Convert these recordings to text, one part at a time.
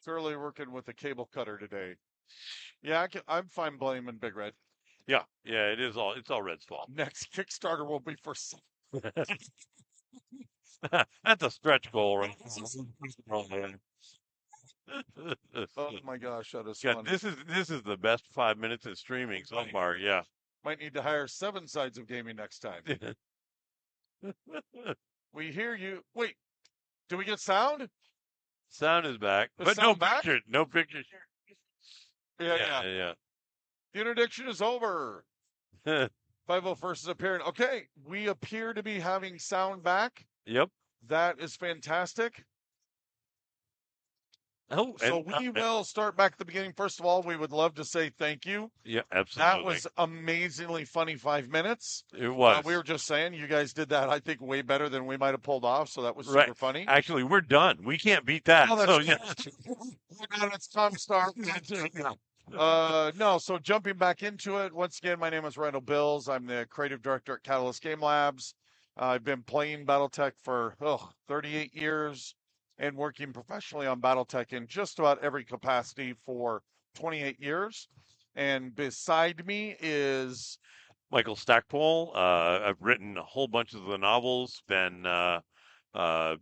Thoroughly working with a cable cutter today. Yeah, I'm fine blaming Big Red. Yeah, yeah, it's all Red's fault. Next Kickstarter will be for. That's a stretch goal, right? Oh my gosh, that is God, funny. this is the best 5 minutes of streaming so far. Yeah. Might need to hire 7 sides of gaming next time. We hear you. Wait, do we get sound? Sound is back, The but no sound back? picture. No pictures. Yeah. Yeah, The interdiction is over. yeah. 501st is appearing. Okay, we appear to be having sound back. Yep. That is fantastic. Oh, So we will start back at the beginning. First of all, we would love to say thank you. yeah, That absolutely. was amazingly funny 5 minutes. It We was. were just saying you guys did that, I think, way better than we might have pulled off. So that was Right. super funny. Actually, we're done. We can't beat Oh, that. that's So yeah. it's time to start. No, so jumping back into it, once again, my name is Randall Bills. I'm the creative director at Catalyst Game Labs. I've been playing Battletech for 38 years and working professionally on Battletech in just about every capacity for 28 years. And beside me is Michael Stackpole. I've written a whole bunch of the novels. Uh,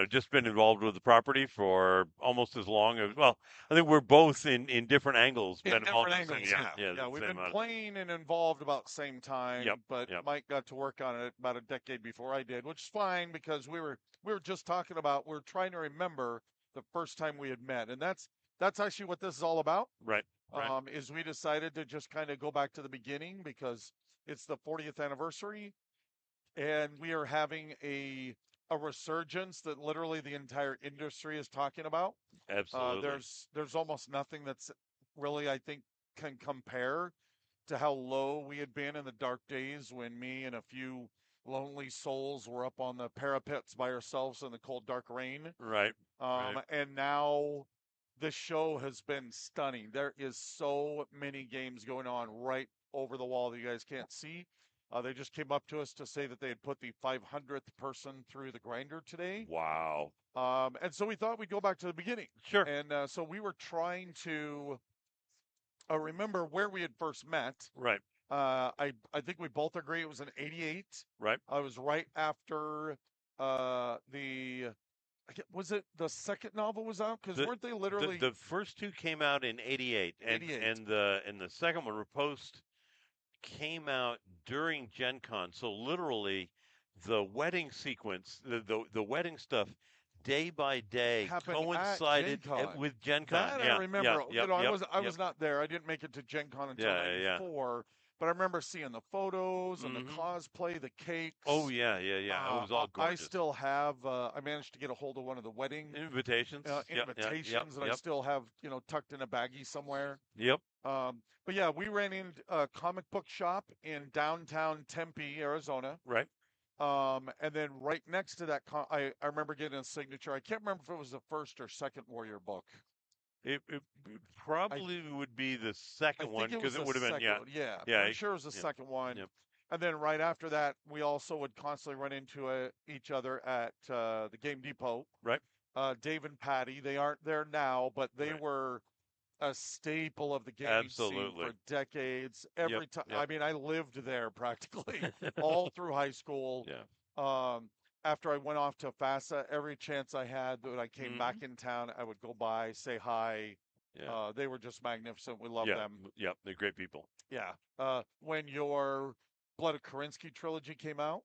just been involved with the property for almost as long as. Well, I think we're both in different angles. in Been involved different in the same. angles. Yeah, Yeah. yeah, Yeah. the We've same been amount. playing and involved about the same time, Yep, but yep. Mike got to work on it about a decade before I did, which is fine because we were just talking about we're trying to remember the first time we had met. And that's actually what this is all about. Right, right. Is we decided to just kind of go back to the beginning because it's the 40th anniversary and we are having a resurgence that literally the entire industry is talking about. Absolutely. There's almost nothing that's really, I think, can compare to how low we had been in the dark days when me and a few lonely souls were up on the parapets by ourselves in the cold dark rain. Right, right. And now this show has been stunning. There is so many games going on right over the wall that you guys can't see. They just came up to us to say that they had put the 500th person through the grinder today. Wow. And so we thought we'd go back to the beginning. Sure. And so we were trying to remember where we had first met. Right, I think we both agree it was in '88. right. I was right after the was it the second novel was out? Because The weren't they literally the first two came out in '88, and 88? the second one, Riposte, came out during Gen Con. So literally, the wedding sequence, the wedding stuff, day by day Happened at Gen coincided Con. with Gen Con. That I Yeah, yeah, remember. yep, I yep, I yep. was not there. I didn't make it to Gen Con until Yeah, yeah, yeah. '94. But I remember seeing the photos and the Hmm. cosplay, the Oh cakes. yeah, yeah, yeah. It was all I gorgeous. still have. I managed to get a hold of one of the wedding Invitations. Yep, yep, yep, invitations that I yep, still have, tucked in a baggie somewhere. yep. But yeah, we ran in a comic book shop in downtown Tempe, Arizona. Right. And then right next to that, I remember getting a signature. I can't remember if it was the first or second Warrior book. It I probably would be the I second one think it because was it the would have been second yeah, one. Yeah, yeah, pretty sure it was the yeah, second one. yep. And then right after that, we also would constantly run into each other at the Game Depot. Right, Dave and Patty, they aren't there now, but they right. were a staple of the gaming scene Absolutely. for decades. Yep, Every time, yep. I mean, I lived there practically all through high school. Yeah. Um, After I went off to FASA, every chance I had that I came back Hmm. in town, I would go by, say hi. Yeah. They were just magnificent. We love Yeah. them. Yep. They're great people. Yeah. When your Blood of Karinsky trilogy came out,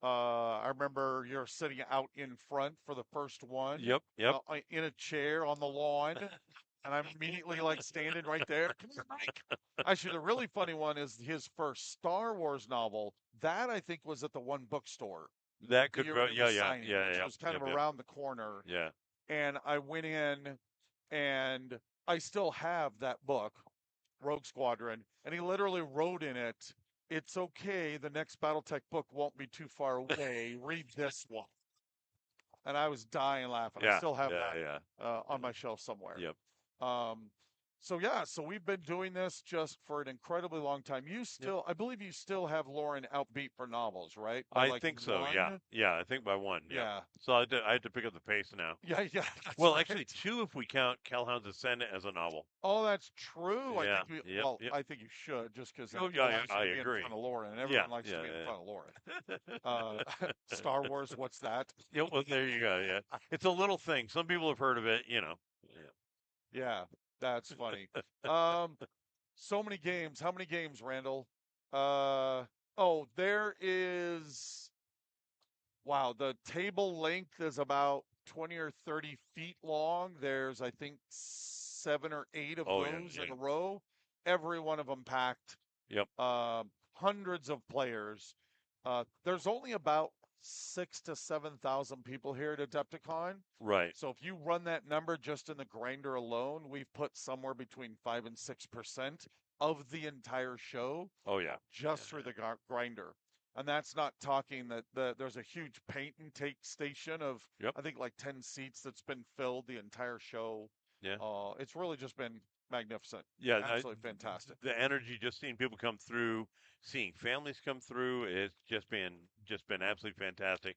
I remember you're sitting out in front for the first one, Yep. Yep. in a chair on the lawn, and I'm immediately like standing right there. Come here, Mike. Actually, the really funny one is his first Star Wars novel. That I think was at the one bookstore That that could. you were going to Yeah. be Yeah. signing, Yeah. which Yeah. was kind of Yep. Yep. around the corner. Yeah. And I went in, and I still have that book, Rogue Squadron, and he literally wrote in it, "It's okay. The next BattleTech book won't be too far away. Read this one." And I was dying laughing. I Yeah. still have Yeah. that Yeah. on my shelf somewhere. Yep. Um, So yeah, so we've been doing this just for an incredibly long time. You Yep. still, I believe you still have Lauren outbeat for novels, right? By I like think so. Yeah. one? Yeah. I think by one. Yep. Yeah. So I had to pick up the pace now. Yeah, yeah, that's Well, actually, right. two if we count Calhoun's Ascendant as a novel. Oh, that's true. I Yeah. think we, Yep. well, Yep. I think you should just because then Oh, people yeah. ask I you to be in agree. front of Lauren, and Yeah. everyone likes to be in Yeah. front of Lauren. Yeah. Uh, Star Wars, what's that? Yeah. Well, there you go. Yeah. It's a little thing. Some people have heard of it. Yeah. Yeah, that's funny. Um, so many games. How many games, Randall? Uh, oh, there is. Wow, the table length is about 20 or 30 feet long. There's, I think, 7 or 8 of Oh, yeah. those in Yeah. a row. Every one of them packed. Yep. Hundreds of players. There's only about 6 to 7,000 people here at Adepticon. Right. So if you run that number just in the grinder alone, we've put somewhere between 5 and 6% of the entire show Oh, yeah. just Yeah. through the grinder. And that's not talking that there's a huge paint and take station of Yep. I think like 10 seats that's been filled the entire show. Yeah. It's really just been magnificent, Yeah, absolutely fantastic. the energy, just seeing people come through, seeing families come through, it's just been absolutely fantastic.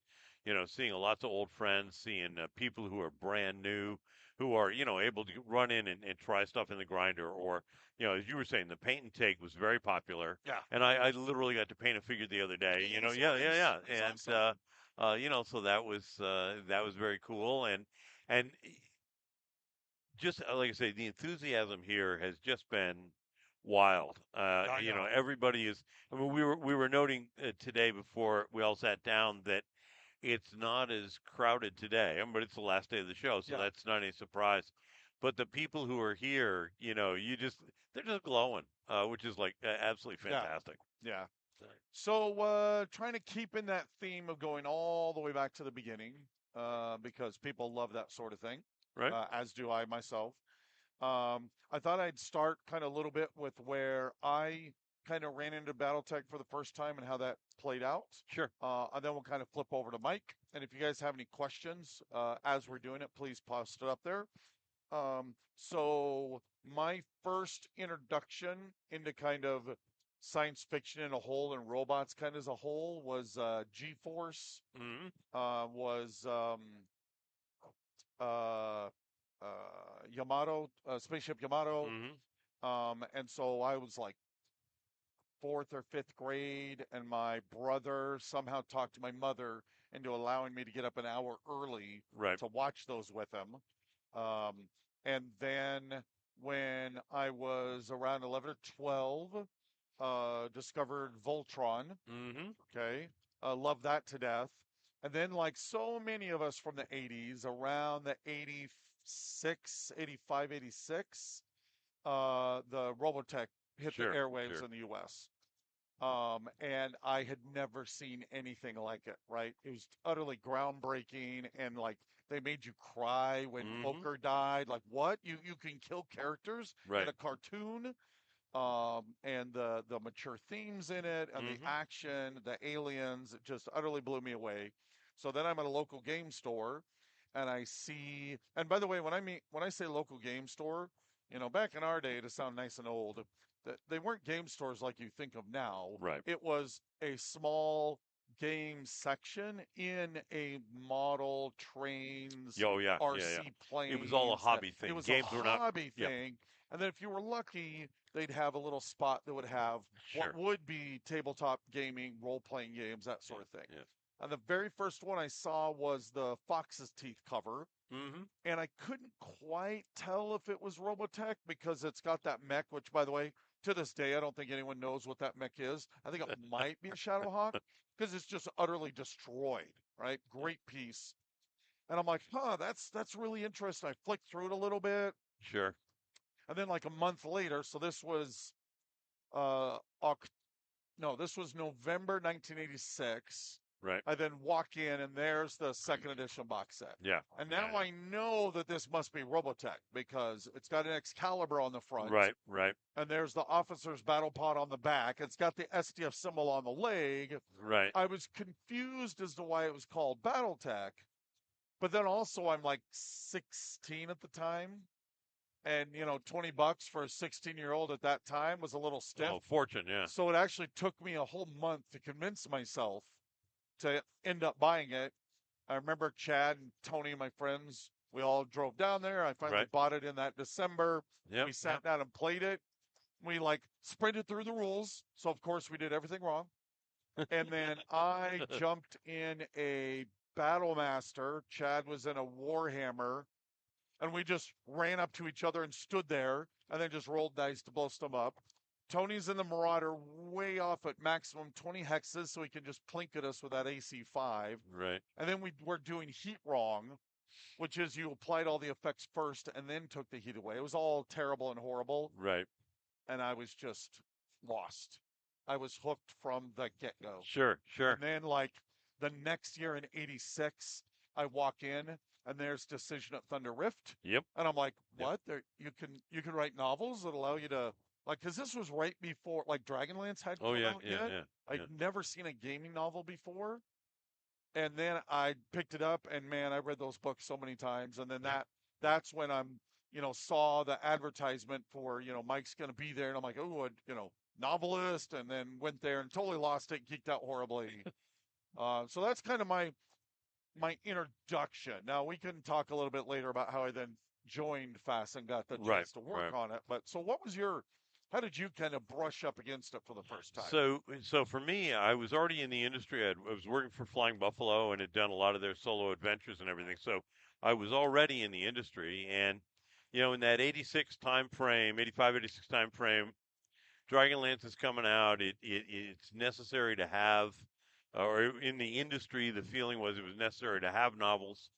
Seeing lots of old friends, seeing people who are brand new, who are able to run in and try stuff in the grinder, or as you were saying, the paint and take was very popular, Yeah, and I literally got to paint a figure the other day. it's Yeah, yeah, nice. yeah, It's and awesome. so that was very cool, and just like I say, the enthusiasm here has just been wild. I know. Everybody is. I mean, we were noting today before we all sat down that it's not as crowded today. But it's the last day of the show, so Yeah, that's not any surprise. But the people who are here, they're just glowing, which is like absolutely yeah, fantastic. yeah. So trying to keep in that theme of going all the way back to the beginning, because people love that sort of thing, Right? as do I myself. I thought I'd start kind of a little bit with where I kind of ran into BattleTech for the first time and how that played out. Sure. And then we'll kind of flip over to Mike. And if you guys have any questions as we're doing it, please post it up there. So my first introduction into kind of science fiction in a whole and robots kind of as a whole was G-Force, Hmm. was uh, Yamato, Spaceship Yamato. Hmm. And so I was like fourth or fifth grade, and my brother somehow talked to my mother into allowing me to get up an hour early Right. to watch those with him. Um, and then when I was around 11 or 12, discovered Voltron. Hmm. Okay. Love that to death. And then, like so many of us from the 80s, around the 86, 85, 86, the Robotech hit the Sure. airwaves Sure. in the US. And I had never seen anything like it, right? It was utterly groundbreaking and like they made you cry when Hmm. Poker died. Like, what? You can kill characters in Right. a cartoon? And the mature themes in it and the Hmm. action, the aliens, it just utterly blew me away. So then I'm at a local game store and I see, and by the way, when I say local game store, back in our day to sound nice and old, they weren't game stores like you think of now. Right. It was a small game section in a model trains, Oh, yeah. Yeah. Yeah. RC It was all a planes. hobby It thing. was a Games were not. hobby Yep. thing. And then if you were lucky, they'd have a little spot that would have what Sure. would be tabletop gaming, role-playing games, that Yeah. sort of thing. Yeah. And the very first one I saw was the Fox's Teeth cover, Hmm. and I couldn't quite tell if it was Robotech because it's got that mech, which, by the way, to this day, I don't think anyone knows what that mech is. I think it might be a Shadowhawk because it's just utterly destroyed, right? Great piece. And I'm like, huh, that's really interesting. I flicked through it a little bit. Sure. And then like a month later, so this was uh Oc- no, this was November 1986. Right. I then walk in and there's the second edition box set. Yeah. And Yeah. now I know that this must be Robotech because it's got an Excalibur on the front Right. Right. and there's the officer's battle pod on the back. It's got the SDF symbol on the leg. Right. I was confused as to why it was called Battletech, but then also I'm like 16 at the time. and 20 bucks for a 16-year-old at that time was a little stiff. Oh, fortune, yeah. So it actually took me a whole month to convince myself to end up buying it. I remember Chad and Tony, my friends, we all drove down there. I finally Right. bought it in that December. Yep. We sat down and played it. We like sprinted through the rules. So of course we did everything wrong. And then I jumped in a Battle Master. Chad was in a Warhammer. And we just ran up to each other and stood there and then just rolled dice to blow stuff up. Tony's in the Marauder way off at maximum 20 hexes, so he can just plink at us with that AC 5. Right. And then we were doing heat wrong, which is you applied all the effects first and then took the heat away. It was all terrible and horrible. Right. And I was just lost. I was hooked from the get go. Sure. Sure. And then, like, the next year in 86, I walk in and there's Decision at Thunder Rift. Yep. And I'm like, Yep. what? There you can write novels that allow you to like because this was right before like Dragonlance hadn't Oh come yeah. out Yeah. yet. Yeah. I'd Yeah. never seen a gaming novel before. And then I picked it up and man, I read those books so many times. And then that's when I'm, saw the advertisement for, Mike's gonna be there. And I'm like, oh, novelist, and then went there and totally lost it, geeked out horribly. So that's kind of my introduction. Now we can talk a little bit later about how I then joined FAS and got the Right. chance to work Right. on it. But so what was how did you kind of brush up against it for the first time? So for me, I was already in the industry. I was working for Flying Buffalo and had done a lot of their solo adventures and everything. So I was already in the industry, and in that 86 time frame, 85, 86 time frame, Dragonlance is coming out. It's necessary to have, or in the industry, the feeling was it was necessary to have novels.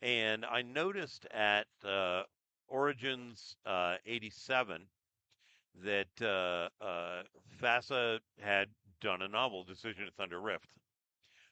And I noticed at Origins 87 that FASA had done a novel, Decision at Thunder Rift.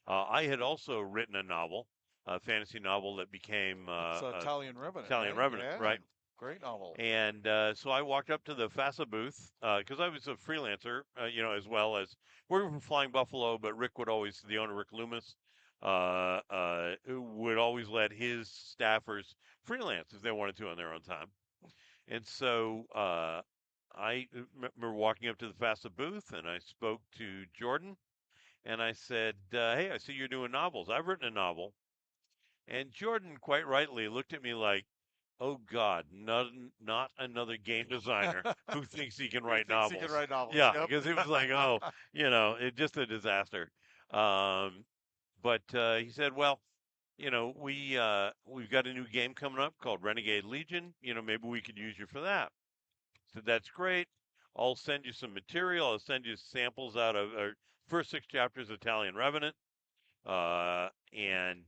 I had also written a novel, a fantasy novel that became It's Italian Revenant. Italian Right? Revenant, Yeah. right? Great novel. And so I walked up to the FASA booth because I was a freelancer, as well as working for Flying Buffalo. But Rick would always, the owner, Rick Loomis, would always let his staffers freelance if they wanted to on their own time. And so I remember walking up to the FASA booth and I spoke to Jordan and I said, hey, I see you're doing novels. I've written a novel. And Jordan, quite rightly, looked at me like, oh God, not another game designer who thinks he can write Thinks he can novels. write novels. Yeah, Yep. because it was like, oh, it just a disaster. Um, but he said, well, we've got a new game coming up called Renegade Legion. Maybe we could use you for that. So that's great. I'll send you some material. I'll send you samples out of first 6 chapters of Italian Revenant. And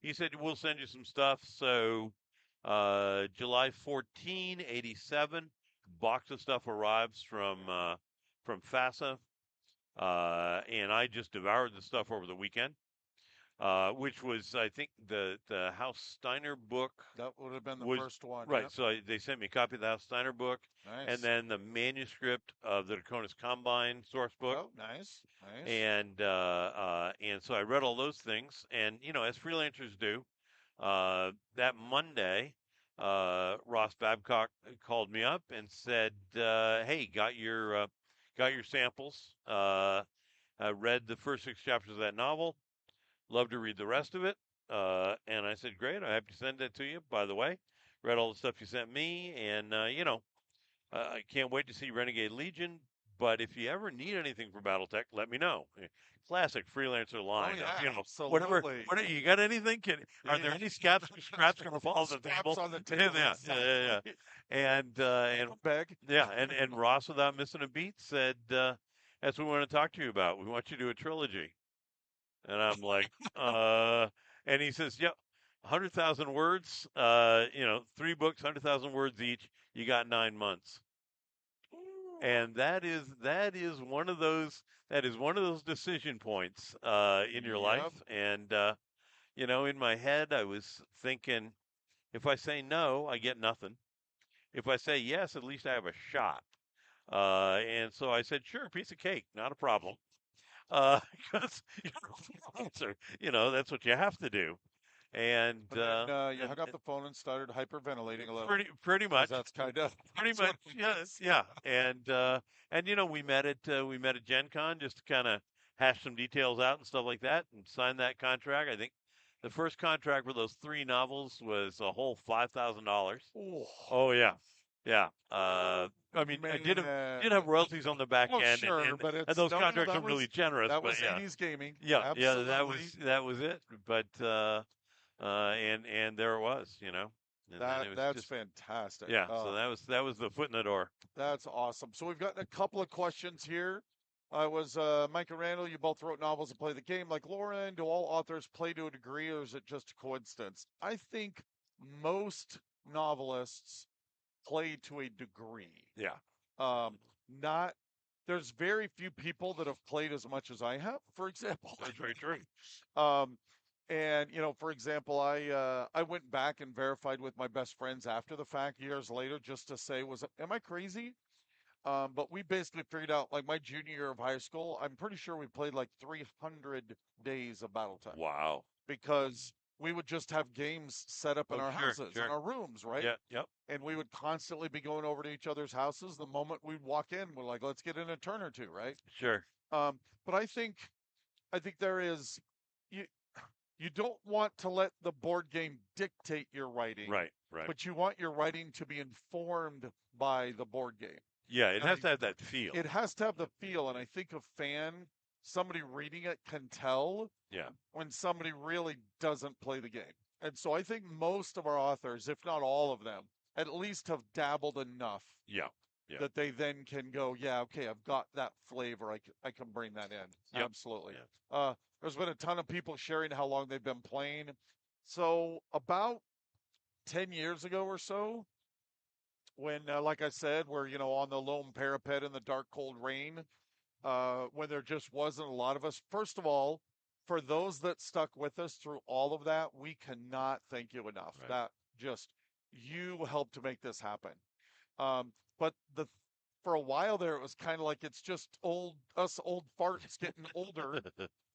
he said, we'll send you some stuff. So July 14, 87, box of stuff arrives from FASA. And I just devoured the stuff over the weekend. Which was, I think, the House Steiner book. That would have been the Was first one. right. Yep. So they sent me a copy of the House Steiner book, and Nice. then the manuscript of the Draconis Combine source book. Oh, nice. Nice. And so I read all those things, and as freelancers do, that Monday, Ross Babcock called me up and said, "Hey, got your samples. I read the first 6 chapters of that novel. Love to read the rest of it." And I said, great, I have to send that to you. By the way, read all the stuff you sent me, and I can't wait to see Renegade Legion. But if you ever need anything for BattleTech, let me know. Classic freelancer line. yeah, Whatever. absolutely. You got anything? Are there any scraps going to fall on the Scraps table? on the table. Yeah. Exactly. And Bag. and Ross, without missing a beat, said, "That's what we want to talk to you about. We want you to do a trilogy." And I'm like, and he says, yep, 100,000 words, 3 books, 100,000 words each. You got 9 months. And that is one of those decision points in your Yep. life. And in my head, I was thinking, if I say no, I get nothing. If I say yes, at least I have a shot. And so I said, sure, piece of cake, not a problem. Because that's what you have to do. And And then you and, hung up and the phone and started hyperventilating a little, pretty because much. that's kind of Pretty that's what much, it yeah, was. yeah. And we met at Gen Con just to kind of hash some details out and stuff like that, and sign that contract. I think the first contract for those three novels was a whole $5,000. Oh Oh yeah, yeah. I mean, I man. did have royalties on the back Oh end, sure, but and it's those no, no, contracts are really generous. that But was yeah, 80s gaming. yeah, Absolutely. that was it. But and there it was, and then it was That's just fantastic. yeah. So that was the foot in the door. That's awesome. So we've gotten a couple of questions here. I was Mike and Randall, you both wrote novels and play the game like Lauren. Do all authors play to a degree, or is it just a coincidence? I think most novelists play to a degree. Yeah, Not There's very few people that have played as much as I have, for example. that's very true. Um, and for example, I went back and verified with my best friends after the fact years later just to say, am I crazy? But we basically figured out, like, my junior year of high school, I'm pretty sure we played like 300 days of BattleTech, Wow. because we would just have games set up in Oh, our sure, houses, in sure. our rooms, right? Yeah, yep, And we would constantly be going over to each other's houses. The moment we'd walk in, we're like, let's get in a turn or two, right? sure. But I think there is, you you don't want to let the board game dictate your writing, Right, right. but you want your writing to be informed by the board game. Yeah, it And has to have that feel. it has to have the feel, and I think somebody reading it can tell Yeah, when somebody really doesn't play the game. And so I think most of our authors, if not all of them, at least have dabbled enough yeah, yeah, that they then can go, yeah, okay, I've got that flavor. I can bring that in. yep, Absolutely. yeah. There's been a ton of people sharing how long they've been playing. So about 10 years ago or so, when, like I said, we're, on the lone parapet in the dark, cold rain, when there just wasn't a lot of us. First of all, for those that stuck with us through all of that, we cannot thank you enough. Right. That just, you helped to make this happen. But for a while there, it was kind of like it's just us old farts getting older,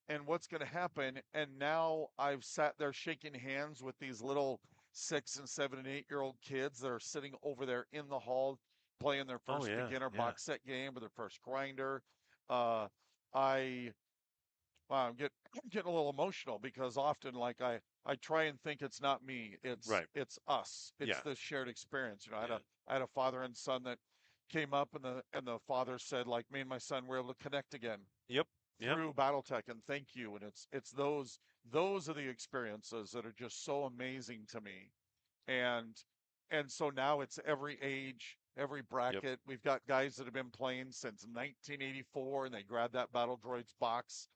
and what's going to happen. And now I've sat there shaking hands with these little 6 and 7 and 8-year-old kids that are sitting over there in the hall playing their Oh first yeah, beginner yeah, box set game or their first grinder. Uh, I Wow, I'm getting a little emotional, because often, like, I try and think it's not me, right. it's us, it's Yeah, this shared experience. yeah. I had a father and son that came up, and the father said, like, me and my son were able to connect again Yep, yep, through BattleTech, and thank you. And it's those are the experiences that are just so amazing to me. And so now it's every age, every yep. bracket. We've got guys that have been playing since 1984, and they grabbed that Battle Droids box,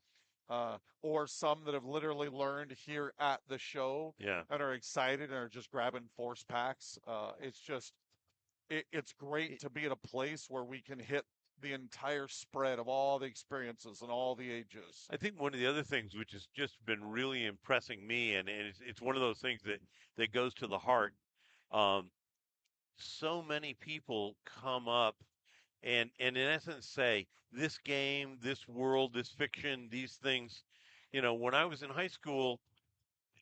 or some that have literally learned here at the show Yeah. and are excited and are just grabbing force packs. It's great It, to be at a place where we can hit the entire spread of all the experiences and all the ages. I think one of the other things which has just been really impressing me, and it's one of those things that goes to the heart. Um, so many people come up and in essence say this game, this world, this fiction, these things. When I was in high school,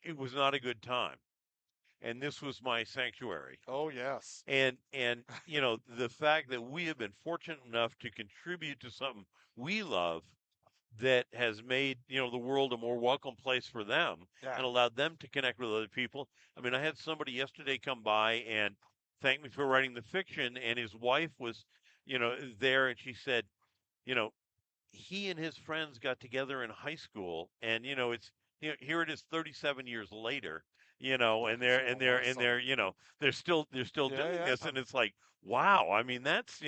it was not a good time, and this was my sanctuary. Oh yes, And the fact that we have been fortunate enough to contribute to something we love that has made the world a more welcome place for them yeah. and allowed them to connect with other people. I mean, I had somebody yesterday come by and thank me for writing the fiction, and his wife was there, and she said, you know he and his friends got together in high school, and it's here it is 37 years later, and That's awesome. they're still doing Yeah, this, yeah, and it's like, wow. I mean, that's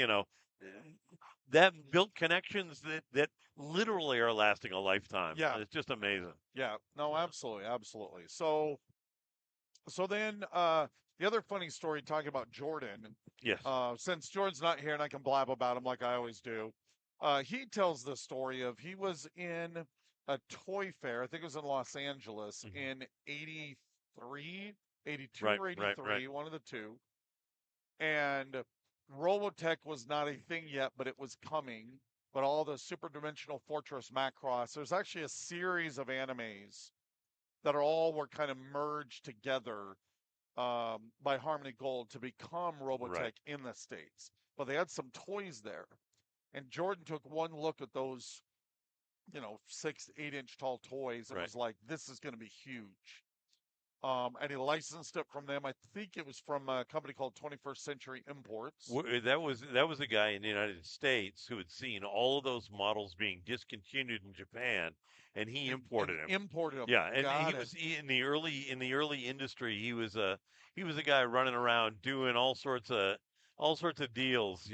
that built connections that literally are lasting a lifetime. yeah, It's just amazing. yeah. No, absolutely, absolutely. So then, the other funny story, talking about Jordan, Yes. since Jordan's not here and I can blab about him like I always do, he tells the story of, he was in a toy fair, I think it was in Los Angeles Hmm. in 83, 82 Right, or right, right. 83, one of the two. And Robotech was not a thing yet, but it was coming. But all the Super Dimensional Fortress Macross, there's actually a series of animes that are all were kind of merged together by Harmony Gold to become Right. Robotech in the States. But they had some toys there. And Jordan took one look at those, 6, 8 inch tall toys and Right. was like, this is going to be huge. And he licensed it from them. I think it was from a company called 21st Century Imports. That was a guy in the United States who had seen all of those models being discontinued in Japan, and he And imported them. imported them. Yeah, and Got it. in the early industry. He was a guy running around doing all sorts of deals,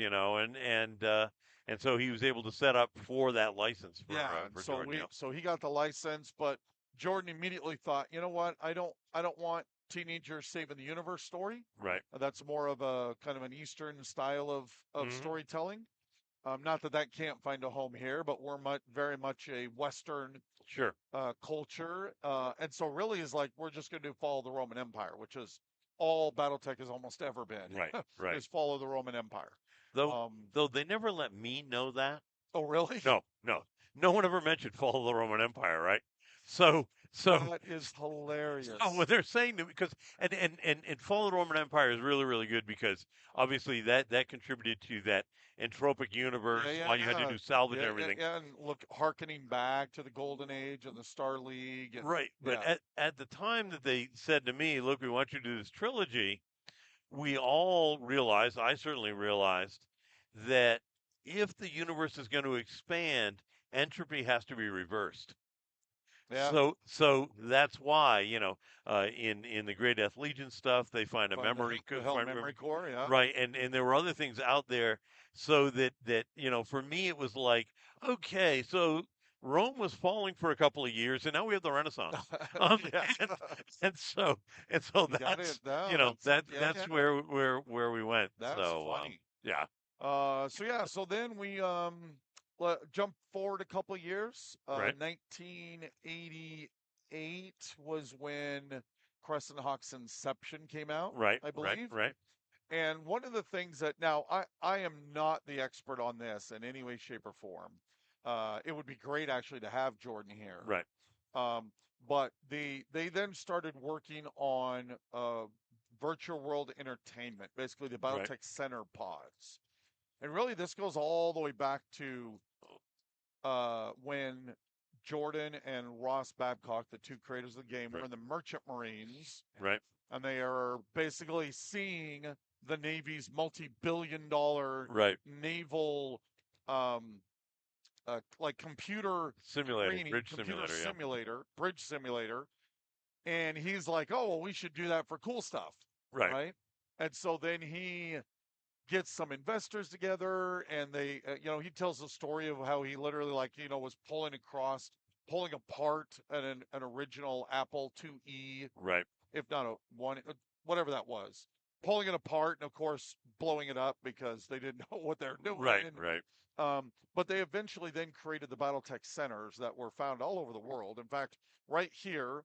and so he was able to set up for that license Yeah, and for so Jordan. we Yeah, so he got the license, but Jordan immediately thought, you know what? I don't want teenagers saving the universe story. right. That's more of a kind of an Eastern style of Hmm. storytelling. Not that that can't find a home here, but we're very much a Western Sure. culture, and so really is like we're just going to do follow the Roman Empire, which is all BattleTech has almost ever been, Right. Right. is follow the Roman Empire. Though Um, though they never let me know that. oh, really? No, no, no one ever mentioned fall of the Roman Empire, right? So, so, That is so hilarious. what they're saying to me, because and fall of the Roman Empire is really really good because obviously that contributed to that entropic Yeah, universe yeah, while you had to yeah. do salvage and Yeah, yeah, everything. yeah. And look, harkening back to the Golden Age and the Star League, and Right, but yeah, at the time that they said to me, "Look, we want you to do this trilogy," we all realized, I certainly realized, that if the universe is going to expand, entropy has to be reversed. yeah. So that's why, in the Great Death Legion stuff, they find a Find the Hell Memory Core, yeah. right, and there were other things out there, so that for me it was like, okay, so Rome was falling for a couple of years, and now we have the Renaissance, um, Yeah. and and so and so You got it. that's No, that's yeah, that's yeah. where we went. That's So funny. yeah, So yeah, so then we jump forward a couple of years. right, 1988 was when Crescent Hawk's Inception came out, right, I right, believe. right, And one of the things that now I am not the expert on this in any way, shape, or form. It would be great actually to have Jordan here. right, Um, but they then started working on virtual world entertainment, basically the right, BattleTech Center pods. And really, this goes all the way back to when Jordan and Ross Babcock, the two creators of the game, were right, in the Merchant Marines, right, and they are basically seeing the Navy's multi-billion-dollar right. naval, um, like computer Simulator, training, bridge computer simulator, yeah, simulator, bridge simulator, and he's like, "Oh, well, we should do that for cool stuff, right, right?" And so then he gets some investors together, and they, he tells the story of how he literally, like, was pulling apart an original Apple IIe, right, if not a one, whatever that was, pulling it apart, and of course blowing it up because they didn't know what they're doing. right, right, But they eventually then created the BattleTech centers that were found all over the world. In fact, right here,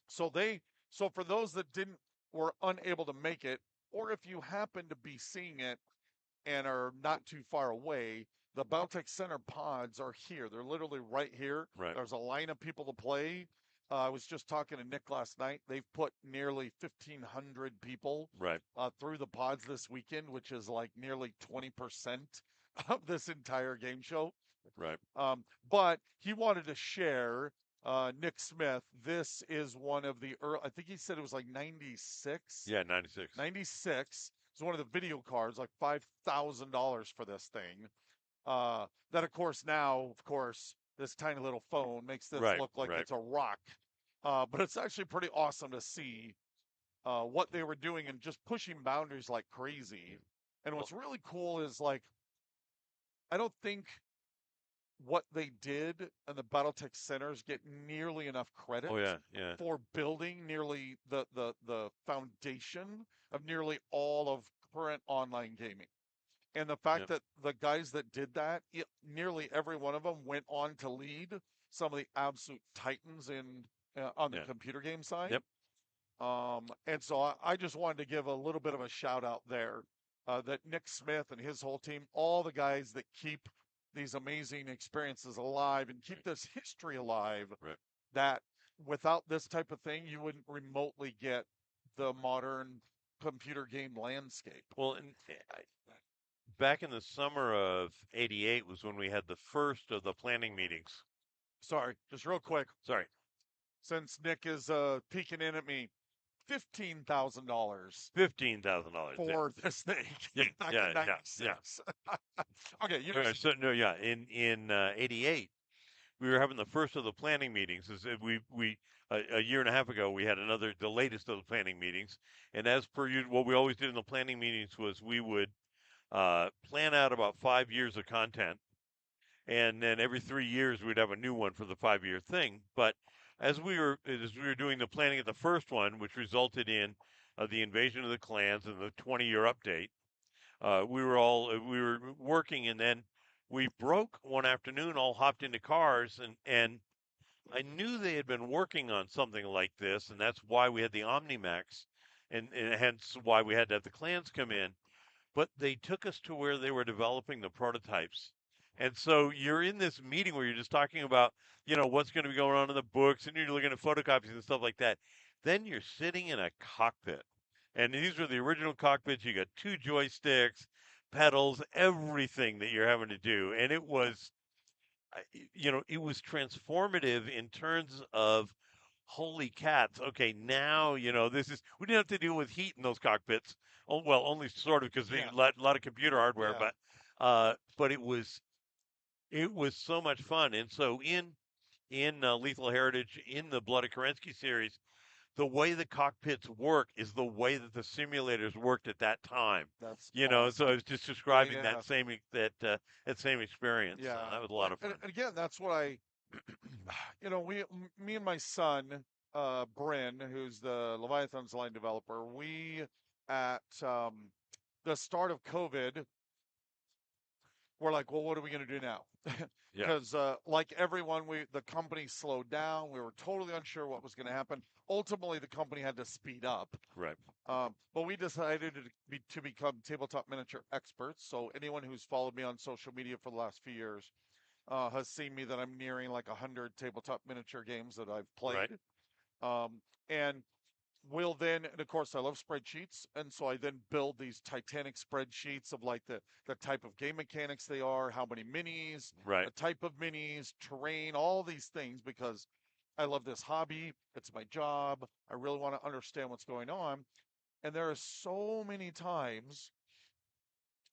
so for those that didn't were unable to make it, or if you happen to be seeing it and are not too far away, the BattleTech Center pods are here. They're literally right here. right, There's a line of people to play. I was just talking to Nick last night. They've put nearly 1,500 people right, through the pods this weekend, which is like nearly 20% of this entire game show. right. But he wanted to share Nick Smith. This is one of the early, I think he said it was like 96. Yeah, 96. 96 is one of the video cards, like $5,000 for this thing. That, of course, now, of course, this tiny little phone makes this Right, look like right, it's a rock. But it's actually pretty awesome to see what they were doing and just pushing boundaries like crazy. And well, what's really cool is like, I don't think what they did and the BattleTech centers get nearly enough oh credit yeah, yeah, for building nearly the foundation of nearly all of current online gaming. And the yeah, fact that the guys that did that, nearly every one of them went on to lead some of the absolute titans in on the yeah, computer game side. yep, And so I just wanted to give a little bit of a shout out there that Nick Smith and his whole team, all the guys that keep these amazing experiences alive and keep right, this history alive, right, that without this type of thing, you wouldn't remotely get the modern computer game landscape. Well, and back in the summer of '88 was when we had the first of the planning meetings. Sorry, just real quick, Sorry, since Nick is peeking in at me, $15,000 $15,000. Yeah, for this thing yeah, back in yeah, yeah, yeah. '96. Okay, you Okay, so no, yeah, in '88 we were having the first of the planning meetings. We a year and a half ago we had the latest of the planning meetings, and as per usual, what we always did in the planning meetings was we would plan out about 5 years of content, and then every 3 years we'd have a new one for the 5 year thing. But as we were doing the planning at the first one, which resulted in the invasion of the clans and the 20-year update, we were working, and then we broke one afternoon, all hopped into cars, and I knew they had been working on something like this, and that's why we had the Omnimax, and hence why we had to have the clans come in. But they took us to where they were developing the prototypes. And so you're in this meeting where you're just talking about, what's going to be going on in the books, and you're looking at photocopies and stuff like that. Then you're sitting in a cockpit. And these were the original cockpits. You got two joysticks, pedals, everything that you're having to do. And it was transformative in terms of holy cats. Okay, now, we didn't have to deal with heat in those cockpits. Oh, well, only sort of because they yeah, had a lot of computer hardware, yeah, but it was so much fun. And so in Lethal Heritage, in the Blood of Kerensky series, the way the cockpits work is the way that the simulators worked at that time. that's So I awesome. was just Yeah, describing yeah, that same experience. yeah. That was a Well, lot of and fun. again, that's what me and my son, Bryn, who's the Leviathan's line developer, we at the start of COVID, we're like, well, what are we going to do now? Yeah, Because like everyone, the company slowed down. We were totally unsure what was going to happen. Ultimately, the company had to speed up. right, But we decided to become tabletop miniature experts. So anyone who's followed me on social media for the last few years has seen me that I'm nearing like 100 tabletop miniature games that I've right, played. And and of course I love spreadsheets, and so I then build these titanic spreadsheets of like the type of game mechanics they are, how many minis, right, the type of minis, terrain, all these things, because I love this hobby. It's my job. I really want to understand what's going on. And there are so many times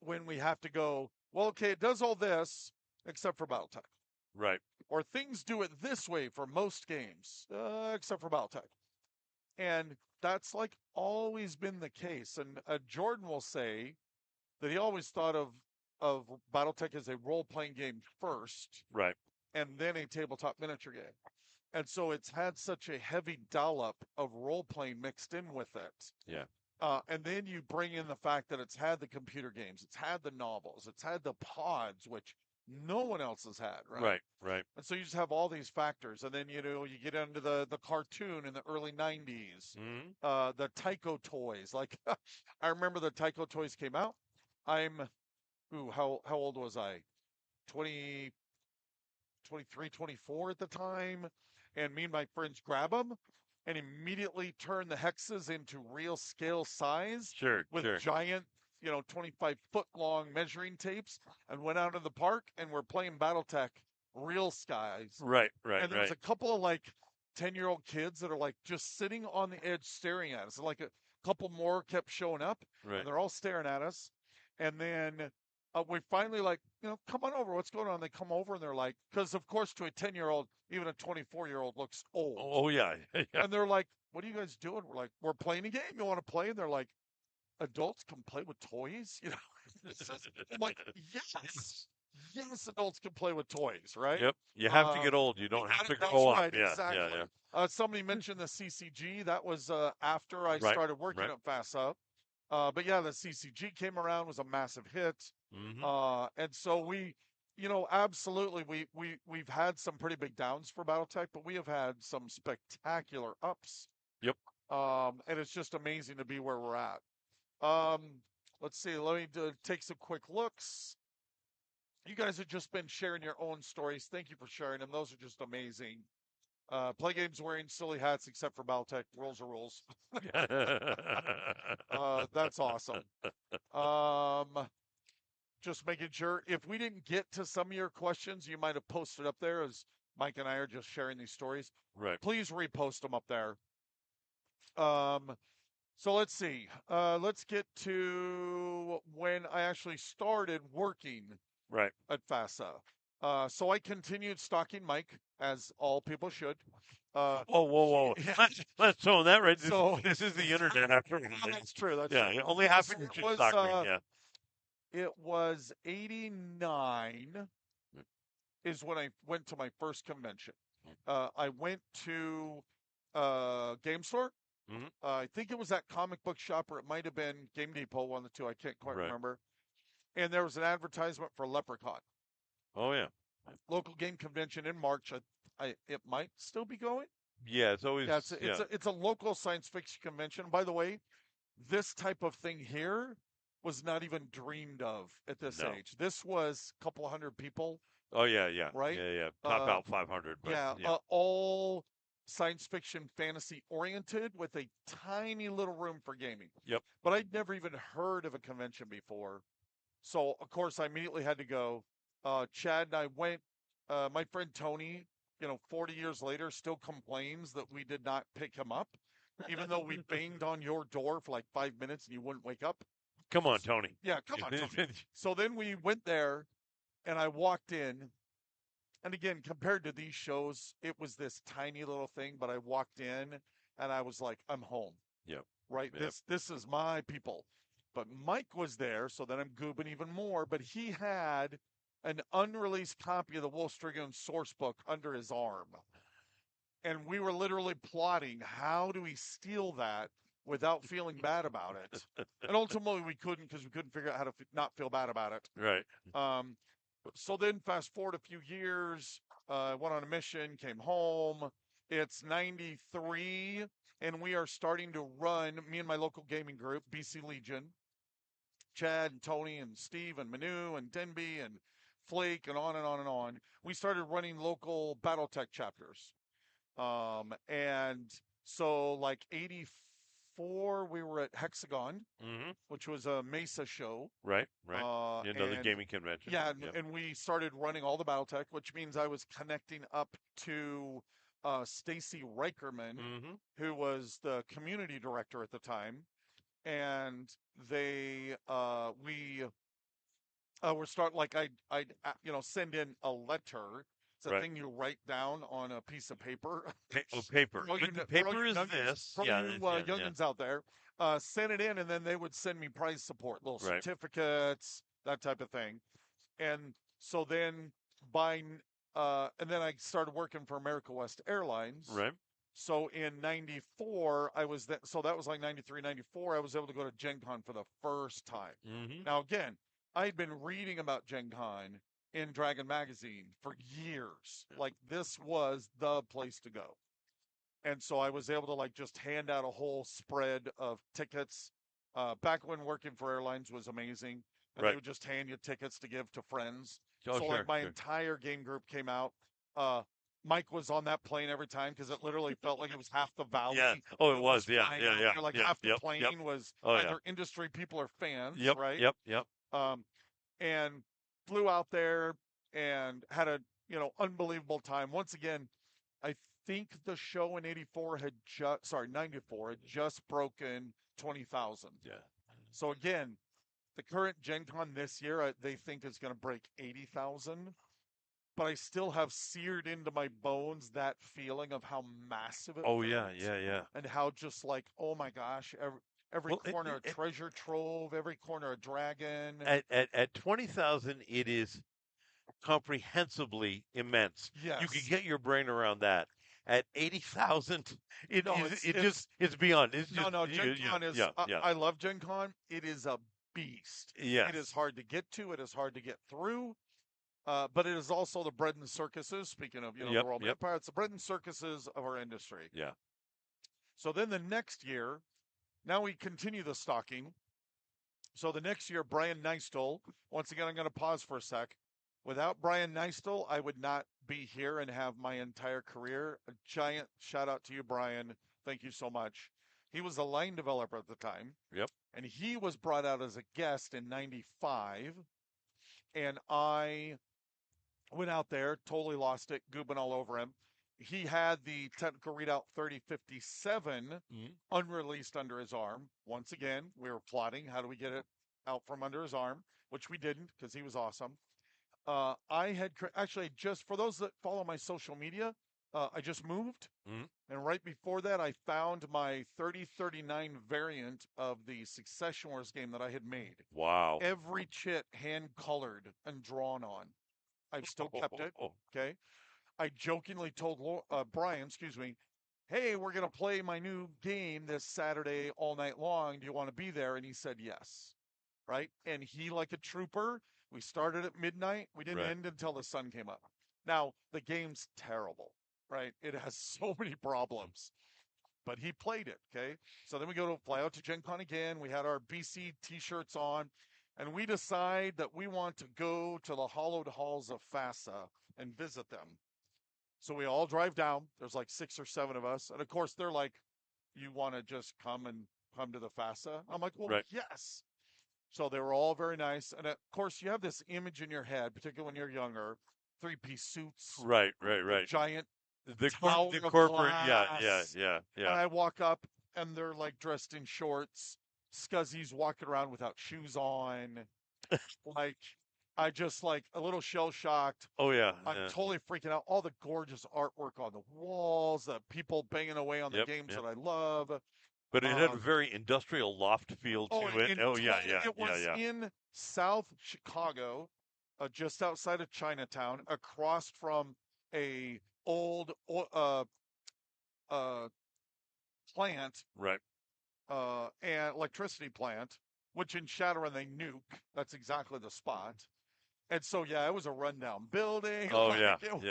when we have to go, well, okay, it does all this except for Battletech. right, Or things do it this way for most games, except for Battletech. And that's like always been the case. And Jordan will say that he always thought of BattleTech as a role playing game first, right. and then a tabletop miniature game. And so it's had such a heavy dollop of role playing mixed in with it. Yeah, And then you bring in the fact that it's had the computer games, it's had the novels, it's had the pods, which no one else has had, right? right, right. And so you just have all these factors, and then you get into the cartoon in the early '90s, Hmm. the Tyco toys. Like I remember the Tyco toys came out. I'm, how old was I? 20, 23, 24 at the time, and me and my friends grab them and immediately turn the hexes into real scale size Sure, with sure. giant, 25-foot long measuring tapes, and went out in the park and we're playing BattleTech real skies. Right, right, And there was right, a couple of like 10-year-old kids that are like just sitting on the edge staring at us. And like a couple more kept showing up right. and they're all staring at us. And then we finally like, come on over. What's going on? They come over and they're like, because of course to a 10-year-old, even a 24-year-old looks old. Oh, yeah, yeah. And they're like, what are you guys doing? We're like, we're playing a game. You want to play? And they're like, adults can play with toys? I'm like, yes, yes, adults can play with toys, right? Yep. You have to Um, get old. You don't have to that's grow up. right, Yeah, yeah, exactly. yeah. Somebody mentioned the CCG. That was after I Right, started working right. at FastUp. But yeah, the CCG came around, was a massive hit. Hmm. And so absolutely, we've had some pretty big downs for BattleTech, but we have had some spectacular ups. Yep. And it's just amazing to be where we're at. Um, let's see. Let me take some quick looks. You guys have just been sharing your own stories. Thank you for sharing them. Those are just amazing. Play games wearing silly hats except for Battletech. Rules are rules. That's awesome. Um, just making sure if we didn't get to some of your questions, you might have posted up there as Mike and I are just sharing these stories. Right. Please repost them up there. So let's see. Let's get to when I actually started working Right. at FASA. So I continued stalking Mike, as all people should. Whoa, whoa, whoa! Yeah. Let's throw that right. So This is the internet after all. that's true. That's Yeah, true. only So happened to stalk me. Yeah. it was 89 is when I went to my first convention. I went to Game Store. Hmm. I think it was that comic book shop, or it might have been Game Depot, one of the two. I can't quite Right. remember. And there was an advertisement for Leprechaun, Oh yeah. local game convention in March. It might still be going. Yeah, it's always Yeah, it's a local science fiction convention. By the way, this type of thing here was not even dreamed of at this No. age. This was a couple hundred people, Oh yeah, yeah, right? yeah, yeah. Top out 500, but Yeah, yeah. all science fiction fantasy oriented with a tiny little room for gaming. Yep. But I'd never even heard of a convention before. So, of course, I immediately had to go. Chad and I went. My friend Tony, 40 years later, still complains that we did not pick him up, even though we banged on your door for like 5 minutes and you wouldn't wake up. Come on, Tony. Yeah, come on, Tony. So then we went there and I walked in. And again, compared to these shows, it was this tiny little thing, but I walked in and I was like, I'm home. Yep. Right? Yep. This is my people. But Mike was there, so then I'm goobing even more. But he had an unreleased copy of the Wolf's Dragoon source book under his arm. And we were literally plotting how do we steal that without feeling bad about it. And ultimately we couldn't because we couldn't figure out how to not feel bad about it. Right. So then fast forward a few years, went on a mission, came home. It's 93, and we are starting to run, me and my local gaming group, BC Legion, Chad and Tony and Steve and Manu and Denby and Flake and on and on and on. We started running local Battletech chapters. And so like 84, we were at Hexagon, Hmm. which was a Mesa show. Right. Right. Another And gaming convention. yeah, Yep. and we started running all the Battletech, which means I was connecting up to Stacy Reicherman, Hmm. who was the community director at the time, and they we were start like I'd send in a letter. It's a Right. thing you write down on a piece of paper. Oh, paper. For all you, But for all paper you is youngins, this. for all Yeah. you Yeah. Yeah. youngins out there, send it in, and then they would send me prize support, little Right. certificates, that type of thing. And so then and then I started working for America West Airlines. Right. So in 94, so that was like 93, 94, I was able to go to Gen Con for the first time. Hmm. Now, again, I'd been reading about Gen Con in Dragon Magazine for years. Yeah. Like this was the place to go. And so I was able to like just hand out a whole spread of tickets. Back when working for airlines was amazing. And they Right. would just hand you tickets to give to friends. Oh, So sure. like my Sure. entire game group came out. Mike was on that plane every time because it literally felt like it was half the valley. Yeah. Oh, it that was. Yeah. flying Yeah. out Yeah. there. Like Yeah. half the Yep. plane Yep. was Oh, yeah. either industry people or fans, Yep. right? Yep. Yep. And flew out there and had a unbelievable time. Once again, I think the show in 94 had just broken 20,000. Yeah. So again, the current Gen Con this year, they think is going to break 80,000. But I still have seared into my bones that feeling of how massive it Oh, yeah. felt Yeah. Yeah. and how just like, oh my gosh, every Well, corner a treasure trove, every corner a dragon. at 20,000, it is comprehensively immense. You can Yes. get your brain around that. At 80,000, No, it's beyond. It's no, just no. Gen Con is. yeah, yeah. I love Gen Con. It is a beast. Yes. It is hard to get to. It is hard to get through. But it is also the bread and circuses. Speaking of the Yep, Roman yep. Empire, it's the bread and circuses of our industry. Yeah. So then the next year, now we continue the stalking. So the next year, Brian Neistol. Once again, I'm going to pause for a sec. Without Brian Neistel, I would not be here and have my entire career. A giant shout out to you, Brian. Thank you so much. He was a line developer at the time, Yep. and he was brought out as a guest in 95. And I went out there, totally lost it, goobing all over him. He had the technical readout 3057 Mhm. unreleased under his arm. Once again, we were plotting how do we get it out from under his arm, which we didn't because he was awesome. I had actually just for those that follow my social media, I just moved, Mhm. and right before that, I found my 3039 variant of the Succession Wars game that I had made. Wow. Every chit hand colored and drawn on. I've still kept it. Okay. I jokingly told Brian, excuse me, hey, we're going to play my new game this Saturday all night long. Do you want to be there? And he said yes. Right. And he, like a trooper, we started at midnight. We didn't Right. end until the sun came up. Now, the game's terrible. Right. It has so many problems, but he played it. Okay. So then we go to fly out to Gen Con again. We had our BC t shirts on, and we decide that we want to go to the hollowed halls of FASA and visit them. So we all drive down. There's like 6 or 7 of us. And of course, they're like, you want to just come to the FASA? I'm like, well, Right. yes. So they were all very nice. And of course, you have this image in your head, particularly when you're younger, 3-piece suits, Right. Right. the Right. giant The tower of corporate. Yeah. Yeah. glass. Yeah. And Yeah. I walk up and they're like dressed in shorts, scuzzies walking around without shoes on. Like, I just like a little shell shocked. Oh yeah. I'm Yeah. totally freaking out. All the gorgeous artwork on the walls, the people banging away on the Yep. games Yep. that I love. But it had a Um, very industrial loft feel oh, to it. and Oh yeah. totally, Yeah. it Yeah. was Yeah. in South Chicago, just outside of Chinatown, across from a old uh, plant, Right. and electricity plant, which in Shadowrun they nuke. That's exactly the spot. And so, yeah, it was a rundown building. Oh Like yeah. Yeah. it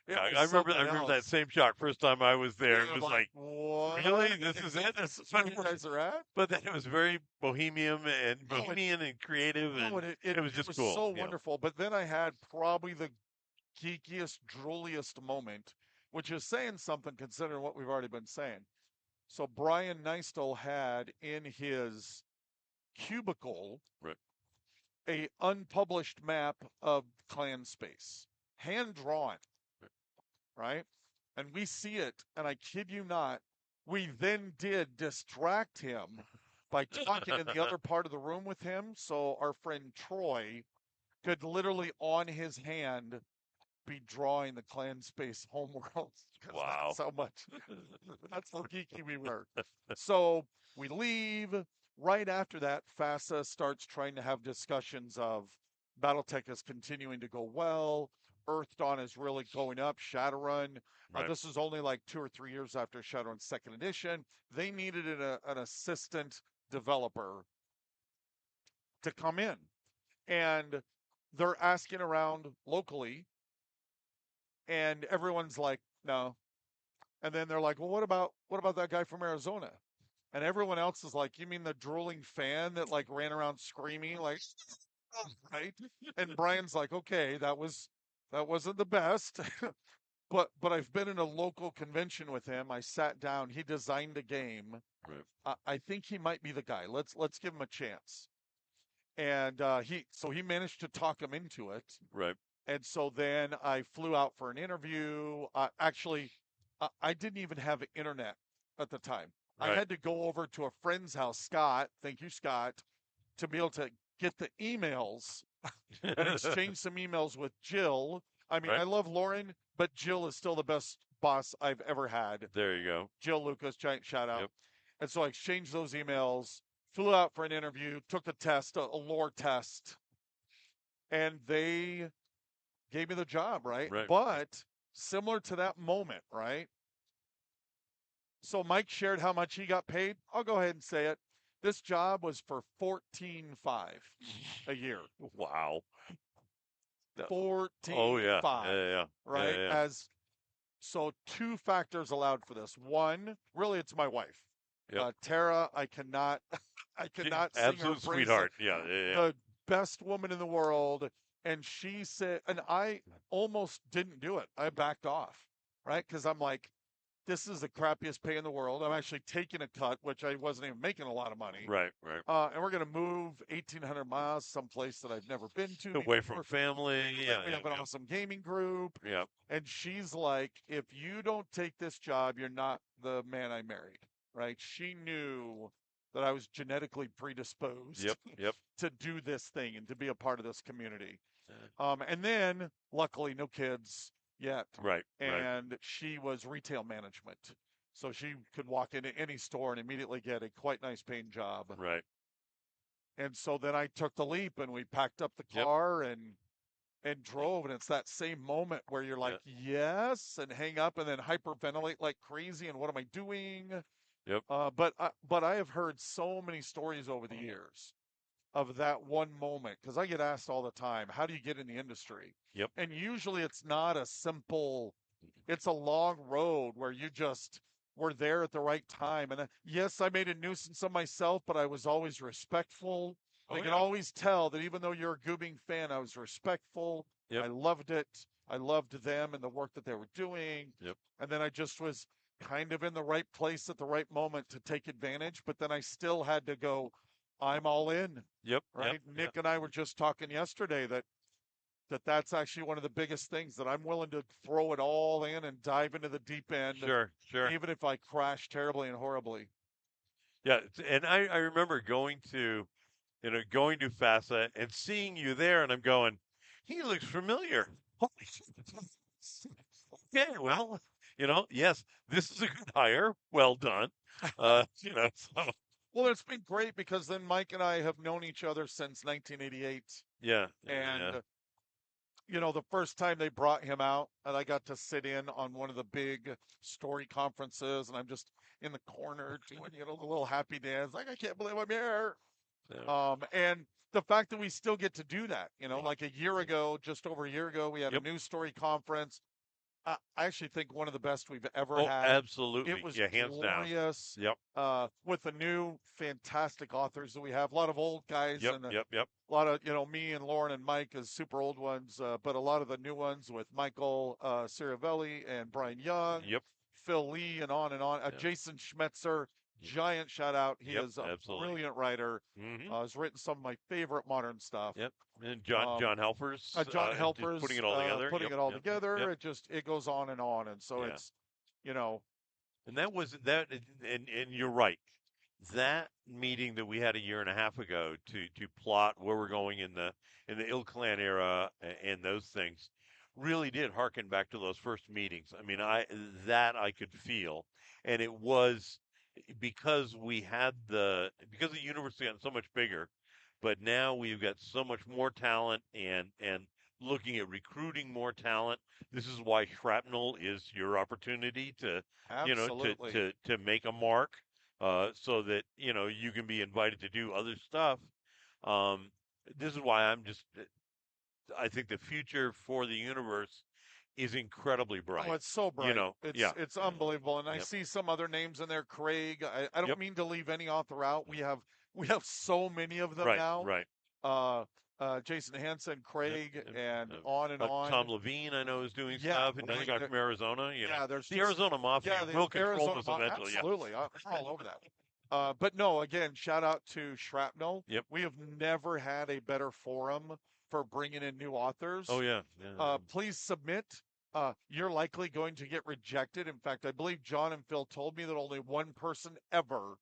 Yeah, was I something remember that else. same shock first time I was there. It Yeah, was like like, really? what? This is it? This is where you guys are at? But then it was very Oh, bohemian and creative, oh, and and it it was it just was cool. so Yeah. wonderful. But then I had probably the geekiest, drooliest moment, which is saying something considering what we've already been saying. So Brian Neistel had in his cubicle Right. a unpublished map of clan space, hand drawn, right? And we see it, and I kid you not, we then did distract him by talking in the other part of the room with him. So our friend Troy could literally on his hand be drawing the clan space homeworlds because Wow. that's how much that's how geeky we were. So we leave. Right after that, FASA starts trying to have discussions of Battletech is continuing to go well. Earth Dawn is really going up. Shadowrun. Right. This is only like 2 or 3 years after Shadowrun second edition. They needed an assistant developer to come in. And they're asking around locally, and everyone's like, no. And then they're like, well, what about that guy from Arizona? And everyone else is like, you mean the drooling fan that like ran around screaming like, right? And Brian's like, okay, that wasn't the best, but I've been in a local convention with him. I sat down. He designed a game. Right. I think he might be the guy. Let's give him a chance. And he managed to talk him into it. Right. And so then I flew out for an interview. Actually, I didn't even have internet at the time. I Right. had to go over to a friend's house, Scott. Thank you, Scott, to be able to get the emails and exchange some emails with Jill. I mean, I Right. love Lauren, but Jill is still the best boss I've ever had. There you go. Jill Lucas, giant shout out. Yep. And so I exchanged those emails, flew out for an interview, took the test, a lore test, and they gave me the job, right? Right. But similar to that moment, right? So Mike shared how much he got paid. I'll go ahead and say it. This job was for 14.5 a year. Wow. Oh yeah. 14.5, Yeah. Yeah. Yeah. right? Yeah. As so two factors allowed for this. One, really it's my wife. Yep. Tara, I cannot I cannot sing her Absolute praise. sweetheart. Yeah. Yeah. Yeah. The best woman in the world. And she said, and I almost didn't do it. I backed off, right? Because I'm like, this is the crappiest pay in the world. I'm actually taking a cut, which I wasn't even making a lot of money. Right, right. And we're going to move 1,800 miles, someplace that I've never been to Away from before. family. Yeah, We yeah, have an yeah. awesome gaming group. Yeah. And she's like, if you don't take this job, you're not the man I married, right? She knew that I was genetically predisposed Yep, yep. to do this thing and to be a part of this community. Uh, And then, luckily, no kids yet. right, right, And she was retail management. So she could walk into any store and immediately get a quite nice paying job. right. And so then I took the leap and we packed up the Yep. car and drove. And it's that same moment where you're Yeah. like, yes, and hang up and then hyperventilate like crazy. And what am I doing? Yep. But I have heard so many stories over the years of that one moment because I get asked all the time, how do you get in the industry? Yep. And usually it's not a simple, it's a long road where you just were there at the right time. And yes, I made a nuisance of myself, but I was always respectful. Oh, They can yeah. always tell that even though you're a Goobing fan, I was respectful. Yep. I loved it. I loved them and the work that they were doing. Yep. And then I just was kind of in the right place at the right moment to take advantage. But then I still had to go, I'm all in, Yep. right? Yep. Nick and I were just talking yesterday that's actually one of the biggest things that I'm willing to throw it all in and dive into the deep end, Sure, sure. even if I crash terribly and horribly. Yeah, and I remember going to FASA and seeing you there, and I'm going, he looks familiar. Holy shit. Okay, well, yes, this is a good hire. Well done. So Well, it's been great because then Mike and I have known each other since 1988. yeah, And, yeah, the first time they brought him out, and I got to sit in on one of the big story conferences, and I'm just in the corner doing, the little happy dance, like, I can't believe I'm here. yeah. And the fact that we still get to do that, like a year ago, just over a year ago, we had a Yep. news story conference. I actually think one of the best we've ever Oh, had. It absolutely. was Yeah, hands down. glorious. Yep. With the new fantastic authors that we have, a lot of old guys Yep. and Yep. Yep. a lot of, me and Lauren and Mike as super old ones, but a lot of the new ones with Michael Ciravelli and Brian Young, Yep. Phil Lee, and on and on. Yeah. Jason Schmetzer, Yep. giant shout out. He Yep. is a Absolutely. brilliant writer. Mm-hmm. Has written some of my favorite modern stuff. Yep. And John Helpers, John just Helpers putting it all together. putting Yep. it all Yep. Yep. together. Yep. It goes on and on, and so Yeah. it's you know And that was that, and you're right. That meeting that we had a year and a half ago to plot where we're going in the Ill Clan era and those things really did harken back to those first meetings. I mean, I could feel, and it was because because the universe has gotten so much bigger, but now we've got so much more talent and looking at recruiting more talent. This is why shrapnel is your opportunity to absolutely. to make a mark, so that you can be invited to do other stuff. Um, this is why I think the future for the universe is incredibly Oh, bright. it's so bright. Yeah, It's unbelievable. And I yep, see some other names in there, Craig. I don't yep, mean to leave any author out. We have so many of them right, now. right. Uh Jason Henson, Yep, Craig, yep. and Uh, on and on. Tom Levine, I know, is doing Yeah, stuff, and another right. guy from Arizona. Yeah, there's The just Arizona Mafia yeah, the will control Arizona this eventually. Yeah. absolutely. I'm all over that. But no, again, shout out to Shrapnel. Yep. We have never had a better forum for bringing in new authors. Oh yeah. Yeah. Please submit. You're likely going to get rejected. In fact, I believe John and Phil told me that only one person ever,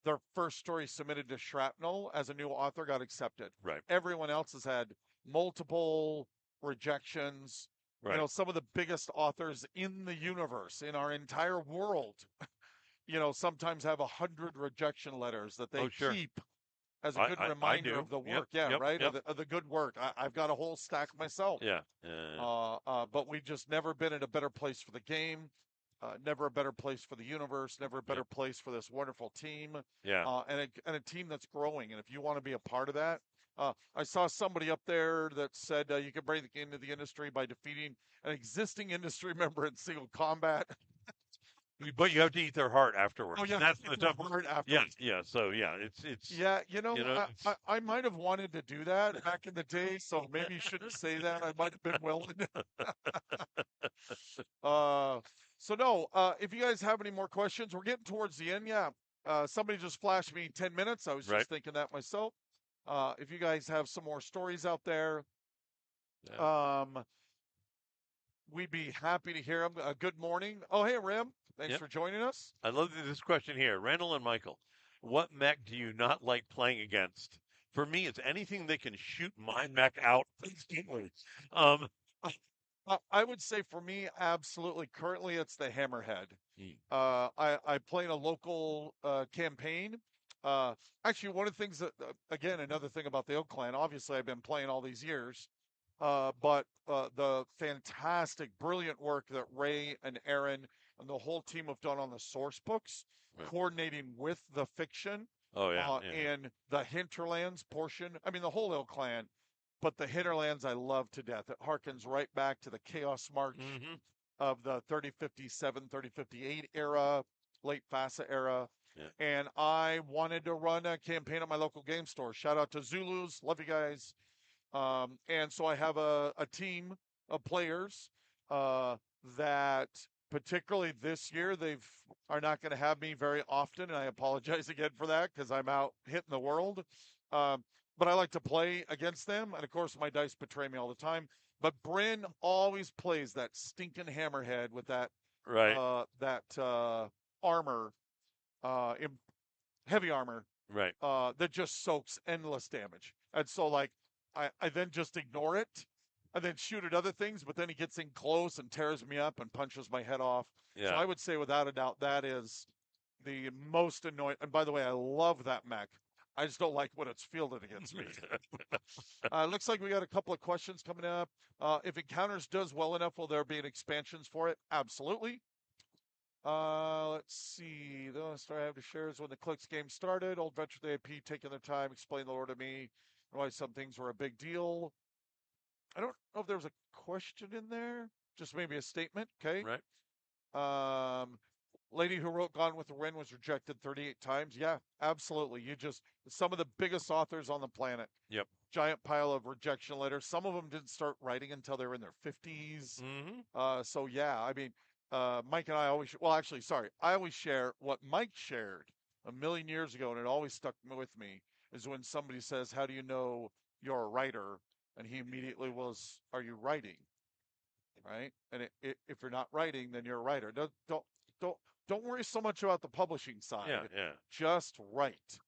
their first story submitted to Shrapnel as a new author, got accepted. Right. Everyone else has had multiple rejections. Right. Some of the biggest authors in the universe, in our entire world, sometimes have 100 rejection letters that they Oh sure. keep as a good I reminder do. of the Yep. work. Yeah, Yep. right. Yep. Of the good work. I've got a whole stack myself. Yeah. But we've just never been in a better place for the game. Never a better place for the universe. Never a better Yep. place for this wonderful team. Yeah. And a team that's growing. And if you want to be a part of that, I saw somebody up there that said you can break into the industry by defeating an existing industry member in single combat. But you have to eat their heart Oh afterwards. yeah, That's get the the tough. word Yeah, afterwards. yeah. So yeah, it's Yeah, you know it's I might have wanted to do that back in the day, so maybe you shouldn't say that. I might have been willing. Uh, so no, if you guys have any more questions, we're getting towards the end. Yeah. Somebody just flashed me 10 minutes. I was right. just thinking that myself. If you guys have some more stories out there, Yeah, um, we'd be happy to hear them. Good morning. Oh, hey, Rim. Thanks yep. for joining us. I love this question here, Randall and Michael. What mech do you not like playing against? For me, it's anything that can shoot my mech out instantly. Um, I would say for me, absolutely. Currently, it's the Hammerhead. mm, I play in a local campaign. Uh, Actually, one of the things that, again, another thing about the Oak Clan, obviously, I've been playing all these years, but the fantastic, brilliant work that Ray and Aaron and the whole team have done on the source books, right. coordinating with the fiction Oh yeah, yeah, yeah. and the hinterlands portion. I mean, the whole Oak Clan, but the hinterlands I love to death. It harkens right back to the Chaos March Mm-hmm. of the 3057, 3058 era, late FASA era. Yeah. And I wanted to run a campaign at my local game store. Shout out to Zulus. Love you guys. And so I have a team of players that particularly this year they've are not going to have me very often, and I apologize again for that because I'm out hitting the world. Um, but I like to play against them, and of course my dice betray me all the time. But Bryn always plays that stinking hammerhead with Right, that armor, in heavy armor right. that just soaks endless damage. And so like I then just ignore it and then shoot at other things, but then he gets in close and tears me up and punches my head off. So Yeah. I would say without a doubt that is the most annoying. And by the way, I love that mech. I just don't like when it's fielded against me. Looks like we got a couple of questions coming up. If Encounters does well enough, will there be an expansions for it? Absolutely. Let's see. The only story I have to share is when the Clicks game started. Old veteran AP taking their time, explain the lore to me, and why some things were a big deal. I don't know if there was a question in there, just maybe a statement. Okay. Right. Um, Lady who wrote Gone with the Wind was rejected 38 times. Yeah, absolutely. You just some of the biggest authors on the planet. Yep. Giant pile of rejection letters. Some of them didn't start writing until they were in their 50s. Mm-hmm. So yeah, I mean, Mike and I always, well, actually, sorry, I always share what Mike shared a million years ago, and it always stuck with me is when somebody says, "How do you know you're a writer?" And he immediately was, "Are you writing?" Right? And if you're not writing, then you're a writer. Don't don't worry so much about the publishing Yeah, side. yeah. Just write.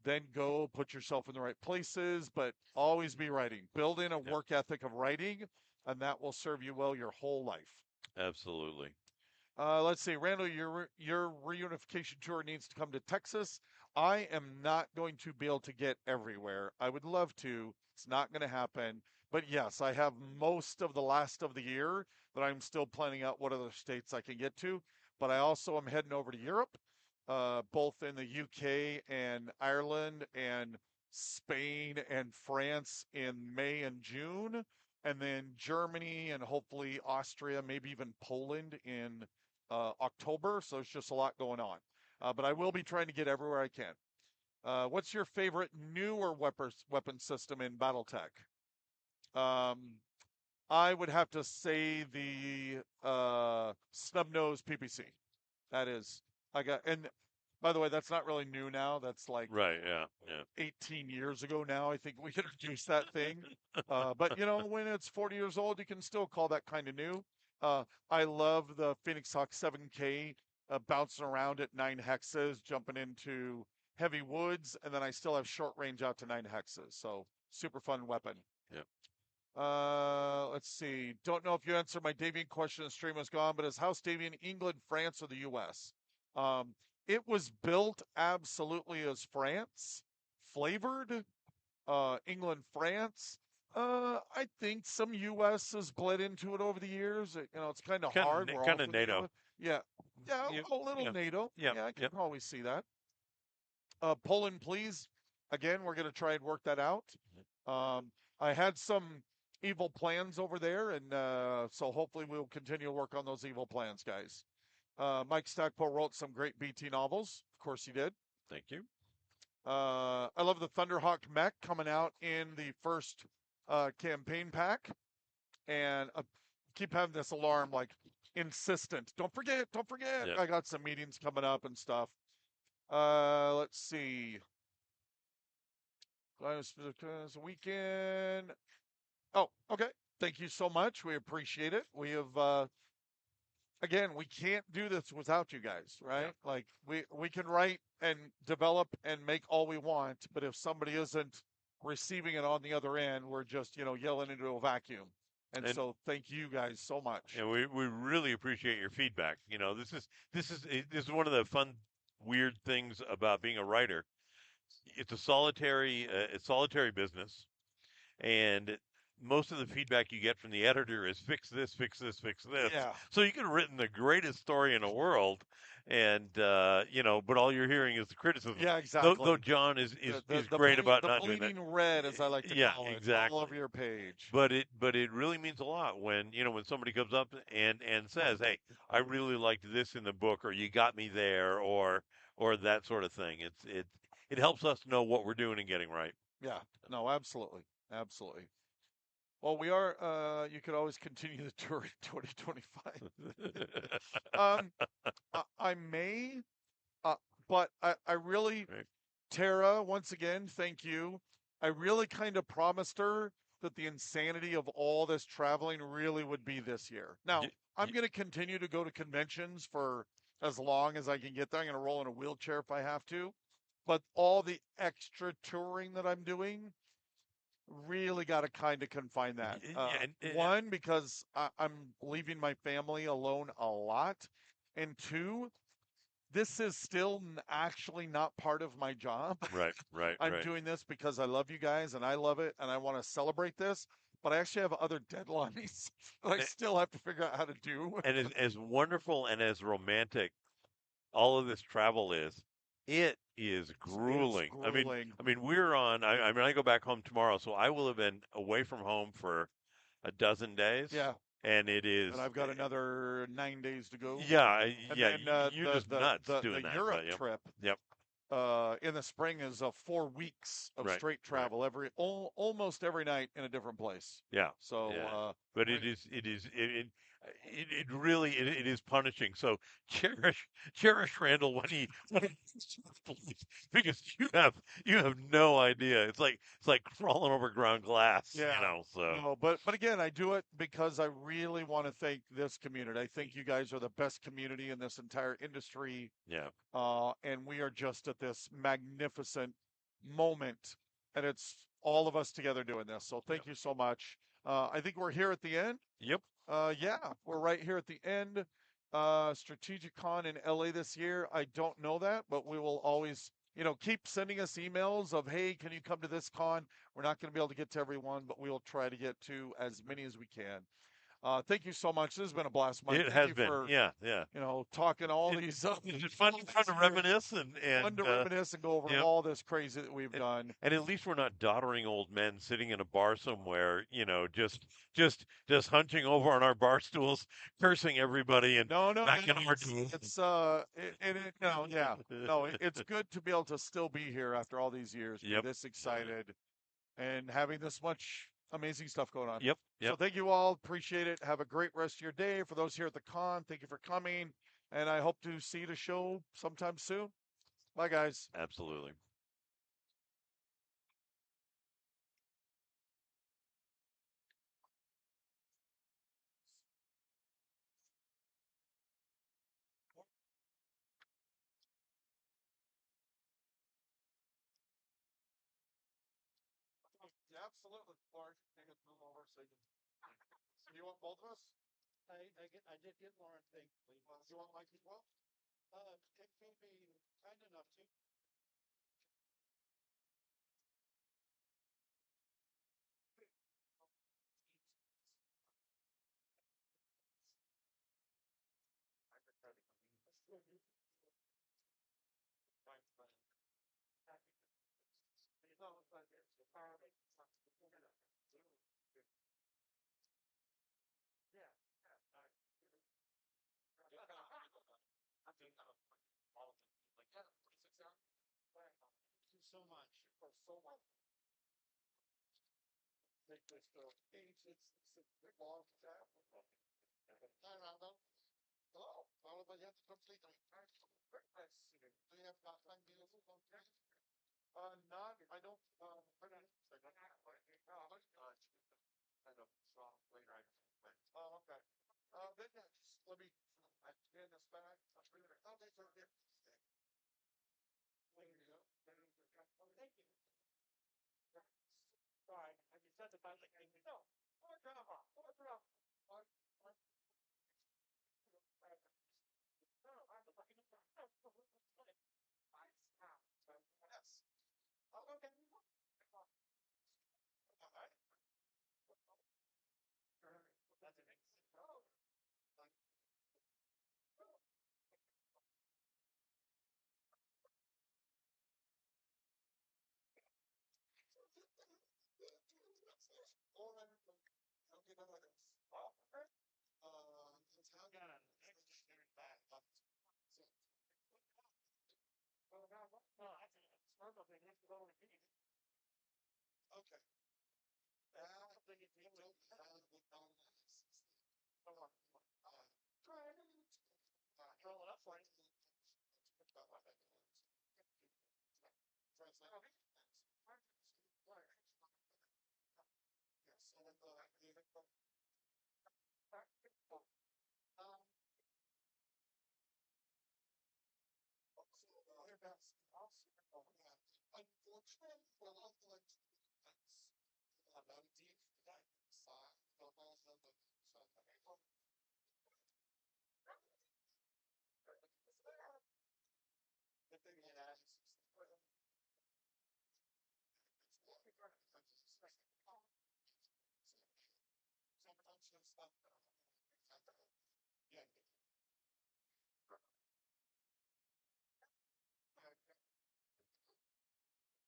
Then go put yourself in the right places, but always be writing. Build in a Yep. work ethic of writing, and that will serve you well your whole life. Absolutely. Let's see, Randall, your reunification tour needs to come to Texas. I am not going to be able to get everywhere. I would love to. It's not going to happen. But yes, I have most of the last of the year that I'm still planning out what other states I can get to. But I also am heading over to Europe, both in the UK and Ireland and Spain and France in May and June, and then Germany and hopefully Austria, maybe even Poland in October. So there's just a lot going on. But I will be trying to get everywhere I can. What's your favorite newer weapon system in BattleTech? Um, I would have to say the snub nose PPC. That is, I got, and by the way, that's not really new now. That's like Right. Yeah. Yeah. 18 years ago now. I think we introduced that thing. But you know, when it's 40 years old, you can still call that kind of new. I love the Phoenix Hawk 7K bouncing around at 9 hexes, jumping into heavy woods, and then I still have short range out to 9 hexes. So super fun weapon. Yep. Let's see. Don't know if you answered my Davian question. The stream was gone, but is House Davian England, France, or the U.S.? Um, it was built absolutely as France, flavored. England, France. I think some U.S. has bled into it over the years. It's kind of Kind hard. of We're all kind of from the NATO. U.S. Yeah, yeah, Yep. a little Yeah. NATO. Yep. Yeah, I can Yep. always see that. Poland, please. Again, we're going to try and work that out. Um, I had some evil plans over there, and so hopefully we'll continue to work on those evil plans, guys. Mike Stackpole wrote some great BT novels. Of course, he did. Thank you. I love the Thunderhawk mech coming out in the first campaign pack, and keep having this alarm like insistent. Don't forget, don't forget. Yeah. I got some meetings coming up and stuff. Let's see. Last weekend. Oh, okay. Thank you so much. We appreciate it. We have again, we can't do this without you guys, Yeah. right? Like we can write and develop and make all we want, but if somebody isn't receiving it on the other end, we're just, yelling into a vacuum. And And so thank you guys so much. we really appreciate your feedback. This is one of the fun weird things about being a writer. It's solitary business, and most of the feedback you get from the editor is fix this, fix this, fix this. Yeah. So you could have written the greatest story in the world, and but all you're hearing is the criticism. Yeah, Though exactly. John is The is the is the great ble- about the not doing that. bleeding red, as I like to Yeah, call it, all exactly. over your page. But it really means a lot when when somebody comes up and says, "Hey, I really liked this in the book," or "You got me there," or that sort of thing. It helps us know what we're doing and getting right. Yeah. No, absolutely. Absolutely. Well, we are you could always continue the tour in 2025. Um I may uh but I really Right. Tara, once again, thank you. I really kind of promised her that the insanity of all this traveling really would be this year. Now, Y- I'm y- going to continue to go to conventions for as long as I can get there. I'm going to roll in a wheelchair if I have to. But all the extra touring that I'm doing, really got to kind of confine that. Yeah, One, because I'm leaving my family alone a lot. And two, this is still actually not part of my job. right, right, I'm right. doing this because I love you guys and I love it and I want to celebrate this. But I actually have other deadlines that I A- still have to figure out how to do. And as wonderful and as romantic all of this travel is, it is It's grueling. grueling. We're on. I go back home tomorrow, so I will have been away from home for a dozen days, Yeah. and it And is, I've got another 9 days to go. And yeah. then You're just nuts the doing that, Europe but yep, trip yep, in the spring is 4 weeks of right, straight right. travel almost every night in a different place. Yeah, So yeah. But we it really it is punishing. So cherish Randall when he leaves, because you have no idea. It's like crawling over ground glass, Yeah. So No, but again, I do it because I really want to thank this community. I think you guys are the best community in this entire industry, yeah, and we are just at this magnificent moment, and it's all of us together doing this. So yep, thank you so much. I think we're here at the end. yep. Yeah, we're right here at the end. Strategic Con in LA this year. I don't know that, but we will always, keep sending us emails of, hey, can you come to this con? We're not going to be able to get to everyone, but we'll try to get to as many as we can. Thank you so much. This has been a blast, Mike. It Thank has you been, for, yeah, yeah. talking all It these it's fun to years. reminisce Fun to reminisce and go over yep. all this crazy that we've And, done. and at least we're not doddering old men sitting in a bar somewhere, just hunching over on our bar stools, cursing everybody and No, no, backing our no, yeah, no, it's good to be able to still be here after all these years, be Yep. this excited, and having this much amazing stuff going on. Yep. So Yep. thank you all. Appreciate it. Have a great rest of your day. For those here at the con, thank you for coming, and I hope to see you at a show sometime soon. Bye, guys. Absolutely. Yeah, absolutely. Lauren, take us over so you can. So you want both of us? I did get Lauren, thankfully. Do you want Mike as well? It can be kind enough to. so much. For so much. Take this to it's a big long chat. Hi, Randall. Hello. How about you have to complete the breakfast? Do you have not time meals on time? Not, I don't, I don't, I don't, so later I. Oh, okay. Then just let me, I get this back. Oh, they are there. There you go. Thank you. Sorry, I just said the bad thing. No, more drama, more drama. More, more. No, I'm looking at that. Yes. Oh, okay. All right. That's an exit. Oh, like, all right. Okay, no, it's, it's how good. It's back. So, well, no, I think it's normal. They have to go in opinion. Okay. Something it's don't come on. Try it. Roll it up for it. Translate. Yes, so um, so, that's also, yeah. Unfortunately, for a lot of like, that's about deep, that side, the whole of the side. The thing is, sometimes it's stuff. Yeah. Yeah, absolutely.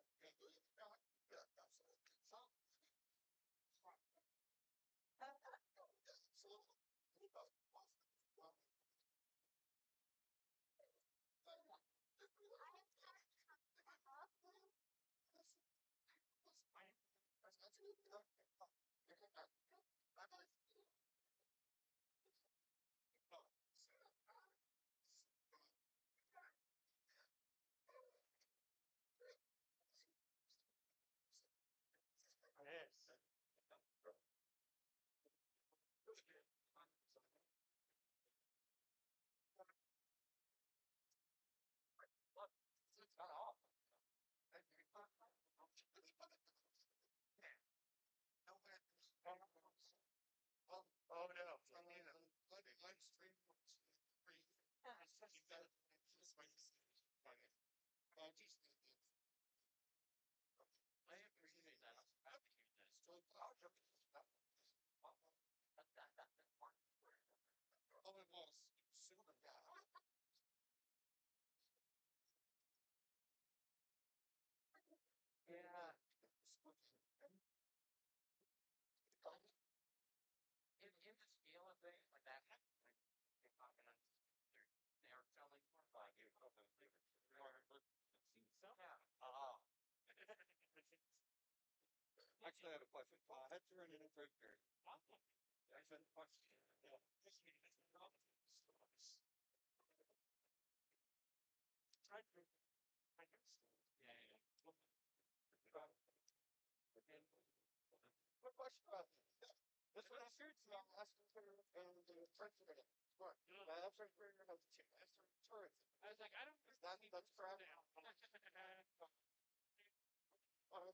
So, yes. It's not off. Oh, no. I mean, live stream. Free. You got it. Just wait. Just. I appreciate that. I appreciate that. So, oh, it was super bad. Yeah. In this feel of things like that, like they're talking on they are telling like you so yeah. Actually, I have a question. That's running in third period. I said, question. Yeah. This meeting is not. Try to. I guess. Yeah. What question about this one? I shared some last year and the first minute. What? That's right. We're going to check. That's tourism. I was like, I don't. That's correct. Oh,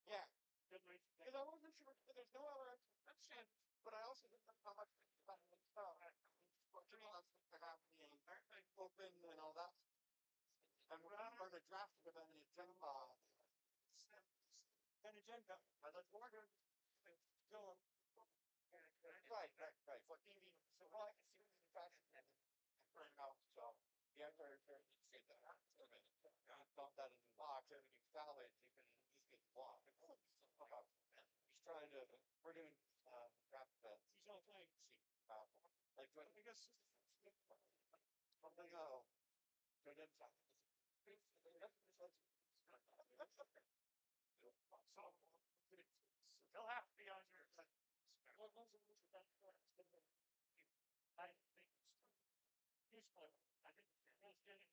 yeah. Because I wasn't sure. There's no other explanation, but I also didn't know how much about it. To have the open and all that. And we're on the draft with an agenda. An agenda. I look forward to go. Right. For TV. So, well, I can see what's in fashion and bring out. So, yeah, very say that. I thought that in the box, everything valid, you can easily block. He's trying to, we're doing, draft events. He's not trying to see. Like, I guess, Something else. Good insight. So they'll have to be on your side. I think it's useful. I think it's getting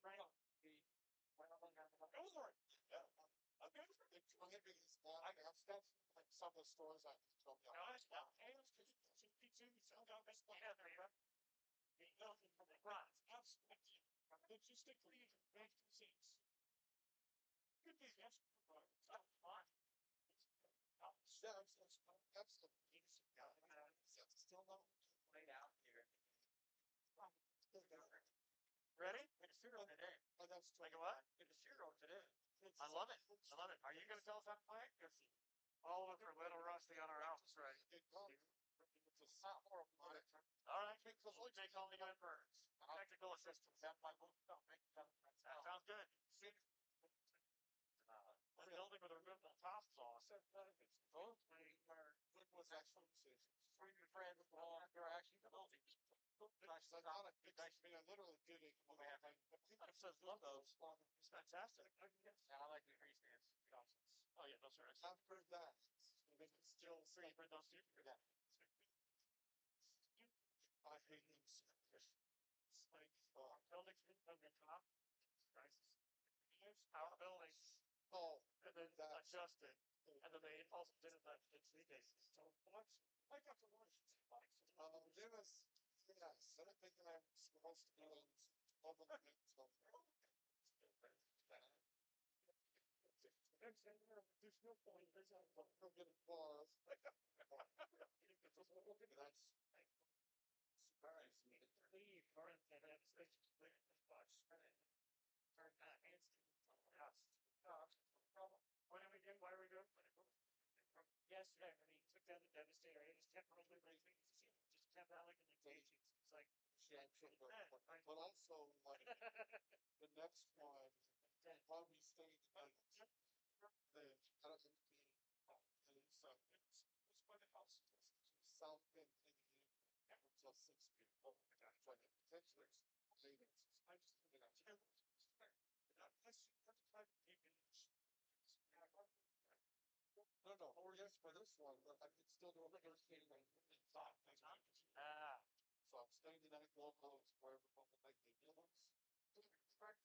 right on. Yeah. Okay. It's maybe small. I got stuff like some of the stores I told you. No, it's not. It's just the nothing from the ground. Absolutely. Logistically, make seats. Good thing that's fine. Absolutely. Still not laid out here. Ready? It's zero today. Oh, that's like what? It's zero today. I love it. I love it. Are you going to tell us how to play it? All of us are a little rusty on our house, right? It's a sophomore. All right. Because we take all the good birds. Technical assistance. That sounds good. A building with a removable top saw. Both was excellent decisions. For your friend, you're actually the building. Nice. I literally did it. It says logos. It's fantastic. I like the grease dance. Oh yeah, those are. I've heard that. Still, so you've heard those too. Yeah. I hate these. Like buildings on the top. Nice. Our buildings. Oh, and then adjusted, and then they also did it in 3 days. So once I got to watch there was yes, I don't think I'm supposed to be on there's no point. There's no good applause. That's surprise me. Leave for it and it's watch. What are we doing? Why are we doing? Yesterday, when he took down the Devastator, he just kept rolling everything. Just kept out like an engaging. It's like, but also, like, the next one, while we stayed the it's by the house. South Bend, until 6 people. Potentially, I just think no, or yes, for this one, but I could still do a negotiating. Ah. So I'm staying the night locals wherever people make the deals. Stand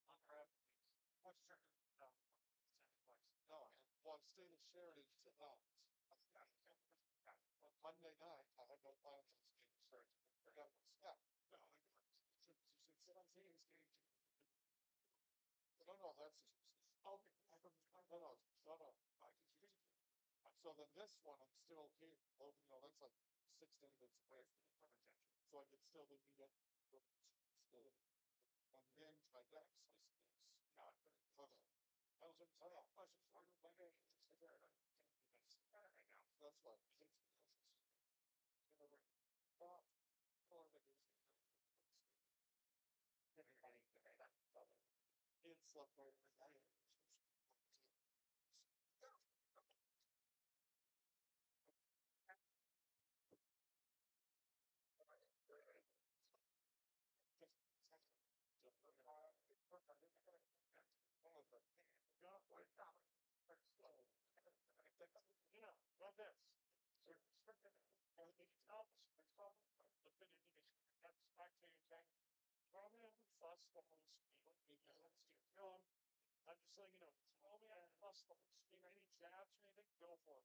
on her. What's your no, well, I'm staying in Sheridan tonight. On Monday night, I had no plans on staying in Sheridan. No, I no, that's okay. No. So then this one, I'm still here. Oh, that's like 16 minutes away. So I could still be get still. And then my next is not I was in I should start with my name. Right now. That's why. It's like you know, love this. So and it's out the that's back to you saying probably have a fuss the whole speed because I'm just saying, probably have a fuss the whole speed. Any jabs or anything, go for it.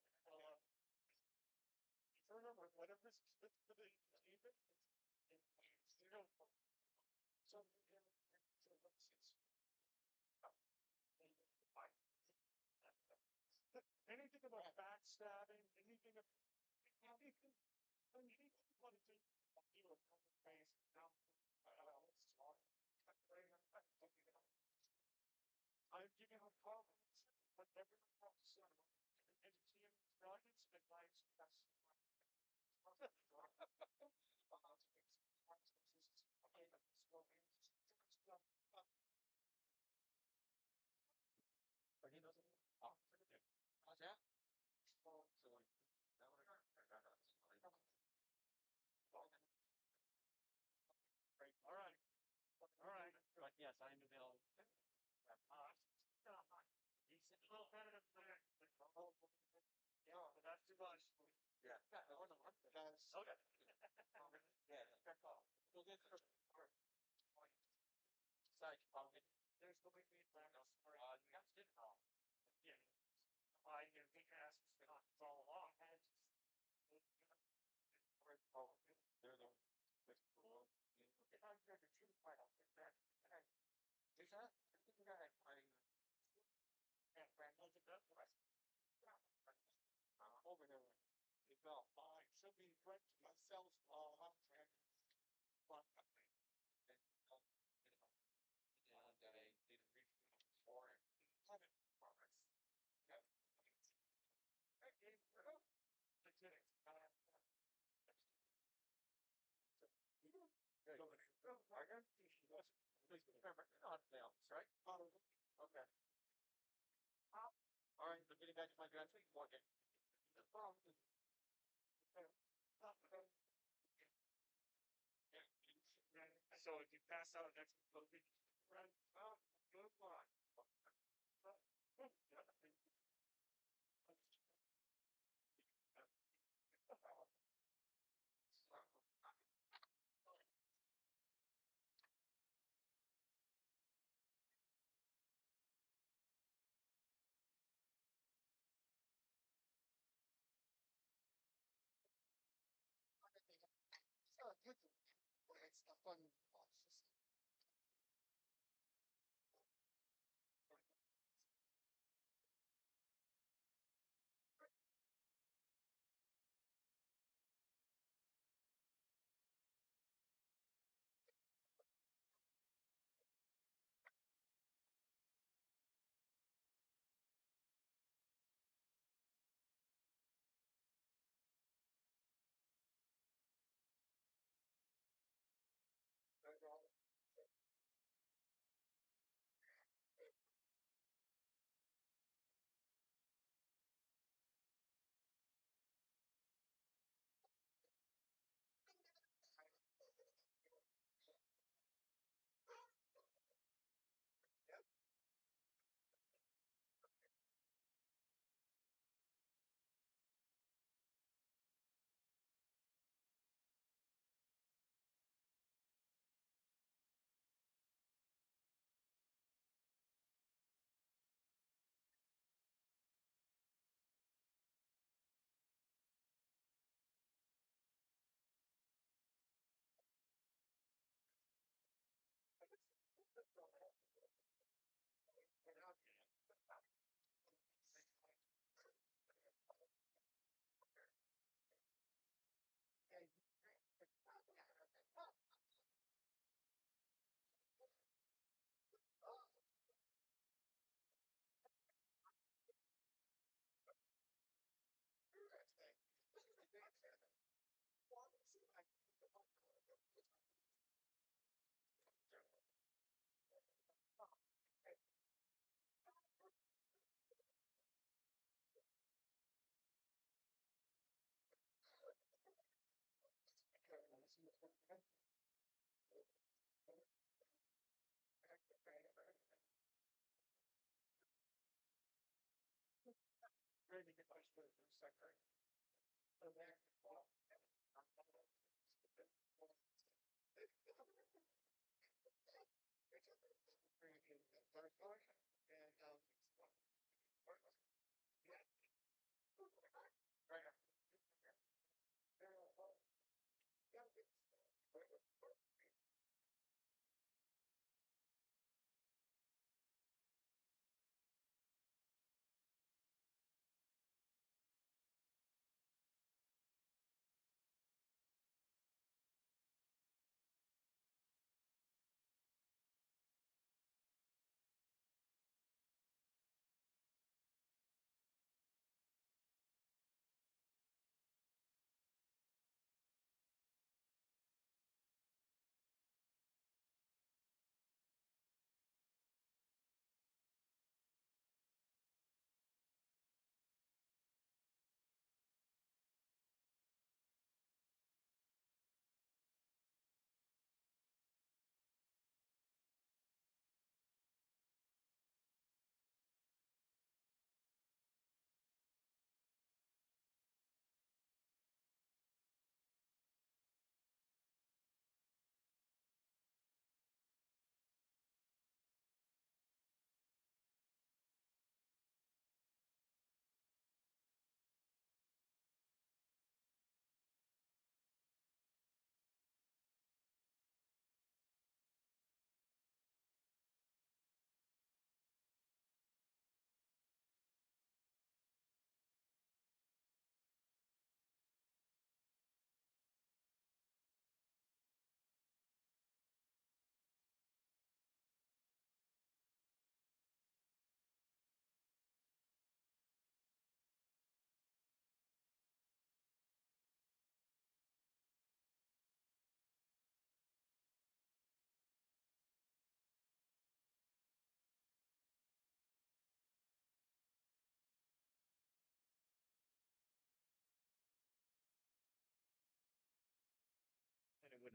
You remember whatever is fit for the even so anything about backstabbing, anything anything you want to do a couple face now. I'm giving her confidence, but everyone wants to and team guidance and advice. That's but he doesn't. How's that? So Yeah, but that's too much. Yeah. Yeah, I want to work with guys. Okay. Yeah, good call. We'll get through. Side, there's the way we plan us. You guys did it all. Yeah. I can think ass it's all along. Oh, they're the. If I'm going to choose my outfit, is that? I think we got I. And Brand knows about the rest. Over there. It felt fine. Should be correct to myself. I'm trying. But and I did a brief for it. Progress. Yeah. That's it. I got please remember not films, right? Okay. All right, but getting back to my graduate working. So if you pass out next week, right? Good luck. So good. It's the fun. Really good question for the secretary. And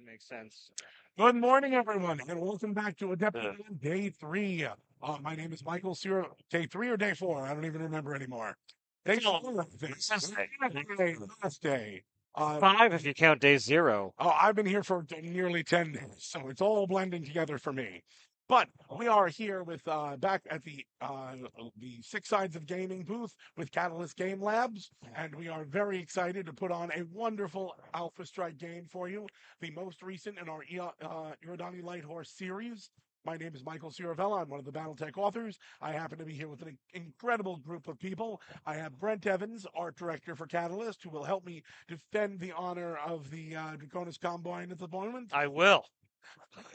makes sense. Good morning, everyone, and welcome back to Adepticon Day 3. My name is Michael Ciro. Day 3 or Day 4? I don't even remember anymore. Day 4, I think. Last day. 5 if you count day 0. I've been here for nearly 10 days, so it's all blending together for me. But we are here with back at the Six Sides of Gaming booth with Catalyst Game Labs, and we are very excited to put on a wonderful Alpha Strike game for you, the most recent in our Iridani Light Horse series. My name is Michael Ciravella. I'm one of the BattleTech authors. I happen to be here with an incredible group of people. I have Brent Evans, art director for Catalyst, who will help me defend the honor of the Draconis Combine at the moment. I will.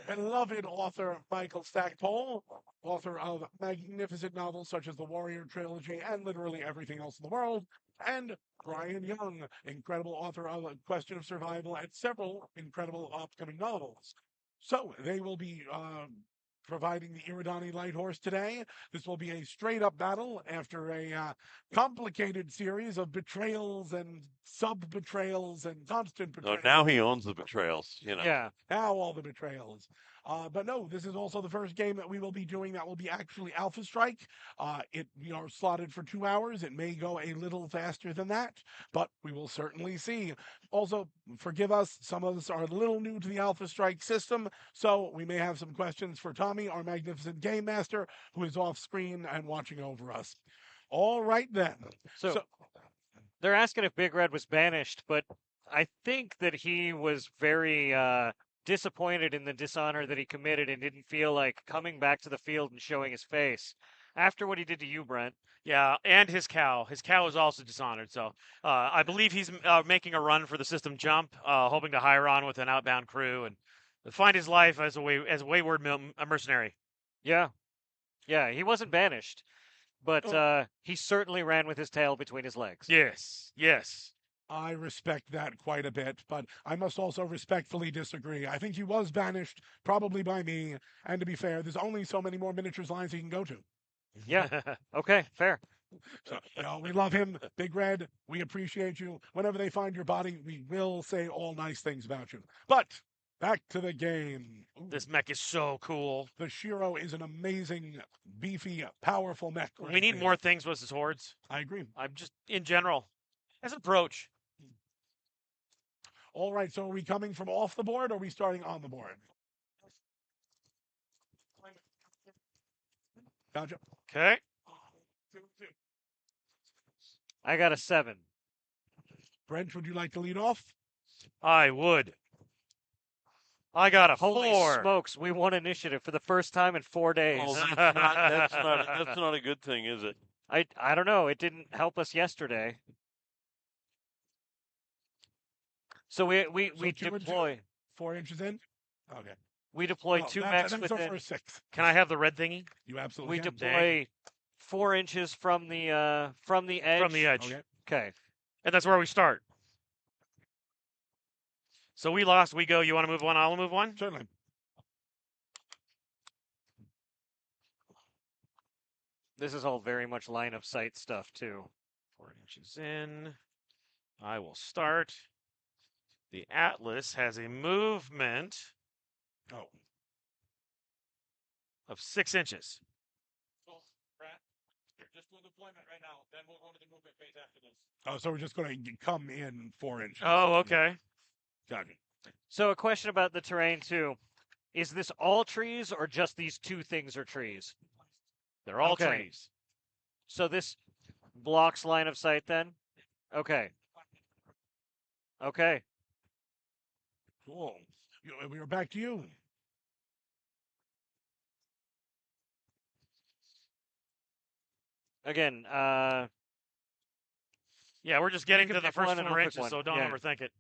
Beloved author Michael Stackpole, author of magnificent novels such as the Warrior Trilogy and literally everything else in the world, and Brian Young, incredible author of A Question of Survival and several incredible upcoming novels. So they will be providing the Iridani Light Horse today. This will be a straight up battle after a complicated series of betrayals and sub betrayals and constant So betrayals. now he owns the betrayals, Yeah. Now all the betrayals. But no, this is also the first game that we will be doing that will be actually Alpha Strike. We are slotted for 2 hours. It may go a little faster than that, but we will certainly see. Also, forgive us, some of us are a little new to the Alpha Strike system, so we may have some questions for Tommy, our magnificent game master, who is off screen and watching over us. All right then. So they're asking if Big Red was banished, but I think that he was very disappointed in the dishonor that he committed and didn't feel like coming back to the field and showing his face after what he did to you, Brent. Yeah, and his cow. His cow is also dishonored. So I believe he's making a run for the system jump, hoping to hire on with an outbound crew and find his life as a wayward mercenary. Yeah. Yeah, he wasn't banished, but he certainly ran with his tail between his legs. Yes, yes. I respect that quite a bit, but I must also respectfully disagree. I think he was banished, probably by me, and to be fair, there's only so many more miniatures lines he can go to. Yeah. Okay, fair. So, we love him, Big Red. We appreciate you. Whenever they find your body, we will say all nice things about you. But back to the game. Ooh, This mech is so cool. the Shiro is an amazing, beefy, powerful mech. We need more things with his hordes. I agree. I'm just, in general, as an approach. All right, so are we coming from off the board or are we starting on the board? Gotcha. Okay. I got a 7. Brent, would you like to lead off? I would. I got a Holy 4. smokes, we won initiative for the first time in 4 days. Oh, that's not a good thing, is it? I don't know. It didn't help us yesterday. So we So 2 and 2, deploy 4 inches in? Okay. we deploy Well, 2 that's mechs our within. first 6. Can I have the red thingy? You absolutely We can. deploy 4 inches from the edge. From the edge. Okay. Okay. And that's where we start. So we lost. We go. You want to move one? I'll move one. Certainly. This is all very much line of sight stuff too. 4 inches in. I will start. The Atlas has a movement Oh. of 6 inches. So, Brad, just do deployment right now. Then we'll go to the movement phase after this. Oh, so we're just going to come in 4 inches. Oh, okay. Gotcha. So a question about the terrain too. Is this all trees or just these 2 things are trees? They're all Okay. trees. So this blocks line of sight then? Okay. Okay. Cool. We are back to you. Again, Yeah, we're just getting can to the pick one first and 4 I'll pick inches, one. so don't Yeah. overthink it.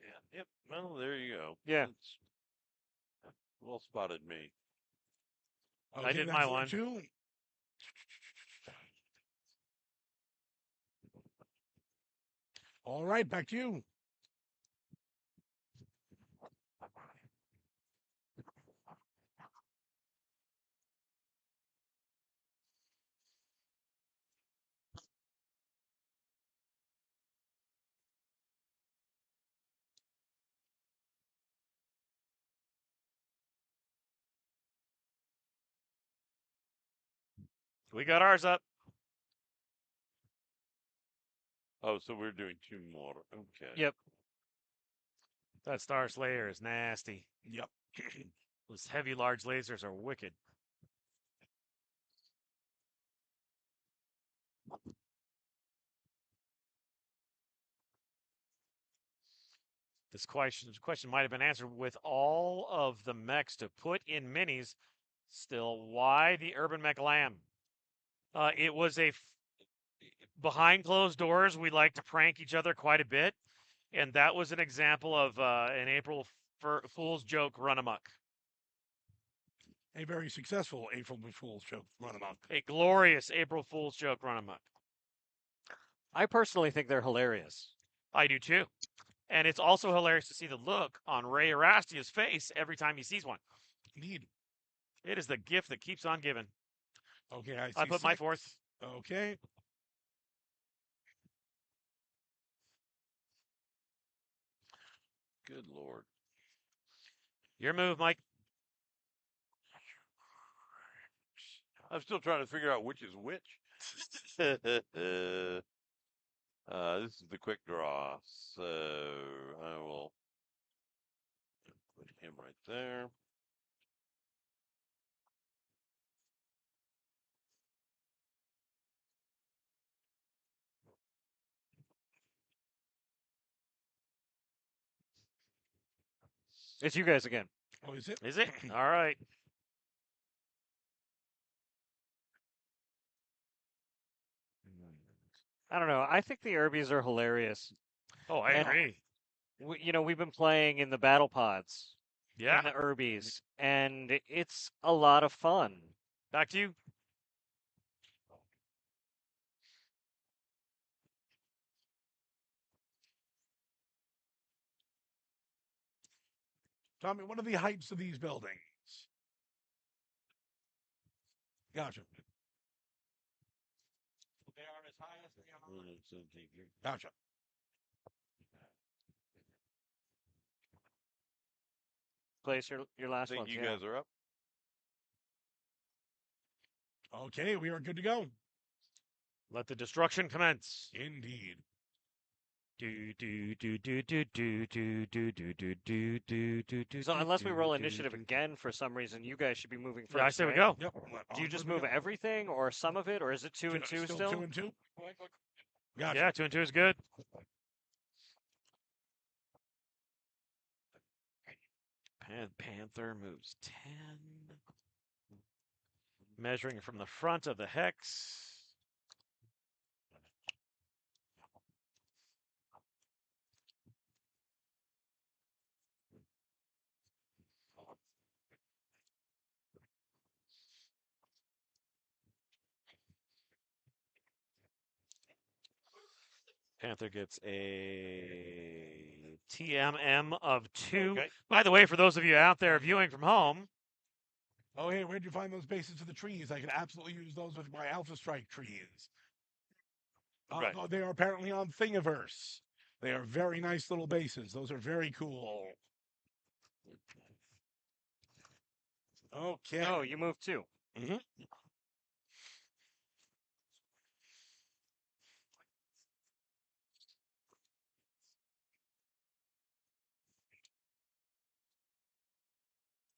Yeah. Yep. Well, there you go. Yeah. Well spotted me. Okay, did that's my it one. Too. All right, back to you. We got ours up. Oh, so we're doing 2 more. Okay. Yep. That Star Slayer is nasty. Yep. Those heavy, large lasers are wicked. This question might have been answered with all of the mechs to put in minis. Still, why the Urban Mech Lamb? It was behind closed doors. We like to prank each other quite a bit, and that was an example of an April Fool's joke run amok. A very successful April Fool's joke run amok. A glorious April Fool's joke run amok. I personally think they're hilarious. I do too. And it's also hilarious to see the look on Ray Arastia's face every time he sees one. Indeed. It is the gift that keeps on giving. Okay, I see. I put my 6. fourth. Okay. Good Lord. Your move, Mike. I'm still trying to figure out which is which. This is the quick draw, so I will put him right there. It's you guys again. Oh, is it? Is it? All right. I don't know. I think the Urbies are hilarious. Oh, I And- agree. We've been playing in the battle pods in Yeah. the Urbies, and it's a lot of fun. Back to you. Tommy, what are the heights of these buildings? Gotcha. They are as high as they are. Gotcha. Place your I last think one. you guys are up. Okay, we are good to go. Let the destruction commence. Indeed. Do do do do do do do do do do do do do do. So unless we roll initiative again for some reason, you guys should be moving first. Yeah, I say we right? go. Yep. Do you just move everything or some of it, or is it 2 and 2 still? 2 and 2? Gotcha. Yeah, 2 and 2 is good. Panther moves 10. Measuring from the front of the hex. Panther gets a TMM of 2. Okay. By the way, for those of you out there viewing from home, Oh, hey, where'd you find those bases for the trees? I can absolutely use those with my Alpha Strike trees. Right. They are apparently on Thingiverse. They are very nice little bases. Those are very cool. Okay. Oh, you move 2. Mm-hmm.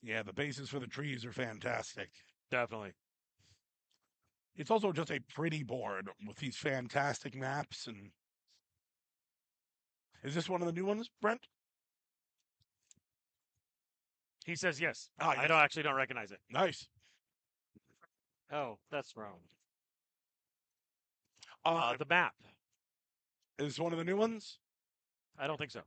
Yeah, the bases for the trees are fantastic. definitely. It's also just a pretty board with these fantastic maps. And is this one of the new ones, Brent? He says yes. Ah, yes. I don't recognize it. Nice. Oh, that's wrong. The map. Is this one of the new ones? I don't think so.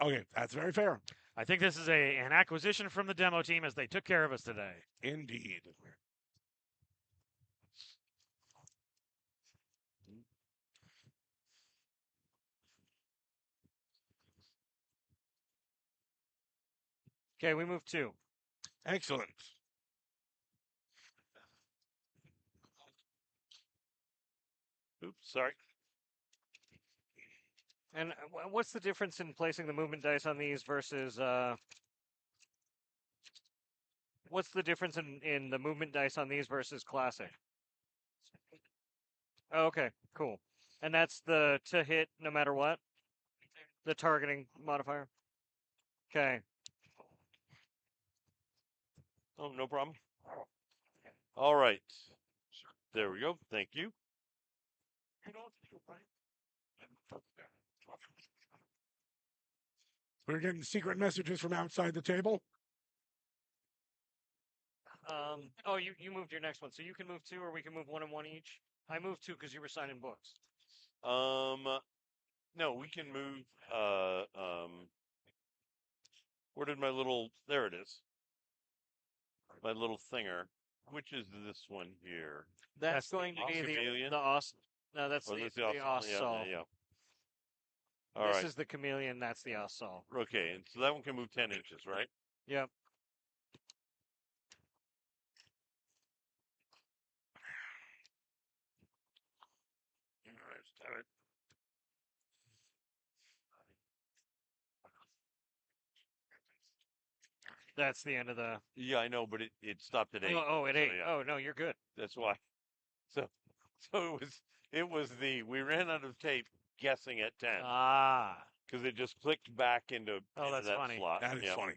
Okay, that's very fair. I think this is an acquisition from the demo team as they took care of us today. Indeed. Okay, we move 2. Excellent. Oops, sorry. And what's the difference in placing the movement dice on these versus what's the difference in the movement dice on these versus classic? Oh, okay, cool. And that's the to hit no matter what? The targeting modifier? Okay. Oh, no problem. All right. There we go. Thank you. We're getting secret messages from outside the table. Oh, you moved your next one, so you can move 2, or we can move 1 and 1 each. I moved 2 because you were signing books. No, we can move. Where did my little? There it is. My little thinger. Which is this one here? That's the going to be chameleon? the os. No, that's Or the that's the Yeah, ossol. yeah. All This right. is the chameleon. That's the ossol. Okay, and so that one can move 10 inches, right? Yep. All right, let's have it. That's the end of the. Yeah, I know, but it stopped at 8. Oh, at so 8. yeah, Oh no, you're good. that's why. So it was we ran out of tape guessing at 10 Ah. because it just clicked back into Oh, that's that funny. slot. That is Yep. funny.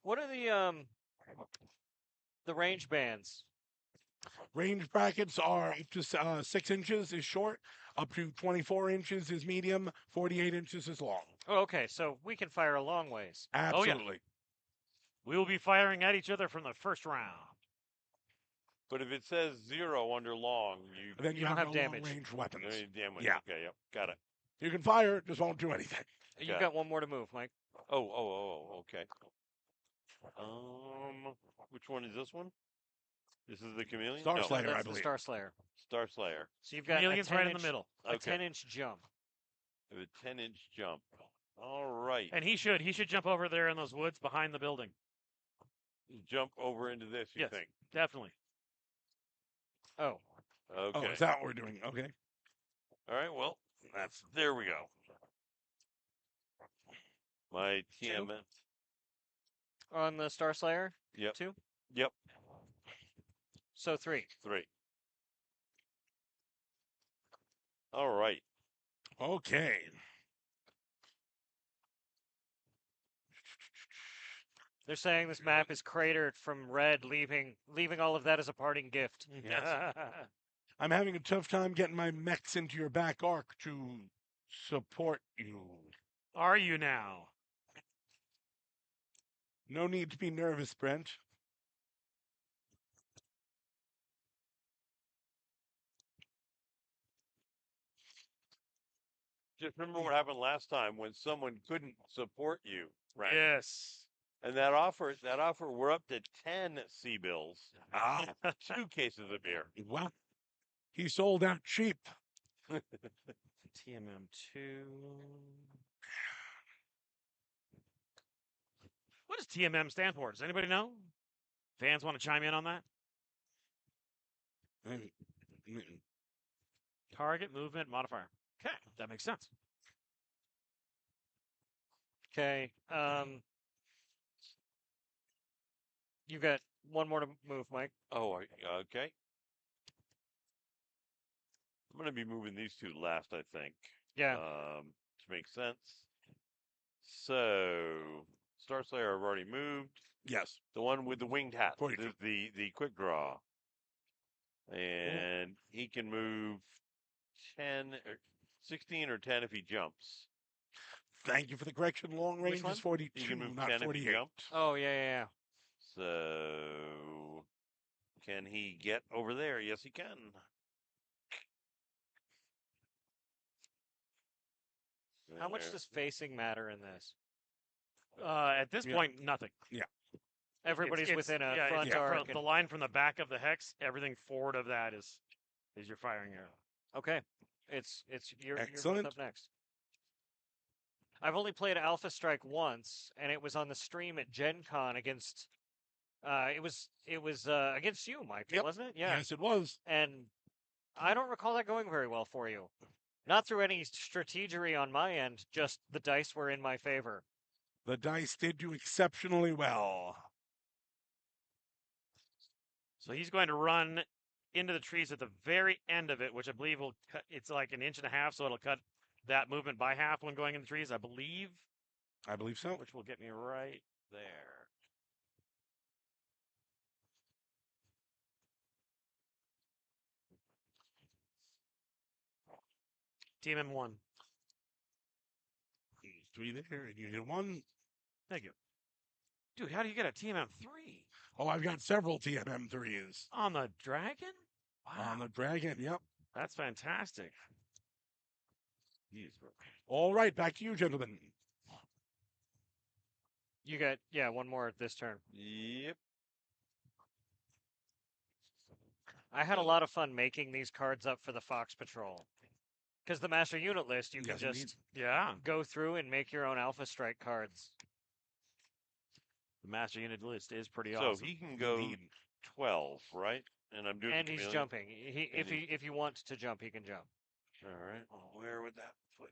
What are the range bands? Range brackets are up to 6 inches is short, up to 24 inches is medium, 48 inches is long. Oh, okay, so we can fire a long ways. Oh, yeah. Absolutely. We will be firing at each other from the first round. But if it says 0 under long, Then You you don't have have no damage. long-range weapons. any damage. Yeah. Okay, yep, got it. You can fire, it just won't do anything. You've Okay. got one more to move, Mike. Okay. Which one is this one? This is the chameleon? Star No, Slayer, I That's the believe. Star Slayer. Star Slayer. So you've got Chameleon's a 10 right in the inch, middle. a Okay. 10-inch jump. I have a 10-inch jump. All right. And he should jump over there in those woods behind the building. Jump over into this, you Yes. think? Definitely. Oh, Okay. Oh, is that what we're doing? Okay. All right, well, there we go. My TMN. on the Star Slayer. Yep. 2. Yep. So 3. 3. All right. Okay. They're saying this map is cratered from red, leaving all of that as a parting gift. I'm having a tough time getting my mechs into your back arc to support you. Are you now? No need to be nervous, Brent. Just remember what happened last time when someone couldn't support you, right? Yes. And that offer, we're up to 10 C-bills, Ah, 2 cases of beer. well, he sold out cheap. TMM2. What does TMM stand for? Does anybody know? Fans want to chime in on that? Target movement modifier. Okay, that makes sense. Okay. You've got one more to move, Mike. Oh, okay. I'm going to be moving these 2 last, I think. Yeah. Which makes sense. So, Star Slayer I've already moved. Yes. The one with the winged hat. 42. The quick draw. And he can move 10 or 16 or 10 if he jumps. Thank you for the correction. Long range one? is 42, He can move not 10 if he 48. jumps. Oh, yeah. So, can he get over there? Yes, he can. How much There. does facing matter in this? At this Yeah. point, nothing. Everybody's It's- within a yeah, front it's arc. the line from the back of the hex. Everything forward of that is your firing arrow. Okay. It's you're both Excellent. up next. I've only played Alpha Strike once, and it was on the stream at Gen Con against it was against you, Mike, Yep. wasn't it? Yeah. Yes, it was. And I don't recall that going very well for you. Not through any strategery on my end, just the dice were in my favor. The dice did do exceptionally well. So he's going to run into the trees at the very end of it, which I believe will cut. It's like an inch and a half, so it'll cut that movement by half when going in the trees. I believe, so. which will get me right there. TMM1. 3 there, and you did 1. Thank you. Dude, how do you get a TMM3? Oh, I've got several TMM3s. On the dragon? Wow. On the dragon, yep. That's fantastic. All right, back to you, gentlemen. You got, yeah, one more this turn. Yep. I had a lot of fun making these cards up for the Fox Patrol. Because the Master Unit list, you can Yes, just indeed. Yeah. go through and make your own Alpha Strike cards. The Master Unit list is pretty So awesome. he can go Indeed. 12, right? And I'm doing And the he's chameleon. jumping. If you want to jump, he can jump. All right. Well, where would that put?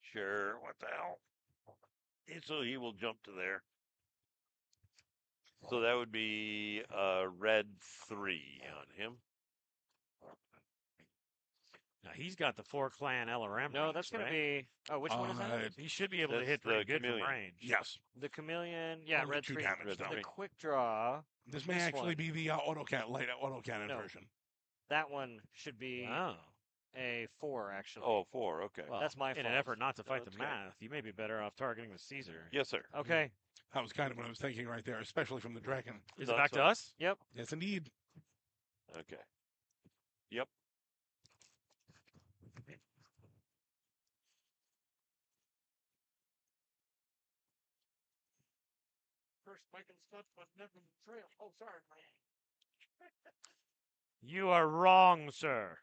Sure. What the hell? So he will jump to there. So that would be red 3 on him. Now he's got the 4-clan LRM. No, range, that's going right? to be. Oh, which one is that? He should be able to That's hit pretty the good from chameleon. range. Yes. The Chameleon. Yeah, Only red 2 3. damage, Red though. The three. quick draw. This may This actually one. be the autocannon No. version. That one should be Oh. a 4, actually. Oh, 4. Okay. Well, That's my in an fault. effort not to fight the that's okay. math, you may be better off targeting the Caesar. Yes, sir. Okay. That was kind of what I was thinking right there, especially from the dragon. Is That's it back to fine. us? Yep. Yes, indeed. Okay. Yep. First, Michael Scott, but never trail. Oh, sorry, You are wrong, sir.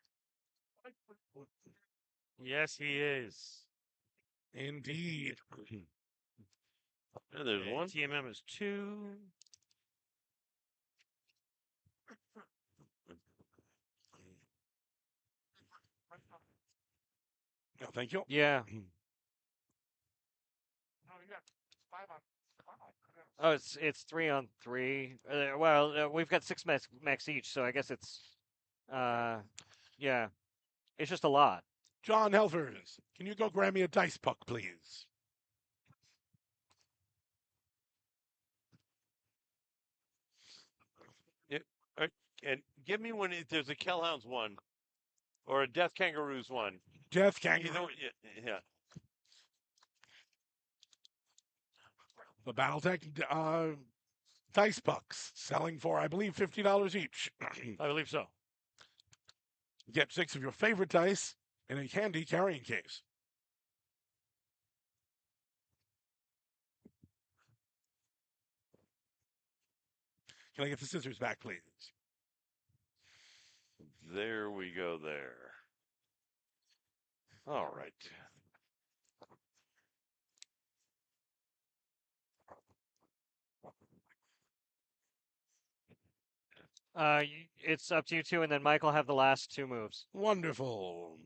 Yes, he is. Indeed. And there's Okay, one. TMM is 2. No, thank you. Yeah. No, you got 5 on 5. Oh, it's 3 on 3. We've got 6 mechs each, so I guess it's, yeah, it's just a lot. John Helfers, can you go grab me a dice puck, please? And give me one if there's a Kellhounds one or a Death Kangaroos one. Death Either Kangaroo. one, yeah. The Battletech dice pucks selling for, I believe, $50 each. I believe so. Get 6 of your favorite dice in a handy carrying case. Can I get the scissors back, please? There we go there. All right. It's up to you two, and then Mike will have the last 2 moves. Wonderful.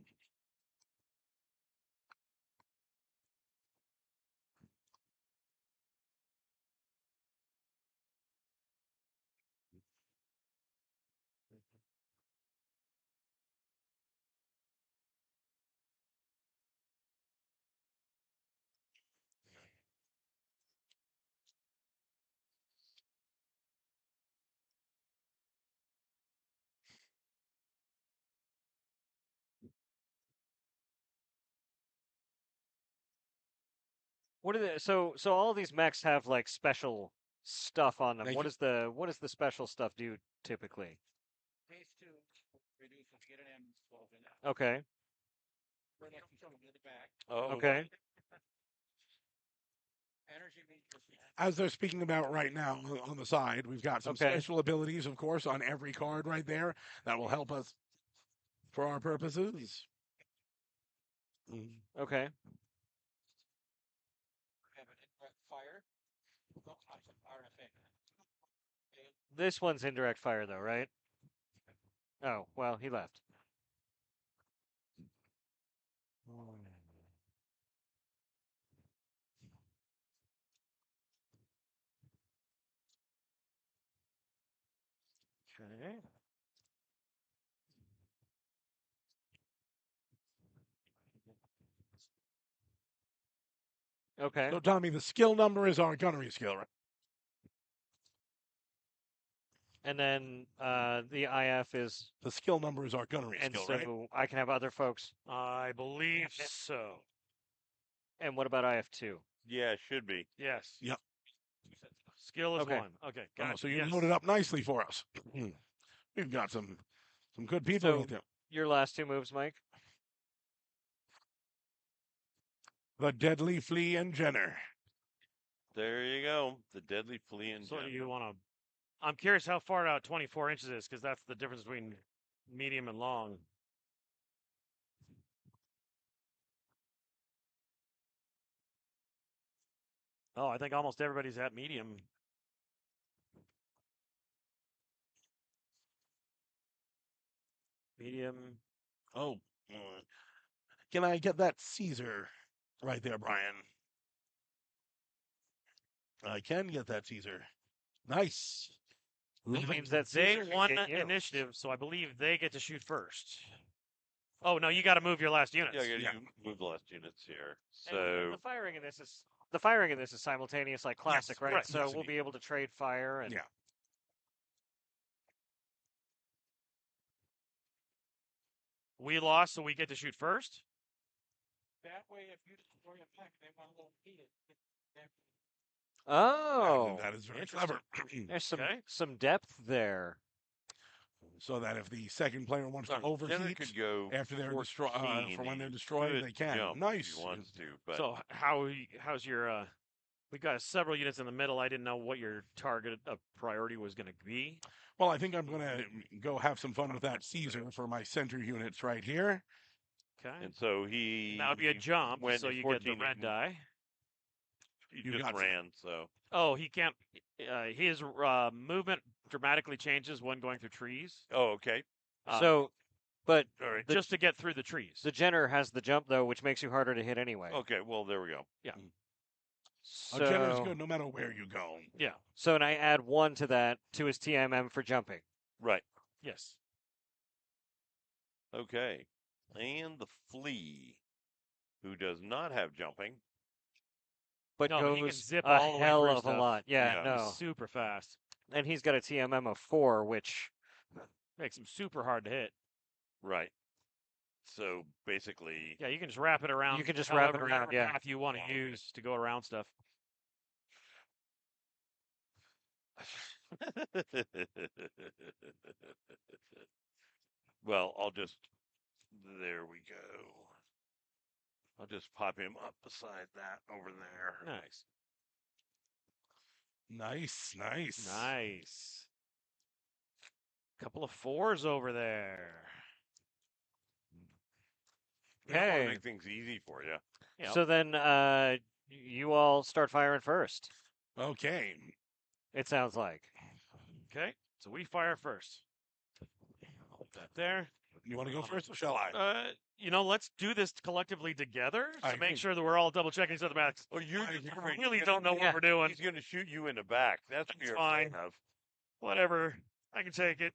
What are the so all these mechs have like special stuff on them. Thank What you. is the special stuff do typically? Phase 2 reduces get an M 12 in that. Okay. Bring up control to the back. Oh, Okay. Energy means As they're speaking about right now on the side, we've got some Okay. special abilities, of course, on every card right there that will help us for our purposes. Okay. have an indirect fire. Oh, I said RFA. This one's indirect fire though, right? Oh, well, he left. Okay. Okay. So, Tommy, the skill number is our gunnery skill, right? And then the IF is, The skill number is our gunnery and skill, so right? I can have other folks. I believe so. And what about IF2? Yeah, it should be. Yes. Yep. Skill is Okay. 1. Okay, Oh, gotcha. so you yes. loaded up nicely for us. We've got some good people So- in there. Your last two moves, Mike? The Deadly Flea and Jenner. There you go. The deadly flea and So gem. you want to? I'm curious how far out 24 inches is, because that's the difference between medium and long. Oh, I think almost everybody's at medium. Medium. Oh, can I get that Caesar right there, Brian? I can get that Caesar. Nice. That means that They Caesar can won get you. initiative, so I believe they get to shoot first. Oh no, you got to move your last units. Yeah, Yeah. you move the last units here. And So the firing in this is simultaneous, like classic, right? right. So Yes, we'll indeed. be able to trade fire and Yeah. We lost, so we get to shoot first. That way, if you destroy a pack, they want to beat it. oh, That is very Interesting. clever. there's Okay. some depth there. So that if the second player wants to Jenner overheat could go after they're destroyed, 14. for when they're He destroyed, could they can. jump if Nice. he wants to, but So how's your? We got several units in the middle. I didn't know what your target of priority was going to be. Well, I think I'm going to go have some fun with that Caesar for my center units right here. Okay. and so he That would be a jump, went so to you get the 14 red and die. He You just got ran, so Oh, he can't. His movement dramatically changes when going through trees. okay. So, but All right. The- just to get through the trees. the Jenner has the jump though, which makes you harder to hit anyway. Okay, well there we go. A Jenner's So, good no matter where you go. Yeah. so and I add 1 to that to his TMM for jumping. Right. Yes. Okay. And the flea, who does not have jumping. But No, but he can goes zip a all the way hell through of a stuff. lot. Yeah, Yeah. no. Super fast. And he's got a TMM of 4, which Makes him super hard to hit. Right. So basically Yeah, you can just wrap it around. You can just wrap it however around, yeah. path you want to use to go around stuff. Well, there we go. I'll just pop him up beside that over there. Nice. Nice, nice. Nice. Couple of 4s over there. We don't want Okay. to make things easy for you. Yep. So then you all start firing first. Okay. It sounds like. Okay, so we fire first. Hold that there. You want to go first or shall I? Let's do this collectively together I to make agree. sure that we're all double checking each other backs. Oh, you're I just agree. afraid Really he's don't know gonna- what we're doing. He's going to shoot you in the back. That's what That's you're fine. afraid of. Whatever, I can take it.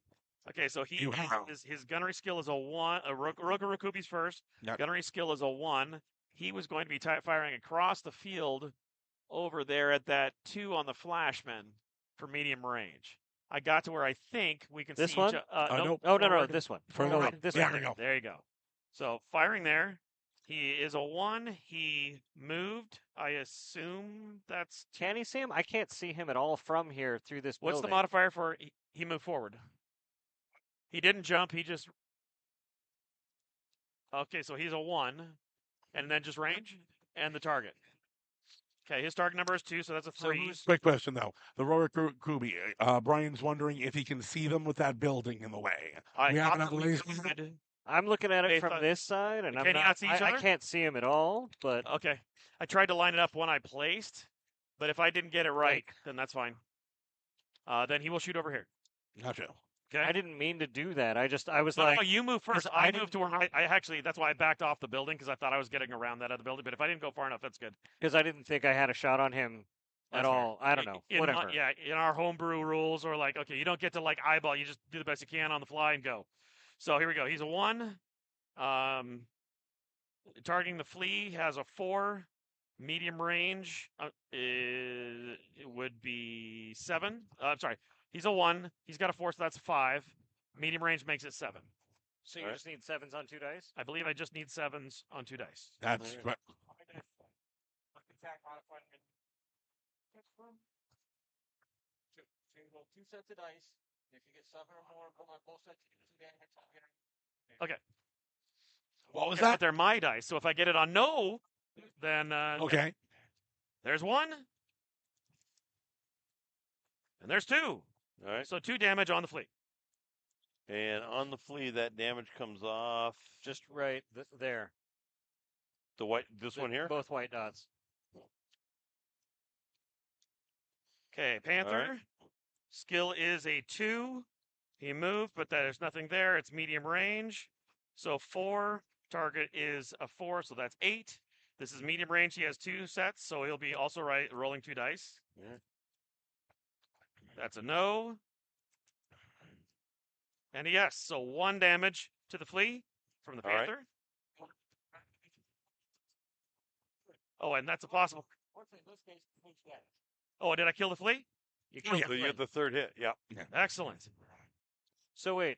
Okay, so You have. his gunnery skill is a 1. Rokurukubi's first. Yep. Gunnery skill is a 1. He was going to be firing across the field over there at that 2 on the flashman for medium range. I got to where I think we can This see one? each other. Nope. Oh, no, forward. this one. Further No, up. This There one. we go. There you go. So firing there. He is a 1. He moved. I assume that's Can he see him? I can't see him at all from here through this what's the building. modifier for he moved forward. He didn't jump. He just okay. So he's a 1, and then just range and the target. Okay, his target number is 2, so that's a 3. Quick question though. The Rorik Kubi, Brian's wondering if he can see them with that building in the way. I we have thought it on we laser. could. I'm looking at it They from thought- this side, and Can I'm you not. not see each I other? can't see him at all. But Okay, I tried to line it up when I placed, but if I didn't get it right, Like- then that's fine. Then he will shoot over here. Gotcha. Okay. I didn't mean to do that. I was No, like, no, you move first. I I moved to where I actually. That's why I backed off the building because I thought I was getting around that other building. But if I didn't go far enough, that's good. because I didn't think I had a shot on him at That's fair. all. I don't know. Whatever. Yeah, in our homebrew rules, or like, okay, you don't get to like eyeball. You just do the best you can on the fly and go. So here we go. He's a 1. Targeting the flea has a 4. Medium range it would be 7. I'm sorry. He's a 1. He's got a 4, so that's a 5. Medium range makes it 7. So you All right. just need 7s on 2 dice? I believe I just need 7s on 2 dice. That's Alright. what. Attack modifier. So you roll 2 sets of dice. If you get 7 or more on both sets, you get 2 damage. Okay. What was Yeah, but that? they're my dice, so if I get it on no, then Okay. there's 1. And there's 2. All right. So 2 damage on the flea. And on the flea, that damage comes off Just right there. the white. This one here. Both white dots. Okay, Panther. Skill is a 2. He moved, but there's nothing there. It's medium range. So 4. Target is a 4, so that's 8. This is medium range. He has 2 sets, so he'll be also rolling 2 dice. Yeah. That's a no. And a yes. So 1 damage to the flea from the All right. Panther. Oh, and that's a possible. Fortunately, in this case, flea's dead. Oh, did I kill the flea? You Oh, killed yeah. So you the get the third hit. Yeah. Excellent. So wait,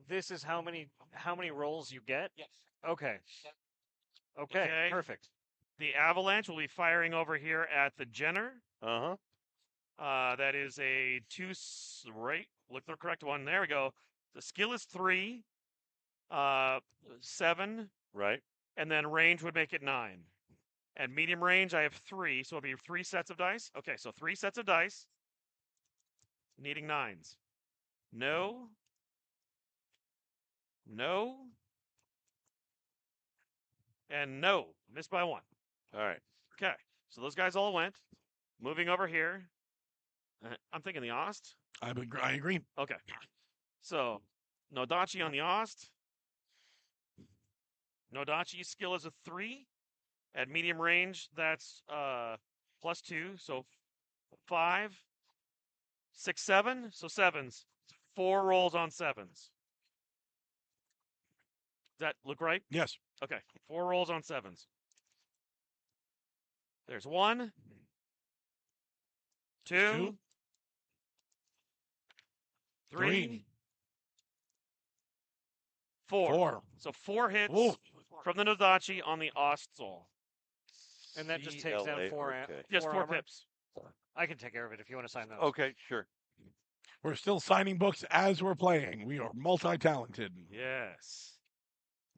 this is how many rolls you get? Yes. Okay. Okay. Okay. Perfect. The avalanche will be firing over here at the Jenner. Uh huh. That is a 2. Right. Look the correct one. There we go. The skill is 3. 7. Right. And then range would make it 9. And medium range, I have 3, so it'll be 3 sets of dice. Okay, so 3 sets of dice. Needing 9s. No. No. And no. Missed by 1. All right. Okay, so those guys all went. Moving over here. I'm thinking the Ost. I agree. Okay. So, Nodachi on the Ost. Nodachi's skill is a 3. At medium range, that's +2, so 5, 6, 7. So 7s. 4 rolls on 7s. Does that look right? Yes. Okay, 4 rolls on 7s. There's 1, 2, Two. 3, Three. 4. 4. So 4 hits Ooh. from the Nodachi on the Ostsoul. And that just takes down CLA, 4 okay. Just 4 armor. pips. I can take care of it if you want to sign those. Okay. Sure. We're still signing books as we're playing. We are multi-talented. Yes.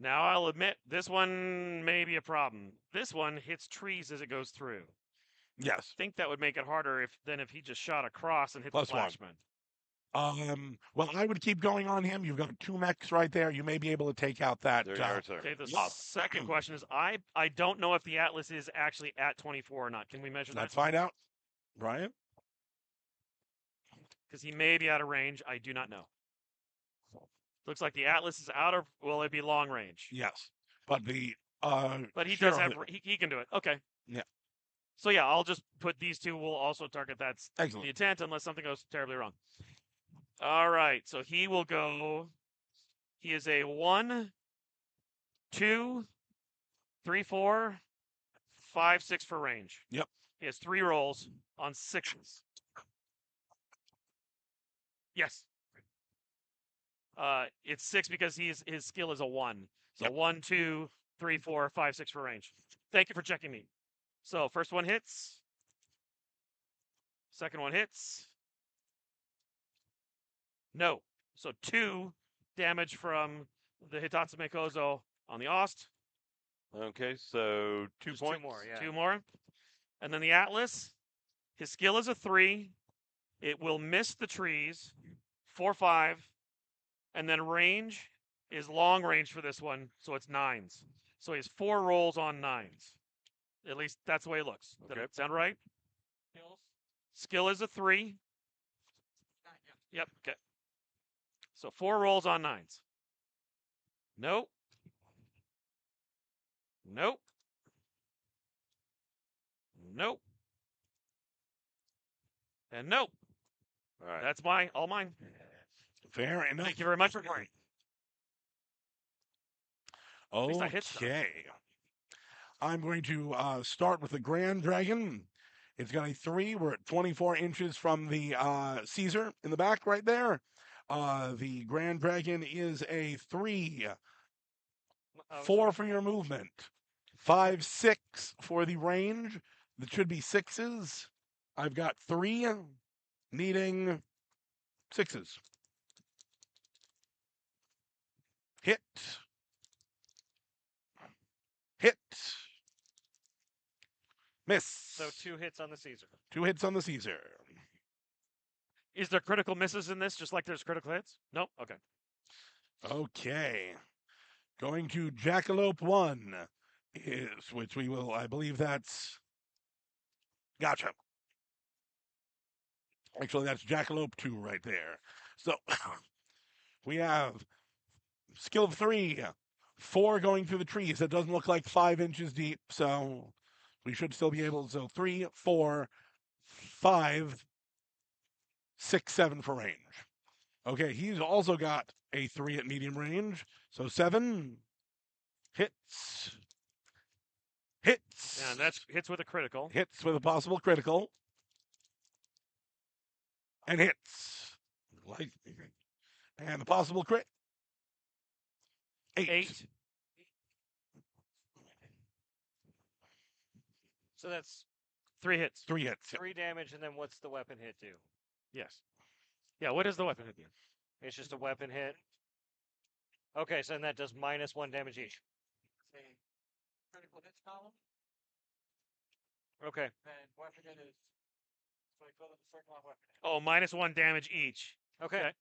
Now I'll admit this one may be a problem. This one hits trees as it goes through. Yes. I think that would make it harder than if he just shot across and hit +1. the flashman. Well, I would keep going on him. You've got 2 mechs right there. You may be able to take out that. There you are, sir. Okay, the Yes. second question is I don't know if the Atlas is actually at 24 or not. Can we measure Let's that? find out. Brian? Because he may be out of range. I do not know. Looks like the Atlas is out of, well, it'd be long range. Yes. But the But he sure, does have, he can do it. Okay. Yeah. So yeah, I'll just put these 2. We'll also target that's the excellent. intent unless something goes terribly wrong. All right. So he will go, he is a 1, 2, 3, 4, 5, 6 for range. Yep. He has 3 rolls on 6s. Yes. It's 6 because his skill is a 1. So Yep. 1, 2, 3, 4, 5, 6 for range. Thank you for checking me. So first one hits. Second one hits. No. So 2 damage from the Hitatsume Kozo on the Ost. Okay. So 2 Just points. 2 more, yeah. 2 more. And then the Atlas, his skill is a 3. It will miss the trees. 4, 5. And then range is long range for this one, so it's 9s. So he has 4 rolls on 9s. At least that's the way it looks. Does Okay. that sound right? Kills. Skill is a 3. 9, yeah. Yep. Okay. So 4 rolls on 9s. Nope. Nope. Nope. And no, All right. that's all mine. Fair enough. Thank you very much for playing. least I hit stuff. Okay. I'm going to start with the Grand Dragon. It's got a 3. We're at 24 inches from the Caesar in the back right there. The Grand Dragon is a 3. Oh, 4 for your movement. 5, 6 for the range. That should be 6s. I've got 3 needing 6s. Hit. Hit. Miss. So 2 hits on the Caesar. 2 hits on the Caesar. Is there critical misses in this, just like there's critical hits? Nope. Okay. Okay. Going to Jackalope 1 is, which we will, I believe that's, gotcha. Actually, that's Jackalope 2 right there. So we have skill of 3, 4 going through the trees. That doesn't look like 5 inches deep, so we should still be able to. So 3, 4, 5, 6, 7 for range. Okay, he's also got a 3 at medium range. So 7 hits. Hits. And that's hits with a critical. Hits with a possible critical. And hits. Like, and the possible crit. 8. So that's 3 hits. 3 hits. 3 damage, and then what's the weapon hit do? Yes. Yeah, what does the weapon hit do? It's just a weapon hit. Okay, so then that does -1 damage each. Say, critical hits column, Okay. and weapon hit is, so we fill in the circle on weapon hit. Oh, -1 damage each. Okay.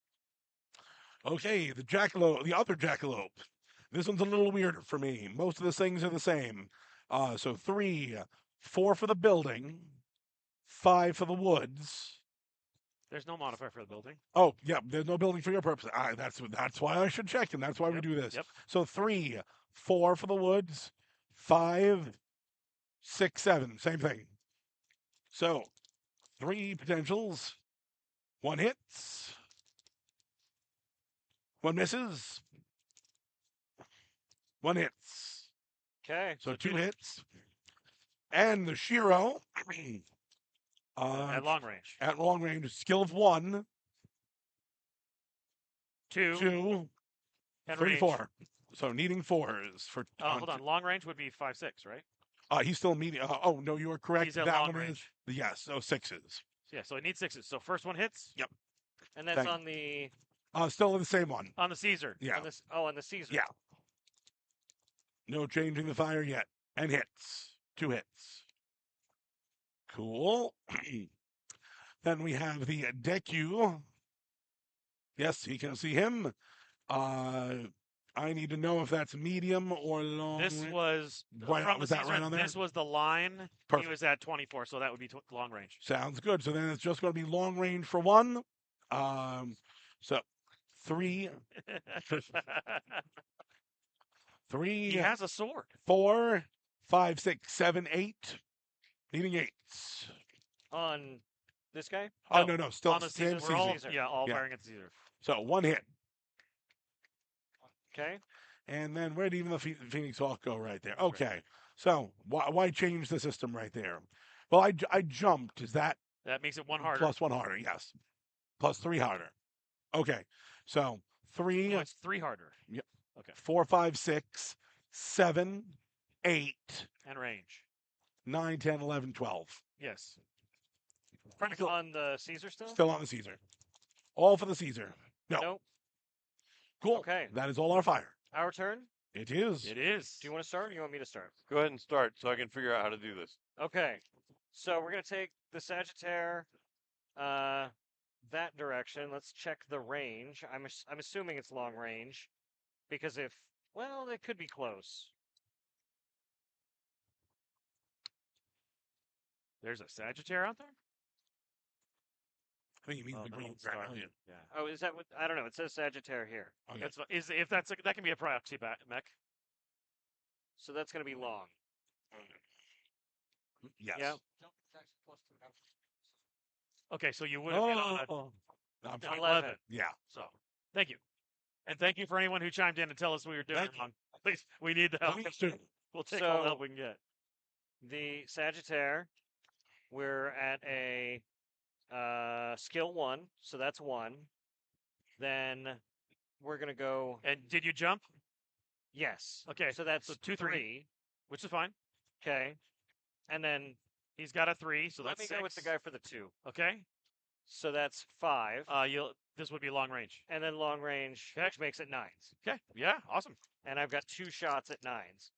Okay, the jackalope, the other jackalope. This one's a little weirder for me. Most of the things are the same. So 3, 4 for the building, 5 for the woods. There's no modifier for the building. Oh, yeah, there's no building for your purpose. That's why I should check, and that's why we Yep, do this. yep. So 3, 4 for the woods, 5, 6, 7, same thing. So 3 potentials, 1 hits, 1 misses, 1 hits. Okay. So 2 hits. And the Shiro At long range. at long range, skill of 1, 2. 2, and 3, range. 4. So needing 4s for. Hold on. Long range would be 5, 6, right? He's still medium. Oh no, you are correct. He's at that long one range. is yes. So 6s. Yeah, so it needs 6s. So first one hits And that's Thank- on the Still the same one. on the Caesar. Yeah. on this. Oh, on the Caesar. Yeah. No changing the fire yet. And hits. 2 hits. Cool. Then we have the Deku. Yes, he can see him. I need to know if that's medium or long. This was Right, from was the that Caesar. right on there? This was the line. Perfect. He was at 24, so that would be long range. Sounds good. So then it's just going to be long range for 1. So 3, 3, he has a sword. 4, 5, 6, 7, 8. Needing 8s. On this guy. Oh no, still on the same Caesar. We're all, Caesar. all Yeah. firing at the Caesar. So 1 hit. Okay. And then where'd even the Phoenix Hawk go right there? Okay. So why change the system right there? Well, I jumped. Is that That makes it 1 harder. plus 1 harder? Yes. Plus 3 harder. Okay. So 3, Oh, it's 3 harder. 4, 5, 6, 7, 8, And range. 9, 10, 11, 12. Yes. Critical. On the Caesar still. Still on the Caesar. All for the Caesar. No. Nope. Cool. Okay. That is all our fire. Our turn. It is. It is. Do you want to start, or you want me to start? Go ahead and start so I can figure out how to do this. Okay. So we're gonna take the Sagittaire, that direction. Let's check the range. I'm assuming it's long range, because it could be close. There's a Sagittaire out there? I think you mean Oh, the no, green it's not. dragon. Yeah. Oh, is that what? I don't know. It says Sagittaire here, Okay. That's if that's that can be a proxy mech. so that's gonna be long. Yes. Yeah. Jump protection plus 2 health. Okay, so you would have hit on Oh, I'm an fine. 11. Yeah. So, thank you. And thank you for anyone who chimed in to tell us we were doing Thank it you. wrong. Please, we need the help. Please do. We'll take all the help So- we can get. The Sagittaire, we're at a skill 1, so that's 1. Then we're gonna go. And did you jump? Yes. Okay, So that's so 2, 3. Which is fine. Okay. And then He's got a 3, so let that's me go with the 6. guy for the 2. Okay. So that's 5. This would be long range. And then long range, Okay. which makes it 9s. Okay. Yeah. Awesome. And I've got 2 shots at 9s.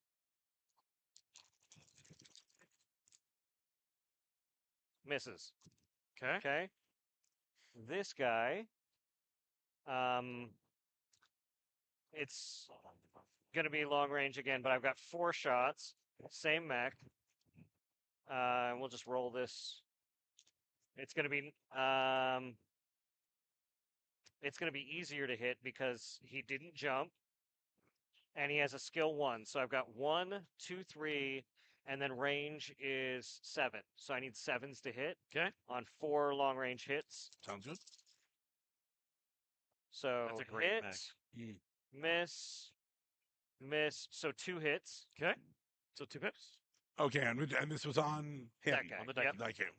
Misses. Okay. Okay. This guy, it's gonna be long range again, but I've got 4 shots, same mech. We'll just roll this. It's gonna be easier to hit because he didn't jump, and he has a skill 1. So I've got 1, 2, 3, and then range is 7. So I need 7s to hit. Okay. On 4 long range hits. Sounds good. So That's a great hit, mech. miss, miss. So 2 hits. Okay. So 2 pips. Okay, and this was on him. That guy. On the Yep. Like him.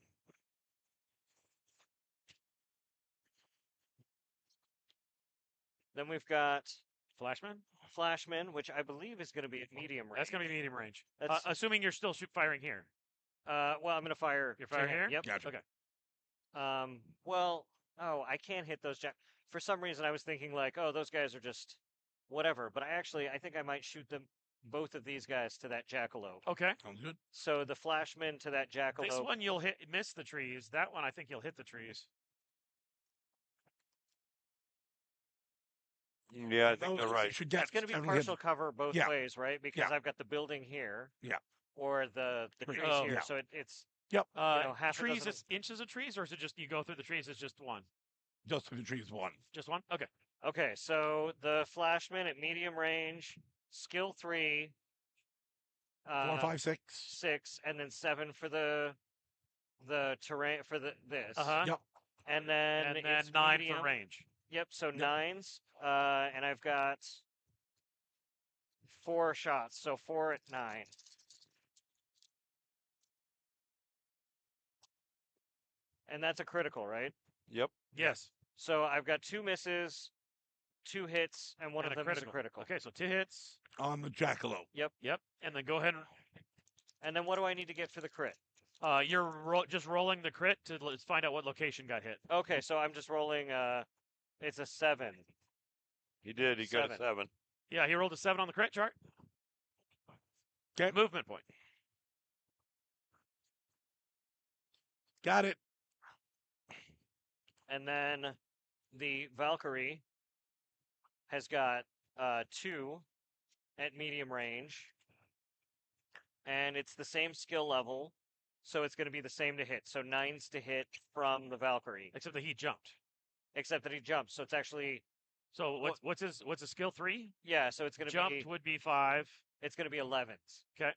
Then we've got Flashman. Flashman, which I believe is going to be at medium range. That's gonna be medium range. That's- Assuming you're still firing here. Well, I'm going to fire. You're to firing him. here. Yep. Gotcha. Okay. Well, I can't hit those. For some reason, I was thinking like, oh, those guys are just whatever. But I think I might shoot them, both of these guys, to that jackalope. Okay. Sounds good. So the Flashman to that jackalope. This one you'll miss the trees. That one I think you'll hit the trees. Yeah, I think No, they're you right. should get It's going to be everything. partial cover both Yeah. ways, right? Because I've got the building here. Yeah. Or the Trees. trees Oh, here. yeah. So it's Yep. half a trees dozen- is inches of trees, or is it just you go through the trees? It's just one. Just for the trees, one. Just one. Okay. Okay, so the Flashman at medium range, skill 3, 4, 5, 6. 6, and then 7 for the terrain for this. Yep. And then And then it's 9 medium. for range. Yep. So 9s. And I've got 4 shots, so 4 at 9. And that's a critical, right? Yep. Yes. So I've got 2 misses, 2 hits, and one And of them is a critical. Okay, so 2 hits. On the jackalope. Yep. And then go ahead and And then what do I need to get for the crit? you're just rolling the crit to let's find out what location got hit. Okay, so I'm just rolling. It's a 7. He did. He got a 7. 7. Yeah, he rolled a 7 on the crit chart. Okay. Movement point. Got it. And then the Valkyrie has got 2 at medium range. And it's the same skill level. So it's going to be the same to hit. So 9s to hit from the Valkyrie. Except that he jumped. Except that he jumps. So it's actually, So what's his skill 3? yeah, so it's going to Jumped be, would be 5. it's going to be 11s. Okay.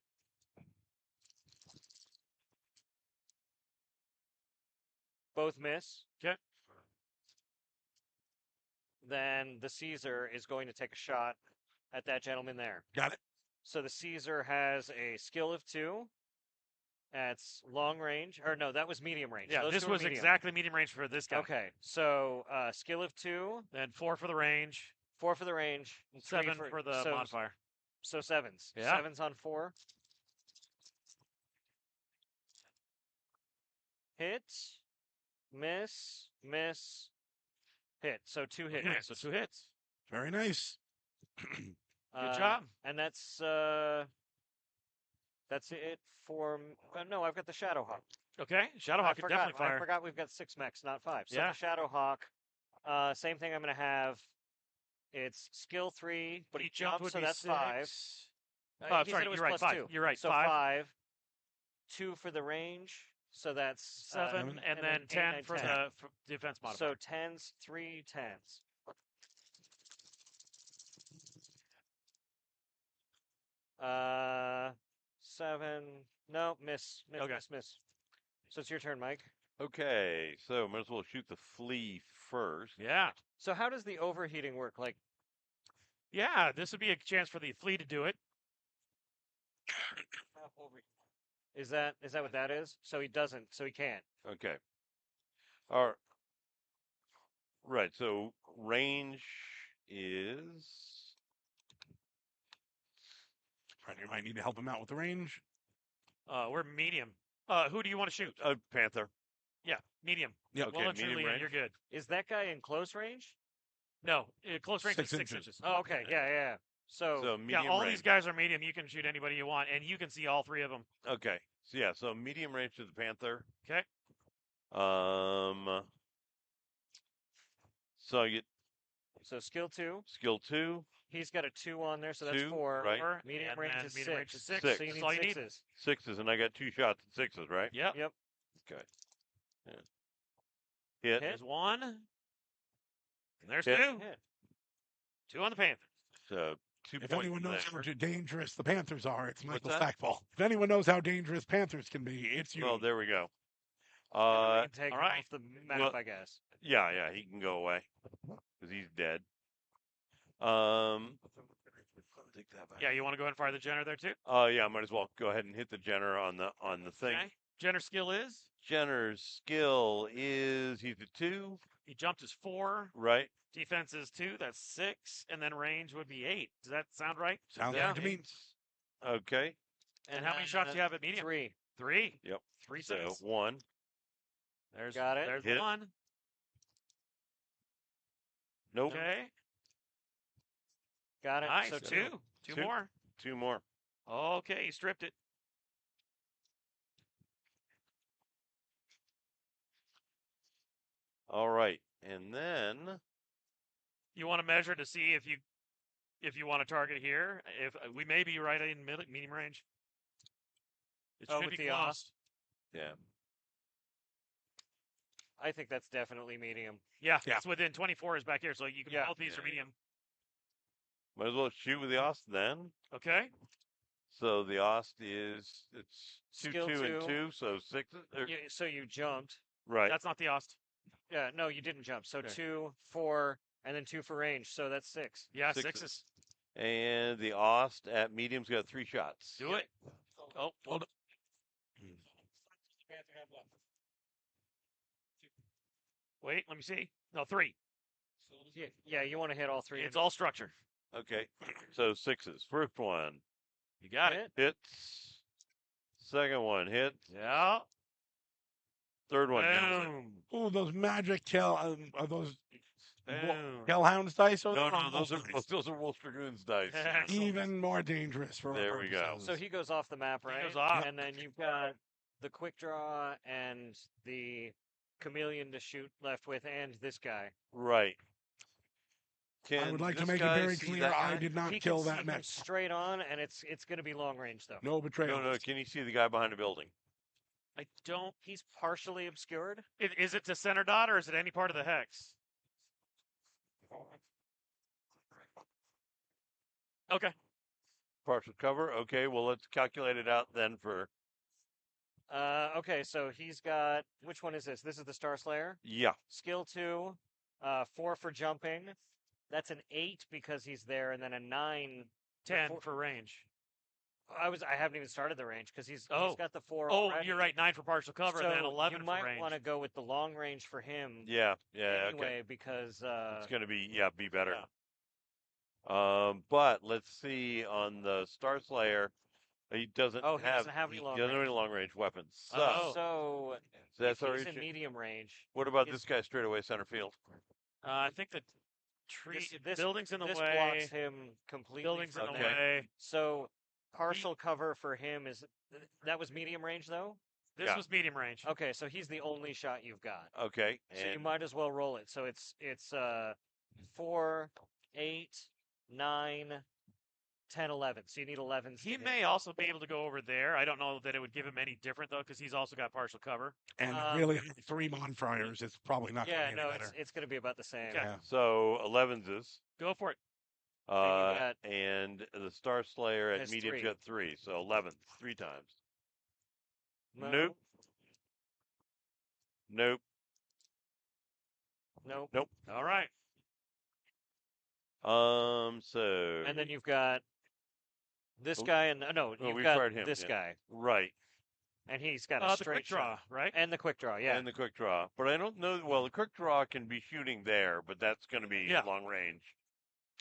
Both miss. Okay. Then the Caesar is going to take a shot at that gentleman there. Got it. So the Caesar has a skill of 2. That's long range. Or no, that was medium range. Yeah, Those this two are was medium. exactly medium range for this guy. Okay, so skill of 2, Then 4 for the range, 4 for the range, and 3 7 for the so, modifier. So 7s. Yeah. 7s on 4. Hit, miss, miss, hit. So 2 hits. Okay, so 2 hits. Very nice. Good job. And that's it for. No, I've got the Shadowhawk. Okay, Shadowhawk could definitely I fire. forgot we've got 6 mechs, not 5. So Yeah. the Shadowhawk, same thing. I'm going to have. It's skill 3, but he jumped jumped, would so be that's 6. 5. Oh, He said sorry, it was you're right. plus 5. 2. You're right. So 5, 2 for the range. So that's 7, and then 8, 10 9, for 10. the defense modifier. So 10s, 3 10s. Uh, 7. No, miss. Okay. Miss. So it's your turn, Mike. Okay, so might as well shoot the flea first. Yeah. So how does the overheating work? Like, Yeah, this would be a chance for the flea to do it. is that what that is? So he doesn't. So he can't. Okay. All right. So range is Right, you might need to help him out with the range. We're medium. Who do you want to shoot? Panther. Yeah, medium. Yep. Okay, Well and medium truly, and you're range. good. Is that guy in close range? No, close range is 6 6 inches. inches. Oh, okay. Yeah. So So medium Yeah, all range. these guys are medium. You can shoot anybody you want, and you can see all 3 of them. Okay. So yeah, so medium range to the Panther. Okay. So you get so skill 2. skill 2, He's got a 2 on there, so that's 2, 4. right? Or- Medium and range then is medium range 6. is 6. So you That's need all you need. 6s. 6s, and I got 2 shots at 6s, right? Yep. Yep. Okay. Yeah. Hit. There's 1. And there's Hit. 2. Hit. 2 on the Panther. So 2 If points anyone knows there. how dangerous the Panthers are, it's What's Michael that? Stackpole. If anyone knows how dangerous Panthers can be, it's you. Well, there we go. You can take all him right. off the map, Well- I guess. Yeah, he can go away because he's dead. Take that back. Yeah, you want to go ahead and fire the Jenner there too? Yeah, might as well go ahead and hit the Jenner on the thing. Okay. Jenner skill is Jenner's skill is he's a 2, he jumped is 4, right? defense is 2, that's 6, and then range would be 8. Does that sound right? Sounds Yeah. like to me. Okay, And how many shots do you have at medium? 3. 3. Yep. 3 so six. 1. There's Got it. There's Hit. 1. Nope. Okay. Got it. Nice. So 2. 2 Two. more. 2 more. Okay, you stripped it. All right, and then You want to measure to see if you want to target here. If we may be right in medium range. It Oh, should with be the close. Ost? yeah, I think that's definitely medium. Yeah, Yeah. it's within 24 is back here, so you can Yeah. both these are Yeah. medium. might as well shoot with the Ost then. Okay. So the Ost is it's 2, Skill 2, and 2. 2, so 6. So you jumped. Right. That's not the Ost. Yeah, no, you didn't jump. So Okay. 2, 4, and then 2 for range. So that's 6. Yeah, Sixes. 6s. And the Ost at medium's got 3 shots. Do it. Oh, Hold wait, let me see. No, 3. Yeah, you want to hit all 3. It's all structure. Okay, so 6s. First one You got it. hits. Second one hits. Yeah. Third one nails it. Boom. Oh, those magic are those Boom. hellhounds dice? Or No, those those are dice? those are Wolf Dragoons dice. Even more dangerous for our There we go. purposes. So he goes off the map, He right? goes off. And then you've got the quick draw and the chameleon to shoot left with, and this guy. Right. I would like to this make it guy very see clear that I guy? did not He kill can see that him man. straight on, and it's going to be long range though. No betrayal. No, can you see the guy behind the building? I don't. He's partially obscured. Is it to center dot or is it any part of the hex? Okay. Partial cover. Okay, well let's calculate it out then for Okay, so he's got, which one is this? This is the Star Slayer. yeah. Skill 2, 4 for jumping. That's an 8 because he's there, and then a 9. 10 Four- for range. I haven't even started the range because he's Oh. got the 4 Oh, already. you're right. 9 for partial cover, So and then 11 you for might range. want to go with the long range for him Yeah, okay. anyway because It's gonna be be better. Yeah. But let's see on the Star Slayer, he doesn't Oh, he have doesn't have any long he doesn't have range. any long range weapons. So, Oh. so that's if our he's in issue. medium range. What about it's- this guy straight away center field? I think the tree This buildings in the this way. blocks him completely. Buildings in from the Okay. that. way. So partial cover for him is that was medium range though. This Yeah. was medium range. Okay, so he's the only shot you've got. Okay, So you and might as well roll it. So it's 4, 8, 9, 10, 11. So you need 11. He may also be able to go over there. I don't know that it would give him any different though, because he's also got partial cover. And Um, really, 3 Monfriars is probably not Yeah, going to no, be any better. it's going to be about the same. Okay. Yeah. so 11s is Go for it. got- and the Star Slayer at Has medium's 3. got 3, so 11 3 times. No. Nope. Nope. Nope. Nope. All right. So And then you've got this Oh, guy, and no, oh, you've we got fired him. this Yeah. guy, Right. and he's got a The straight quick draw, shot. right? And the quick draw, yeah. And the quick draw. But I don't know. Well, the quick draw can be shooting there, but that's going to be Yeah. long range.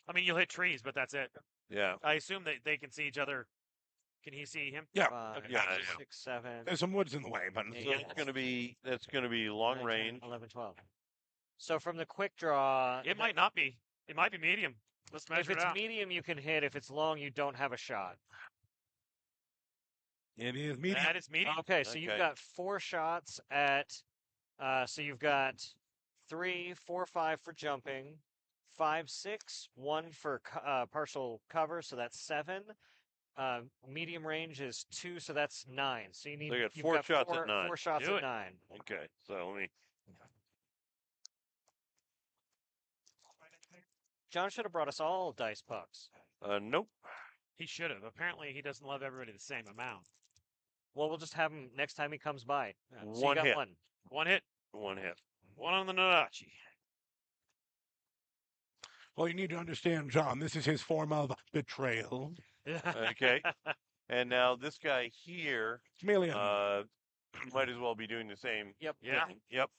I mean, you'll hit trees, but that's it. Yeah. I assume that they can see each other. Can he see him? Yeah. 5, Yeah, 6, 7, There's some woods in the way, but Eight. So it's going to be long 9, 10, range. 11, 12. So from the quick draw, It might not be. It might be medium. Let's if measure it it's out. medium, you can hit. If it's long, you don't have a shot. it is medium. That is medium. Okay, so you've Okay. got 4 shots at. So you've got 3, 4, 5 for jumping, 5, 6, 1 for partial cover, so that's 7. Medium range is 2, so that's 9. So you need. So you got you've 4 got shots at 9. 4 shots Do at it. 9. Okay. So let me. John should have brought us all dice pucks. Nope. He should have. Apparently, he doesn't love everybody the same amount. Well, we'll just have him next time he comes by. So you One got hit. one. One hit, One hit. one on the Nadachi. Well, you need to understand, John, this is his form of betrayal. Okay. And now this guy here Chameleon. might as well be doing the same. Yep. Yeah. thing. Yep.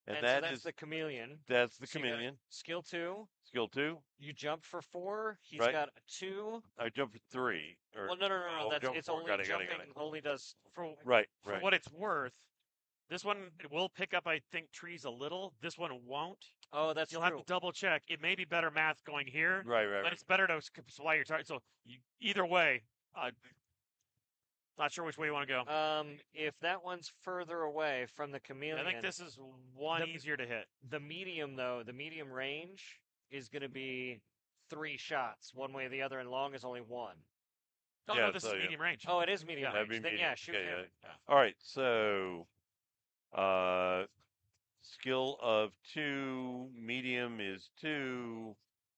And so that that's is the chameleon. that's the So you got chameleon. Skill 2. Skill 2. You jump for 4. He's Right. got a 2. I jumped for 3. Or, Well, no. oh, That's jump it's for- only got it, got jumping. it, got it. Only does. For Right. for Right. what it's worth, this one will pick up, I think, trees a little. This one won't. Oh, that's You'll true. have to double check. It may be better math going here, Right. Right. but Right. it's better to supply your target. So either way, not sure which way you want to go. If that one's further away from the chameleon, I think this is one easier to hit. the medium though, the medium range is going to be 3 shots, one way or the other, and long is only 1. Oh Yeah, no, this so, is yeah. medium range. Oh, it is medium That'd be range. Then medium. yeah, shoot Okay, him. yeah. All right. So, skill of 2. Medium is 2.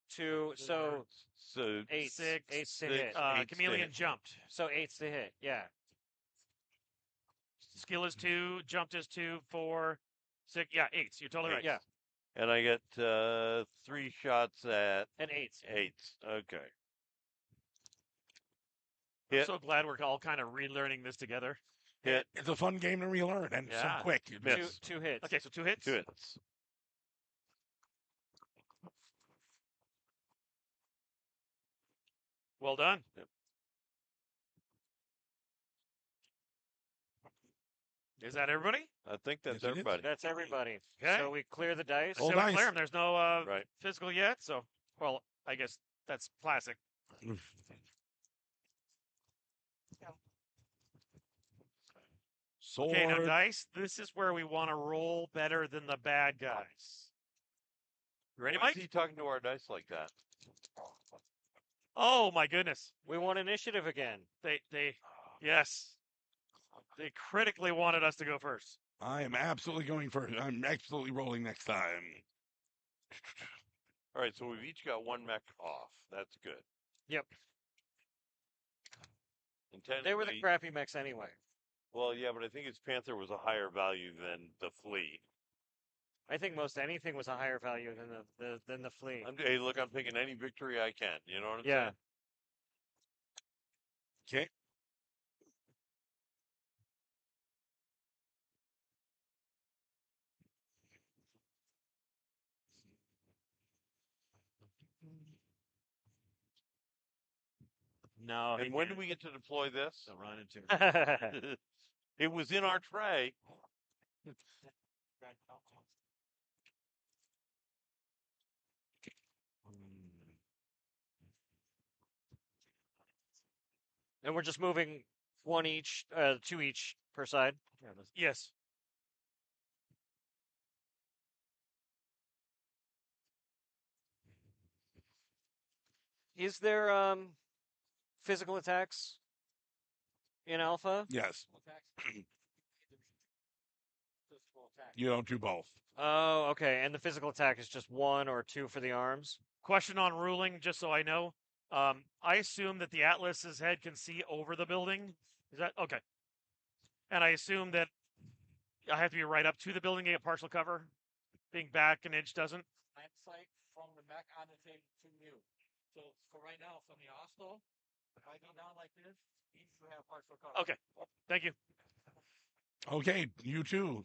2. So So 8. Six, 8's to six. hit. Eight's to Chameleon hit. jumped. So 8's to hit. Yeah. Skill is 2. Jumped is 2. 4, 6. Yeah, 8. You're totally right. Yeah. And I get 3 shots at And 8's. 8. Okay. I'm Hit. so glad we're all kind of relearning this together. Hit. It's a fun game to relearn and Yeah. so quick. Miss. 2 hits. Okay, so 2 hits. 2 hits. Well done. Yep. Is that everybody? I think that's Yes, it is. everybody. That's everybody. Okay. So we clear the dice. All So we dice. clear 'em. There's no Right. physical yet. So, well, I guess that's classic. Sword. Okay, now dice. This is where we want to roll better than the bad guys. You ready, Why is Mike? he talking to our dice like that? Oh my goodness. We want initiative again. Yes. They critically wanted us to go first. I am absolutely going first. I'm absolutely rolling next time. All right, so we've each got 1 mech off. That's good. Yep. And They were the technically- crappy mechs anyway. Well, yeah, but I think his Panther was a higher value than the Flea. I think most anything was a higher value than the flea. Hey, look, I'm taking any victory I can. You know what I'm Yeah. saying? Okay. No. And when do we get to deploy this? Don't run into It was in our tray. And we're just moving 1 each, 2 each per side. Yes. Is there physical attacks in alpha? Yes. Physical attack. You don't do both. Oh, okay. And the physical attack is just 1 or 2 for the arms. Question on ruling, just so I know. I assume that the Atlas's head can see over the building. Is that okay? And I assume that I have to be right up to the building to get partial cover. Being back an inch doesn't. Plant site from the back on the thing to you. So for right now, from the hostel, if I go down like this, you should have partial cover. Okay. Thank you. Okay, you too.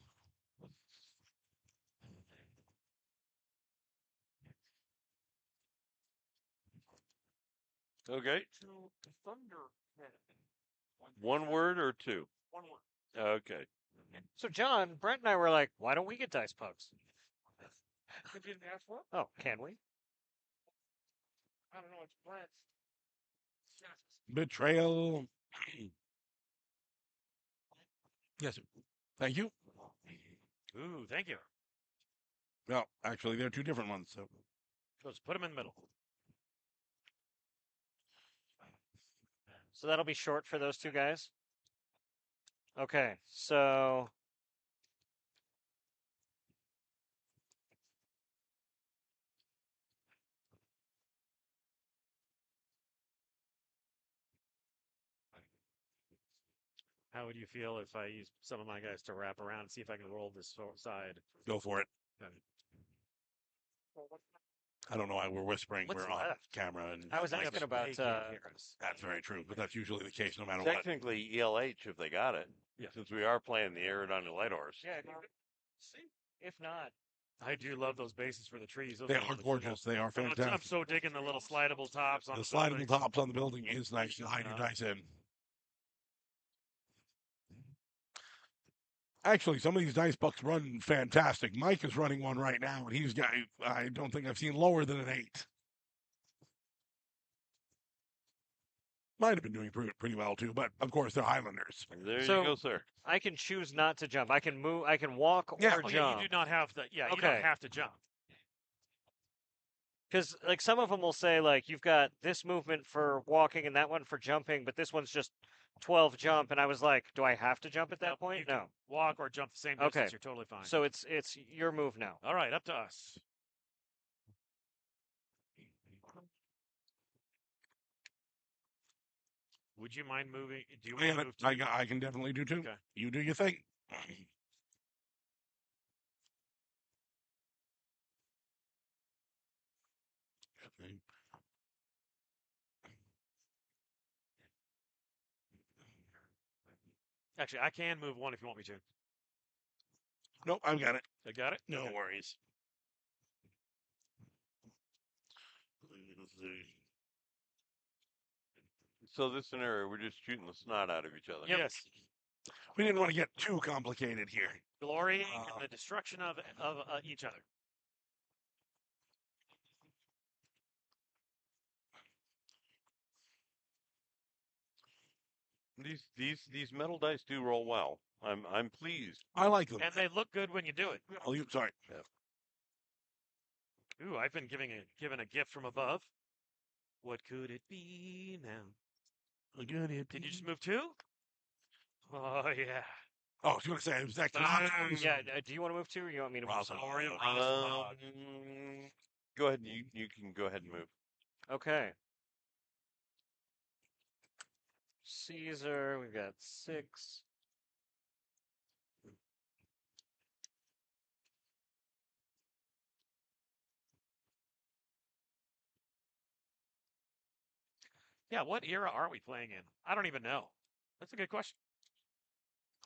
Okay. To the thunder head. One word or two? One word. Okay. So, John, Brent and I were like, why don't we get dice pugs? You didn't ask for it? Oh, can we? I don't know. It's plants. Yes. Betrayal. Yes, sir. Thank you. Ooh, thank you. Well, actually, they're two different ones. So Let's put them in the middle. So that'll be short for those two guys? Okay, so... How would you feel if I used some of my guys to wrap around and see if I can roll this side? go for it. I don't know why we're whispering. What's We're on left? camera, and I was Yeah, asking but about... they can't hear us. that's very true. But that's usually the case, no matter what. Technically, ELH if they got it. Yeah. Since we are playing the Aerodon Light Horse. Yeah, if not... I do love those bases for the trees. Those They are are really gorgeous. They are cool. I'm fantastic. so digging the little slidable tops on The the slidable buildings. tops on the building is nice to hide your dice in. Actually, some of these dice bucks run fantastic. Mike is running one right now, and he's got, I don't think I've seen lower than an 8. Might have been doing pretty well, too, but of course, they're Highlanders. There So- you go, sir. I can choose not to jump. I can move. I can walk or Yeah. Oh, jump. yeah, you do not have to. Yeah, you don't Okay. have to jump. Because like some of them will say like you've got this movement for walking and that one for jumping, but this one's just 12 jump, and I was like, do I have to jump at that Nope, point? you can No. walk or jump the same Okay. distance. You're totally fine. So it's your move now. all right, up to us. Would you mind moving? Do you want to And move? I can definitely do too. Okay. You do your thing. Actually, I can move one if you want me to. Nope, I've got it. I got it. No Okay. worries. So this scenario, we're just shooting the snot out of each other. Yes. We didn't want to get too complicated here. Glorying in the destruction of each other. These metal dice do roll well. I'm pleased. I like them. And they look good when you do it. Oh, sorry. Ooh, I've been given a gift from above. What could it be now? Did you just move two? Oh yeah. Oh, I was going to say, it was that Yeah. Do you want to move too, or you want me to move? Awesome. Glory of Um, Rosabod. go ahead. You can go ahead and move. Okay. Caesar, we've got 6. Yeah, what era are we playing in? I don't even know. That's a good question.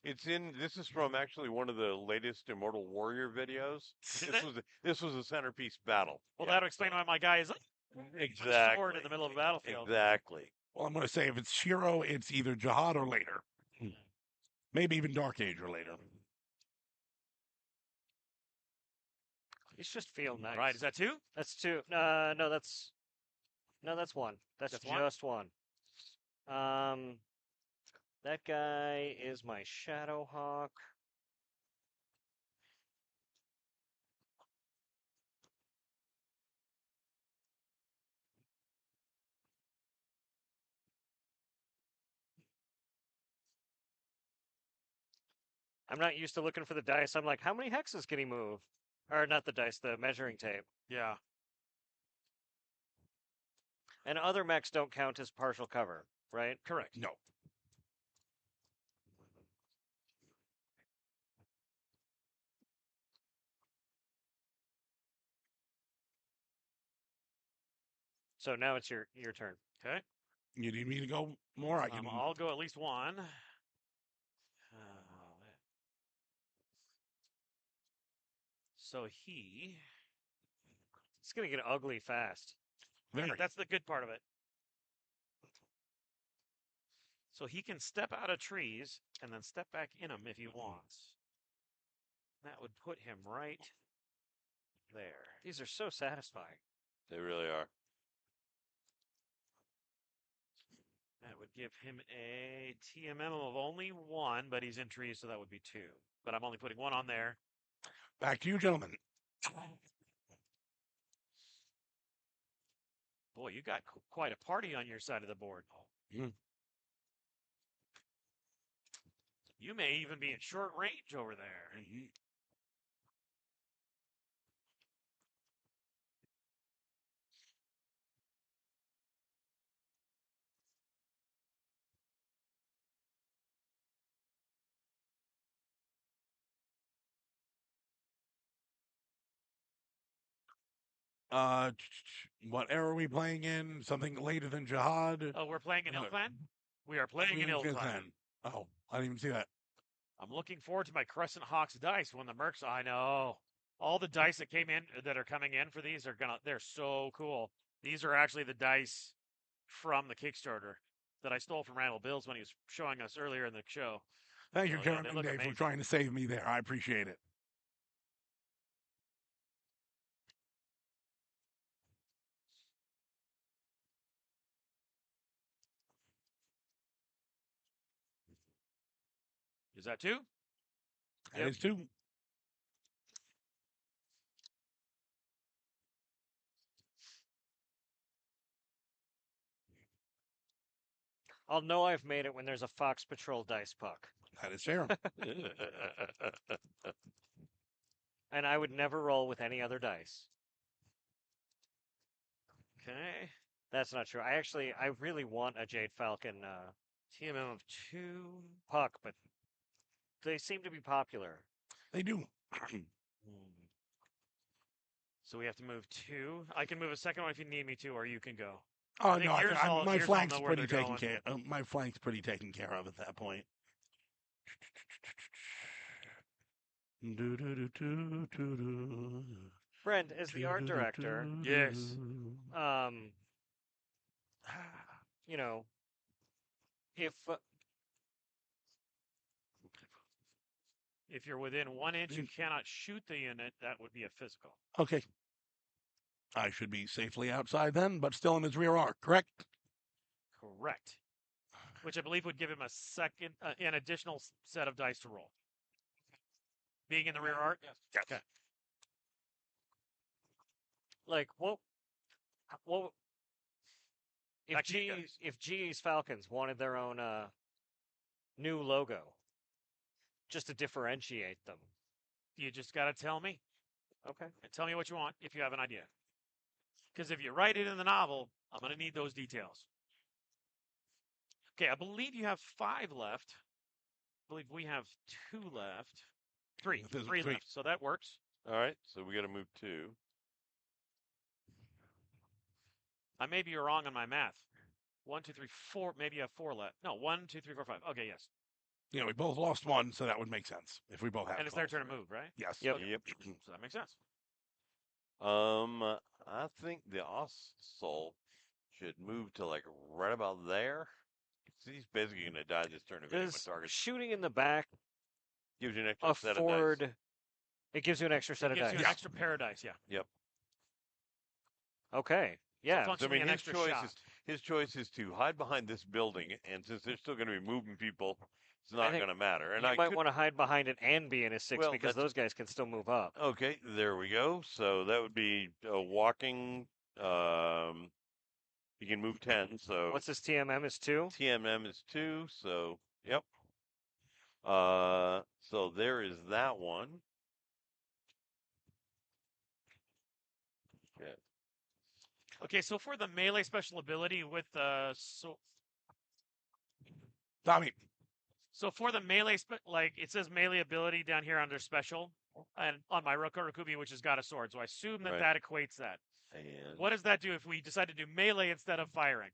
This is from actually one of the latest Immortal Warrior videos. This was a centerpiece battle. Well, that'll explain why my guy is Exactly. sword in the middle of a battlefield. Exactly. Well, I'm going to say if it's Shiro, it's either Jihad or later. Maybe even Dark Age or later. These just feel nice. Right, is that two? That's 2. No, that's 1. That's That's one? just 1. That guy is my Shadowhawk. I'm not used to looking for the dice. I'm like, how many hexes can he move? Or not the dice, the measuring tape. Yeah. And other mechs don't count as partial cover, right? Correct. No. So now it's your turn. Okay. You need me to go more? I can. I'll go at least one. So It's gonna get ugly fast. Very. that's the good part of it. So he can step out of trees and then step back in them if he wants. That would put him right there. These are so satisfying. They really are. That would give him a TMM of only 1, but he's in trees, so that would be 2. But I'm only putting 1 on there. Back to you, gentlemen. Boy, you got quite a party on your side of the board. Mm. You may even be in short range over there. What era are we playing in? Something later than Jihad? Oh, we're playing an No. Ill Clan? We are playing an Ill Clan. Oh, I didn't even see that. I'm looking forward to my Crescent Hawks dice when the Mercs. I know. All the dice that came in that are coming in for these they're so cool. These are actually the dice from the Kickstarter that I stole from Randall Bills when he was showing us earlier in the show. Thank you, Oh, yeah, Karen they and look Dave, for amazing. trying to save me there. I appreciate it. Is that 2? That is 2. I'll know I've made it when there's a Fox Patrol dice puck. That is fair. And I would never roll with any other dice. Okay. That's not true. I really want a Jade Falcon TMM of 2. puck, but they seem to be popular. They do. So we have to move 2. I can move a second one if you need me to, or you can go. Oh think no, yours all- my yours all flank's know where pretty they're taken going. care. My flank's pretty taken care of at that point. Brent, as the art director, Yes. you know, If you're within 1 inch, you cannot shoot the unit. That would be a physical. Okay. I should be safely outside then, but still in his rear arc, correct? Correct. Which I believe would give him an additional set of dice to roll. Being in the rear arc? Yes. Okay. like what Back to you guys. if GE's Falcons wanted their own new logo just to differentiate them. You just got to tell me. Okay. And tell me what you want if you have an idea. Because if you write it in the novel, I'm going to need those details. Okay, I believe you have 5 left. I believe we have 2 left. 3. There's 3 3. left. So that works. All right, so we got to move 2. I may be wrong on my math. 1, 2, 3, 4. Maybe you have 4 left. No, 1, 2, 3, 4, 5. Okay, yes. Yeah, we both lost 1, so that would make sense if we both have. And it's their 12. turn to move, right? Yes. Yep. Yep. So that makes sense. I think the Ossoul should move to like right about there. He's basically going to die this turn if anyone Does targets. shooting in the back Gives you an extra set of dice. afford? It gives you an extra set It of gives dice. you an extra paradise, yeah. Okay. Yeah. So So, I functionally mean, an his extra choice shot. is his choice is to hide behind this building, and since they're still going to be moving people, it's I not think going to matter. And you I might could, want to hide behind it and be in a 6 Well, because that's- those guys can still move up. Okay, there we go. So that would be a walking. You can move 10. So What's his TMM is 2? TMM is 2. So yep. So there is that one. Yeah. Okay, so for the melee special ability with Tommy. so for the melee like it says melee ability down here under special. and on my Rokurokubi, which has got a sword. So I assume that Right. that equates that. And What does that do if we decide to do melee instead of firing?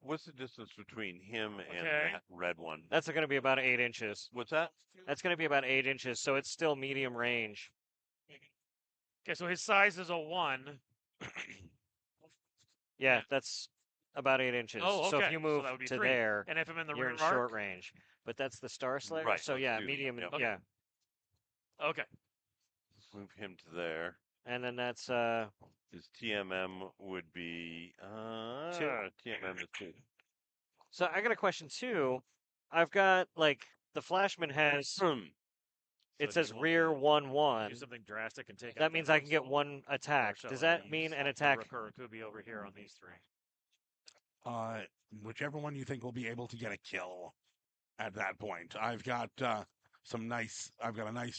what's the distance between him and Okay. that red one? That's going to be about 8 inches. What's that? That's going to be about 8 inches, so it's still medium range. Okay, so his size is a 1. Yeah, that's about 8 inches. Oh, So if okay. you So move that would be to 3. there, And if I'm in the you're rear in arc? short range. But that's the Star Slayer. Right, So let's yeah, do that. medium. Yep. Yeah, Okay. Move him to there. and then that's His TMM would be TMM is 2. So I got a question too. I've got like the Flashman has it So says you want rear me to 1/1. Do something drastic and take out That means I can get hostile? one attack. Or Does shall I that mean use an the attack? Rokurokubi over here on these 3. Whichever one you think will be able to get a kill at that point. I've got a nice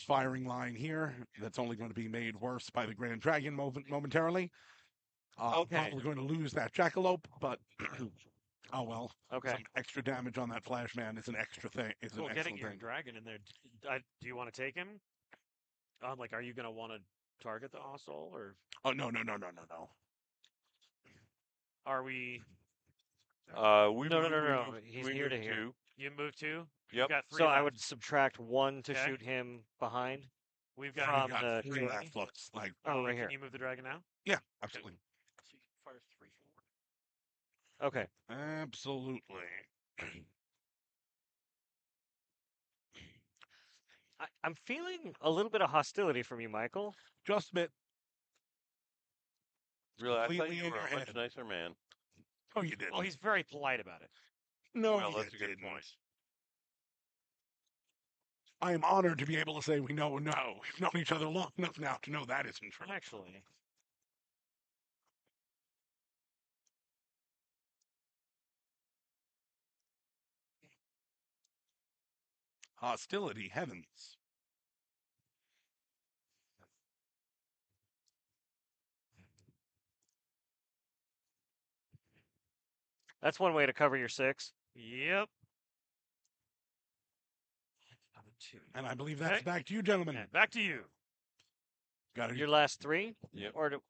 firing line here that's only going to be made worse by the Grand Dragon momentarily. Okay. Probably going to lose that Jackalope, but oh well. Okay. Some extra damage on that Flashman is an extra thing. Is Well, an getting excellent your thing. dragon in there. Do you want to take him? Like, are you going to want to target the hostile, or Oh no. are we? We No. moved- He's we here to moved here. 2. You move 2. Yep. You've got 3 So I left. would subtract 1 to Okay. shoot him behind. We've We've got. From got the 3 tree. left. Looks like Oh, right Can here. you move the dragon now? yeah, absolutely, Fires 3. Okay. absolutely. I'm feeling a little bit of hostility from you, Michael. Just a bit. Really, I thought Completely you in were your a much head. nicer man. Oh, you did. Well, he's very polite about it. No, Well, you that's a good didn't. point. I am honored to be able to say we know. We've known each other long enough now to know that isn't true. Actually, Hostility, heavens. That's one way to cover your 6. yep. And I believe that's Okay. back to you, gentlemen. And back to you. Got Your last 3? Yep. Or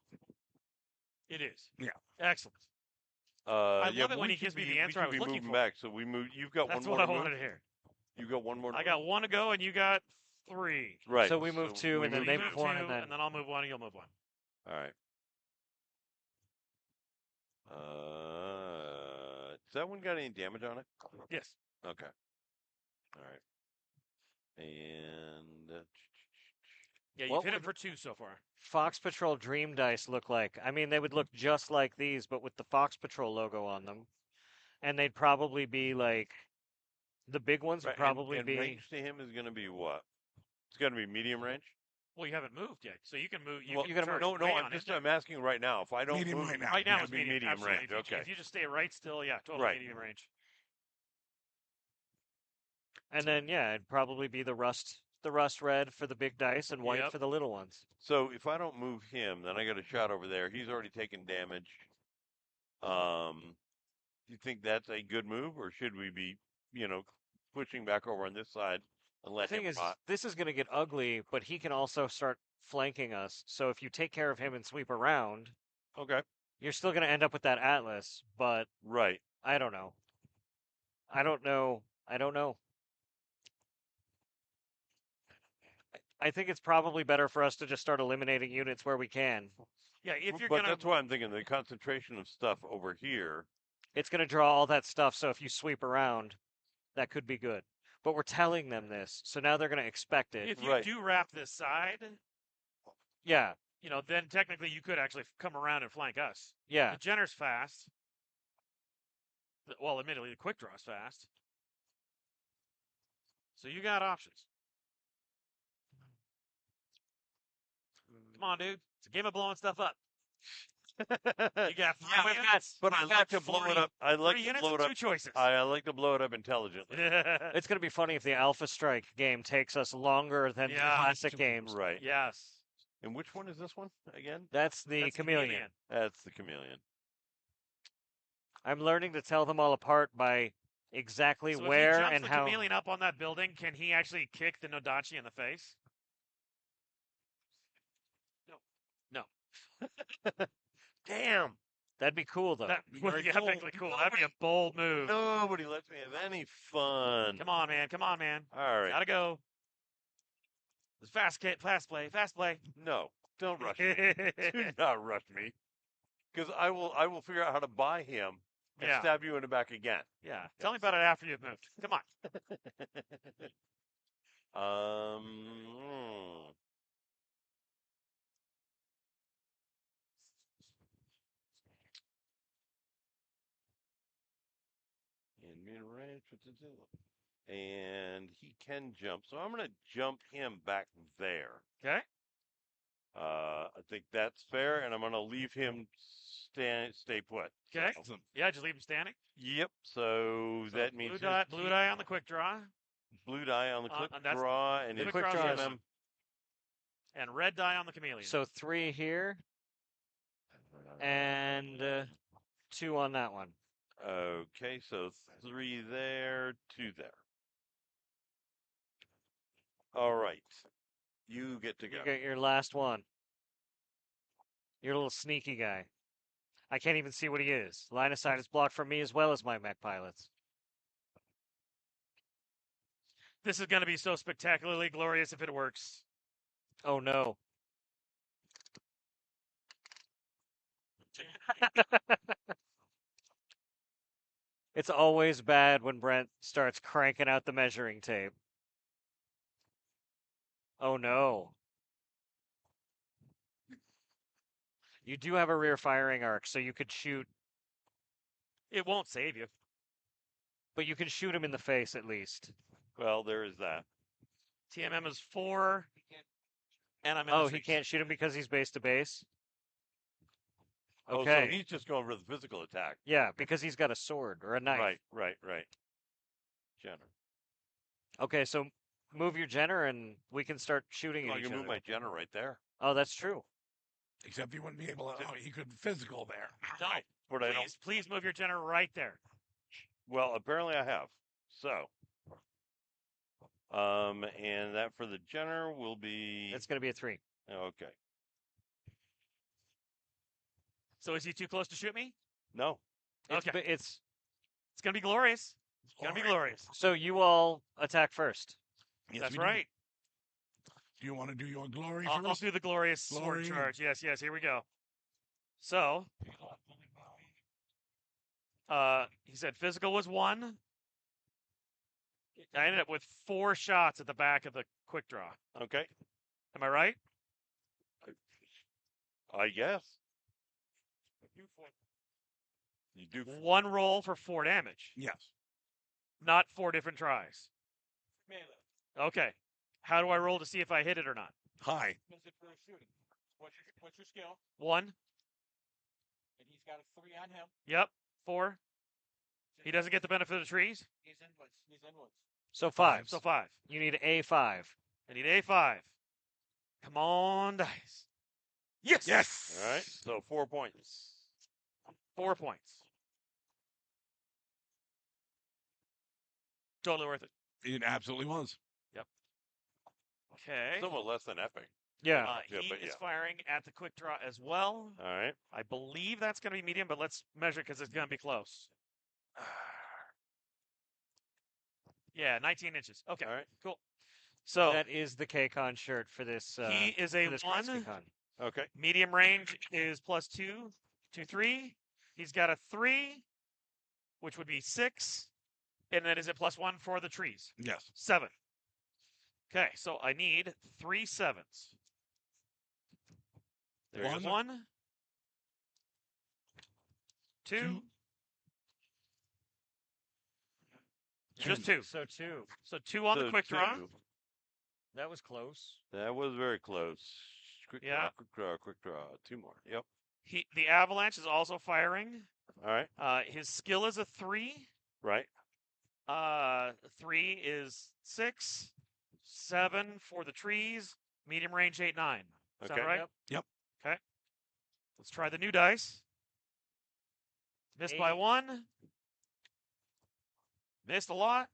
It is. Yeah. Excellent. I love it when he gives me the answer I was looking moving for. back. So we moved. You've got That's one more what I to move. wanted to hear. You got one more. To I got 1 to go, and you got 3. right. So we move 2, we and then moved they You move two. move 1, 2, and then I'll move 1, and you'll move 1. All right. Has that one got any damage on it? Yes. Okay. All right. And Yeah, What you've hit it would- for 2 so far. Fox Patrol Dream Dice look like? I mean, they would look just like these, but with the Fox Patrol logo on them. And they'd probably be like the big ones would right, probably and be. range to him is going to be what? It's going to be medium range. Well, you haven't moved yet, so you can move. Well, you gotta charge move. No, way I'm on just it. I'm asking right now. If I don't Medium move, right now. Right now it'd it's be medium. medium Absolutely. range. If you, Okay. if you just stay right still, yeah, totally Right. medium range. And then yeah, it'd probably be the rust red for the big dice and white Yep. for the little ones. So if I don't move him, then I got a shot over there. He's already taken damage. Do you think that's a good move, or should we be, pushing back over on this side and The let thing him is, rot? this is going to get ugly, but he can also start flanking us. So if you take care of him and sweep around, Okay. you're still going to end up with that Atlas. But Right. I don't know. I don't know. I think it's probably better for us to just start eliminating units where we can. Yeah, if you're But gonna. that's why I'm thinking the concentration of stuff over here. It's going to draw all that stuff. So if you sweep around, that could be good. But we're telling them this, so now they're going to expect it. If you Right. do wrap this side, Yeah, then technically you could actually come around and flank us. yeah. The Jenner's fast. Well, admittedly, the quick draw's fast. So you got options. Come on, dude. It's a game of blowing stuff up. You got 3 Yeah, we've units. But I We've like got to blow 40 it up. I like 3 to units blow it and up. 2 choices. I like to blow it up intelligently. It's going to be funny if the Alpha Strike game takes us longer than the Yeah. classic games. Right. Yes. And which one is this one again? That's the That's chameleon. That's the chameleon. I'm learning to tell them all apart by exactly So if where he jumps and the how. chameleon up on that building, can he actually kick the Nodachi in the face? No. Damn. That'd be cool, though. That would Very be cool. epically cool. That'd be a bold move. Nobody lets me have any fun. Come on, man. Come on, man. All right. Gotta go. It's fast play, fast play. No, don't rush me. Do not rush me, because I will figure out how to buy him and Yeah. stab you in the back again. Yeah. Tell me about it after you've moved. Come on. um. In mid-range, and he can jump, so I'm going to jump him back there. Okay. I think that's fair, and I'm going to leave him stay put. Okay. So, Yeah, just leave him standing. yep. So that means blue die on the quick draw, blue die on the quick that's- draw, and the his quick draw is- TMM. and red die on the chameleon. So 3 here, and 2 on that one. Okay, so 3 there, 2 there. All right. You get to go. You get your last one. You're a little sneaky guy. I can't even see what he is. Line of sight is blocked from me as well as my mech pilots. This is going to be so spectacularly glorious if it works. Oh no. It's always bad when Brent starts cranking out the measuring tape. Oh no. You do have a rear firing arc, so you could shoot, It won't save you. but you can shoot him in the face at least. Well, there is that. TMM is 4, and I'm in Oh, the he trees. can't shoot him because he's base to base? Oh, Okay. so he's just going for the physical attack. Yeah, because he's got a sword or a knife. Right. Jenner. Okay, so move your Jenner and we can start shooting Oh, at you each can other. move my Jenner right there. Oh, that's true. Except you wouldn't be able to. Oh, you could physical there. No, But I don't. please move your Jenner right there. Well, apparently I have. So, and that for the Jenner will be It's going to be a 3. okay. So is he too close to shoot me? No, It's, Okay. it's It's going to be glorious. It's going to be glorious. so you all attack first. Yes, That's we do. right. Do you want to do your glory I'll first? do the glorious sword Glory. charge. Yes, here we go. So, he said physical was 1. I ended up with 4 shots at the back of the quick draw. okay. Am I right? I guess you do. 1 roll for 4 damage, Yes. not 4 different tries. Okay. How do I roll to see if I hit it or not? Hi. What's your skill? 1. And he's got a 3 on him. Yep. 4. He doesn't get the benefit of the trees. He's inwards. So 5. So 5. You need A5. I need A5. Come on, dice. Yes. Yes. All right. So 4 points. 4 points. Totally worth it. It absolutely was. Okay. Somewhat less than epic. Yeah. Yeah, He but is yeah. firing at the quick draw as well. All right. I believe that's going to be medium, but let's measure because it's going to be close. Yeah, 19 inches. Okay, All right. cool. So That is the KCON shirt for this. he is a for this 1. CrossFitCon. Okay. Medium range is +2 to 3. He's got a 3, which would be 6. And then is it +1 for the trees? Yes. 7. Okay, so I need 3 7s. There's 1, 2, just 2. So 2. So 2 on the So quick draw. 2. That was close. That was very close. Quick Yeah. draw, quick draw. 2 more. Yep. The avalanche is also firing. All right. His skill is a 3. Right. 3 is 6. 7 for the trees. Medium range 8 9. Sound Okay. right? Yep. Yep. Okay. Let's try the new dice. Missed by 8. 1. Missed a lot.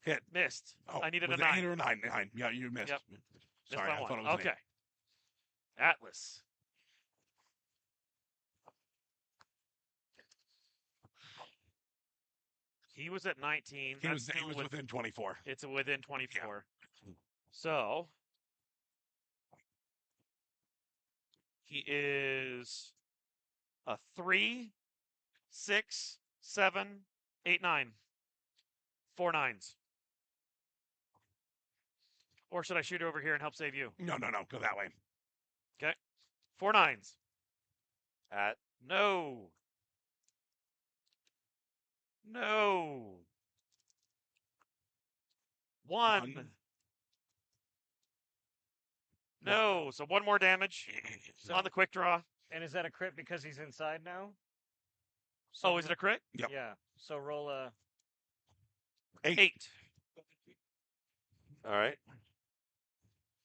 Hit. Missed. Oh, I needed was a it 9. 8 or 9? 9. Yeah, you missed. Yep. Sorry, Missed by I 1. thought it was an Okay. 8. Atlas. He was at 19. He That's was still within 24. It's within 24. So he is a 3, 6, 7, 8, 9. 4 9s. Or should I shoot over here and help save you? No, go that way. 4 9s. At No. No. 1. One. No. So 1 more damage on the quick draw. And is that a crit because he's inside now? Oh, is it a crit? Yep. Yeah. So roll a 8. 8. all right.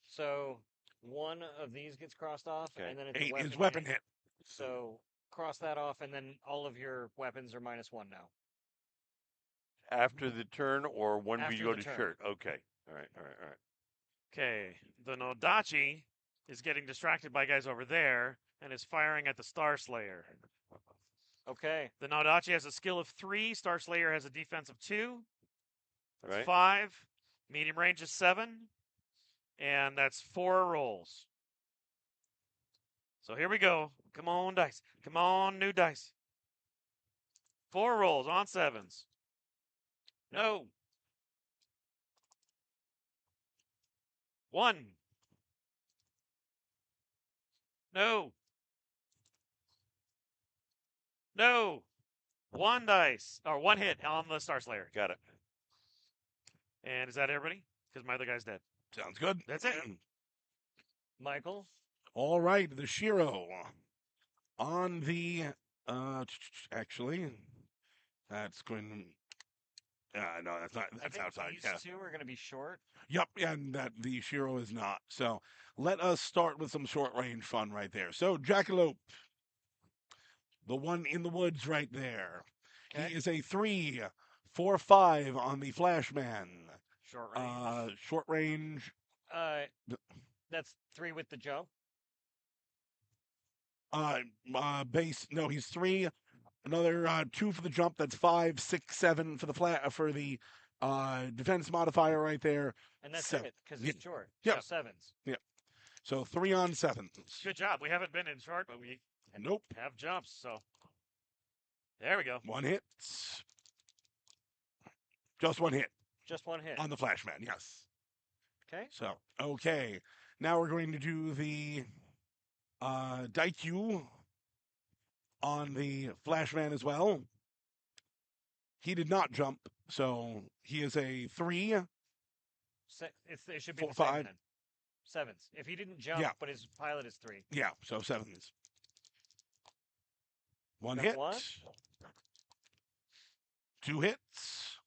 So one of these gets crossed off, Okay. and then it's 8 a weapon is weapon hit. So cross that off, and then all of your weapons are -1 now. After the turn or when we After go the to turn. shirt. Okay. All right. Okay. The Nodachi is getting distracted by guys over there and is firing at the Star Slayer. Okay. The Nodachi has a skill of 3. Star Slayer has a defense of 2. That's Right. 5. Medium range is 7. And that's 4 rolls. So here we go. Come on, dice. Come on, new dice. 4 rolls on 7s. No. 1. No. No. 1 dice. Or 1 hit on the Star Slayer. Got it. And is that everybody? Because my other guy's dead. Sounds good. That's it. Michael? All right, the Shiro on the actually that's going no, that's not, I that's think outside. these Yeah. two are going to be short. Yep, and that the Shiro is not. So let us start with some short range fun right there. So Jackalope, the one in the woods right there. Okay. He is a 3, 4, 5 on the Flashman. Short range. Short range. That's 3 with the jump. Base. No, he's 3. Another 2 for the jump. That's 5, 6, 7 for the defense modifier right there. And that's 7. it, because it's short. Yep. So 7s. So 3 on 7s. Good job. We haven't been in short, but we Nope. have jumps. So there we go. 1 hit. Just 1 hit Just 1 hit. on the Flashman. Yes. Okay. So okay. Now we're going to do the Daikyu on the Flashman as well. He did not jump, so he is a 3. It should be 4, the same 5. then. 7s. If he didn't jump, Yeah. but his pilot is 3. Yeah, so 7s. 1 That's hit. 1. 2 hits.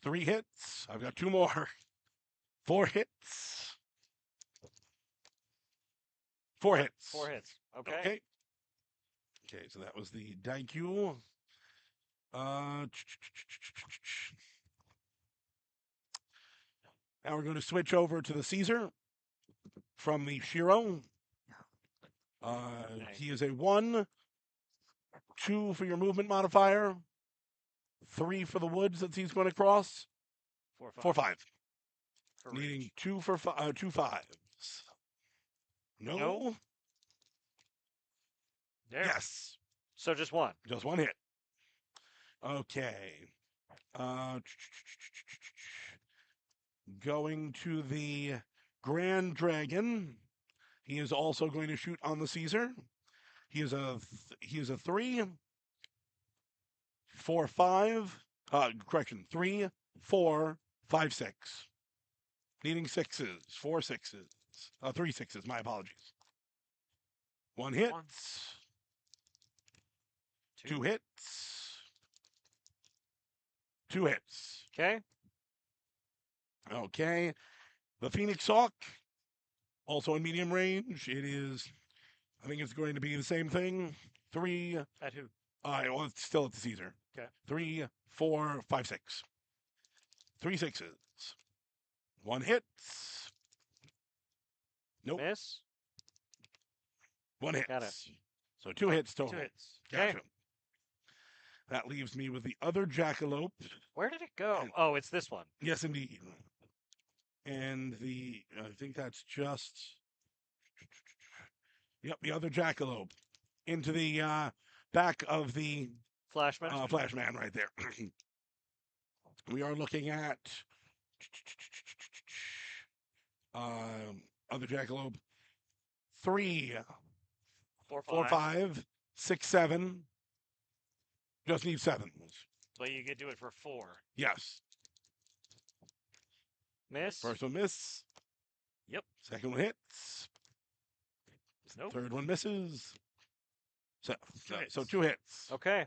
3 hits. I've got 2 more. 4 hits. 4 hits. 4 hits. Okay. Okay. Okay, so that was the Daikyu. Now we're going to switch over to the Caesar from the Shiro. He is a 1, 2 for your movement modifier, 3 for the woods that he's going to cross, 4 5. 4, 5. For Needing range. 2 for 2 5s. No. No. There. Yes. So just 1. Just 1 hit. Okay. Going to the Grand Dragon. He is also going to shoot on the Caesar. He is a 3, 4, 5. Correction. 3, 4, 5, 6. Needing 6s. 4 6s. 3 6s. My apologies. 1 hit. 1. 2 hits. 2 hits. Okay. Okay. The Phoenix Hawk, also in medium range. It is, I think it's going to be the same thing. 3. At who? Well, it's still at the Caesar. Okay. 3, 4, 5, 6. 3 sixes. 1 hits. Nope. Miss. 1 hits. Got it. So 2 hits total. 2 hits. Okay. Gotcha. That leaves me with the other jackalope. Where did it go? And- Oh, it's this one. Yes, indeed. And I think that's just, yep, the other jackalope into the back of the Flashman. Flash Man right there. We are looking at other jackalope. 3, 4, 5, 6, 7. Just need 7s. But you could do it for 4. Yes. Miss. First one miss. Yep. Second one hits. Nope. Third one misses. So 2 hits. 2 hits. Okay.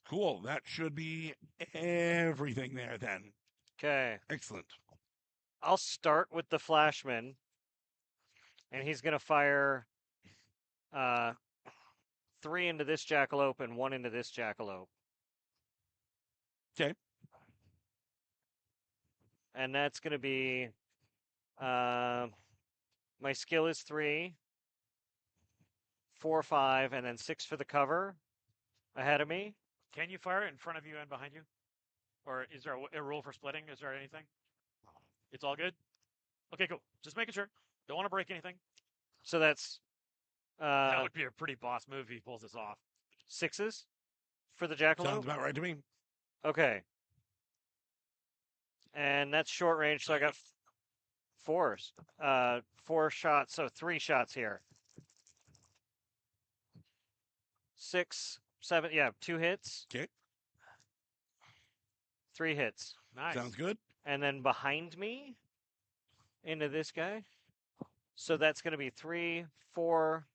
Cool. That should be everything there then. Okay. Excellent. I'll start with the Flashman, and he's gonna fire 3 into this jackalope and 1 into this jackalope. 'Kay. And that's gonna be my skill is 3, 4, 5, and then 6 for the cover ahead of me. Can you fire it in front of you and behind you? Or is there a rule for splitting? Is there anything? It's all good? Okay, cool. Just making sure. Don't want to break anything. So that's That would be a pretty boss move if he pulls this off. 6s for the jackalope. Sounds about right to me. Okay. And that's short range, so I got 4s. 4 shots, so 3 shots here. 6, 7, yeah, 2 hits. 'Kay. 3 hits. Nice. Sounds good. And then behind me into this guy. So that's going to be 3, 4,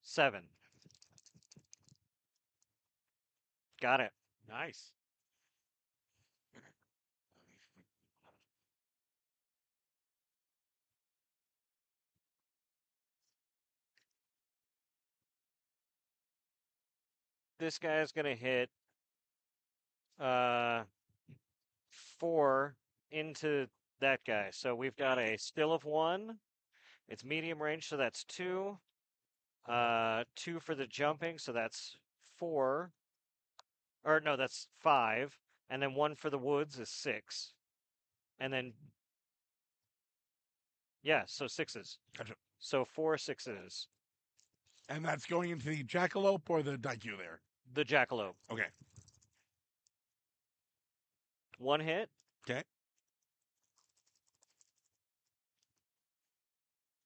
7. Got it. Nice. This guy is going to hit 4 into that guy. So we've got a still of 1. It's medium range, so that's 2. 2 for the jumping, so that's 4. Or no, that's 5. And then 1 for the woods is 6. And then, yeah, so 6s. Gotcha. So 4 6s. And that's going into the jackalope or the Daikyu there? The jackalope. Okay. 1 hit. 'Kay.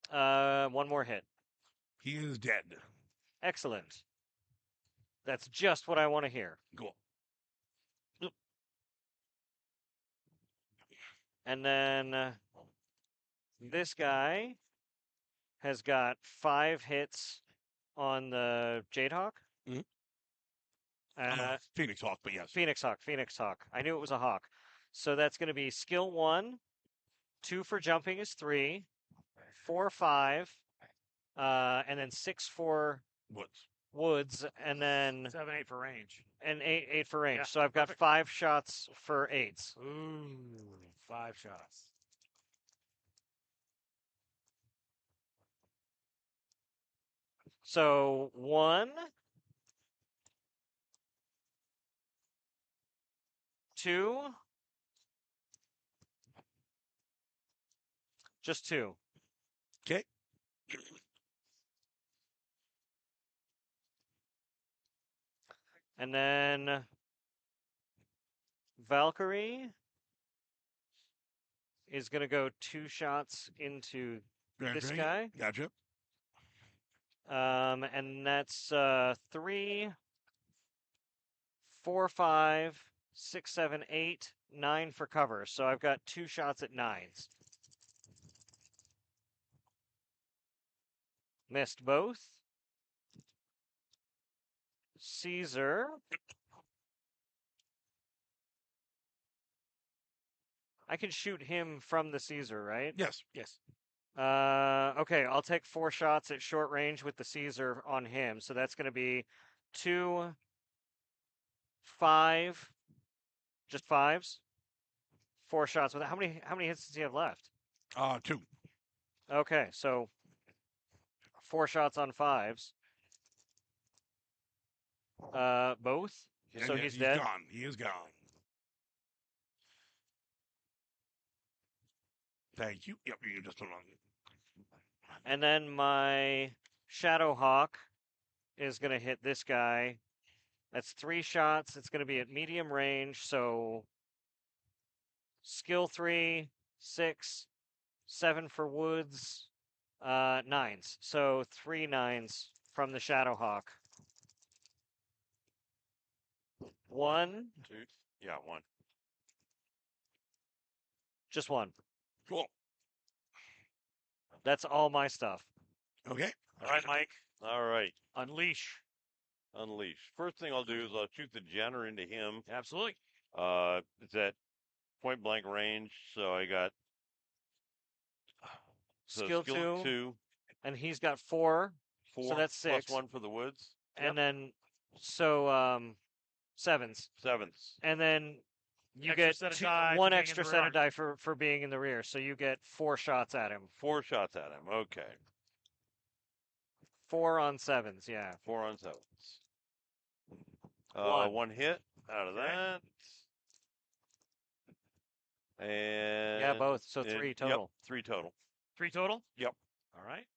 1 more hit. He is dead. Excellent. That's just what I want to hear. Cool. And then this guy has got 5 hits on the Jadehawk. Mhm. Phoenix Hawk, but yes. Phoenix Hawk. I knew it was a hawk. So that's going to be skill 1. 2 for jumping is 3. 4, 5. And then 6 for woods. And then 7, 8 for range. and 8 for range. Yeah, So I've got perfect. 5 shots for 8s. Ooh, 5 shots. So 1, 2, just 2. 'Kay. And then Valkyrie is going to go 2 shots into this guy. Gotcha. And that's 3, 4, 5, 6, 7, 8, 9 for cover. So I've got 2 shots at 9s. Missed both. Caesar. I can shoot him from the Caesar, right? Yes. Yes. Okay, I'll take 4 shots at short range with the Caesar on him. So that's going to be 2, 5, just fives. 4 shots with it. How many hits does he have left? 2. Okay, so 4 shots on fives. Both. So And he's dead. gone. He is gone. Thank you. Yep, you can just put it on. And then my Shadowhawk is going to hit this guy. That's 3 shots. It's going to be at medium range. So skill 3, 6, 7 for Woods, 9s. So 3 9s from the Shadowhawk. 1, 2. Yeah, 1. just 1. Cool. That's all my stuff. Okay. All right, Mike. All right. Unleash. Unleash. First thing I'll do is I'll shoot the Jenner into him. Absolutely. It's at point blank range, so I got Skill 2, 2, and he's got 4. 4, So that's 6. plus 1 for the woods. And then, so, 7s. 7s. And then you Extra get set of die for 1 being in extra the set rear. of die for being in the rear. So you get 4 shots at him. 4 shots at him. Okay. 4 on 7s, yeah. 4 on 7s. 1. 1 hit out of Okay. that. And Yeah, both. So and- 3 yep, total. 3 total. 3 total? Yep. All right.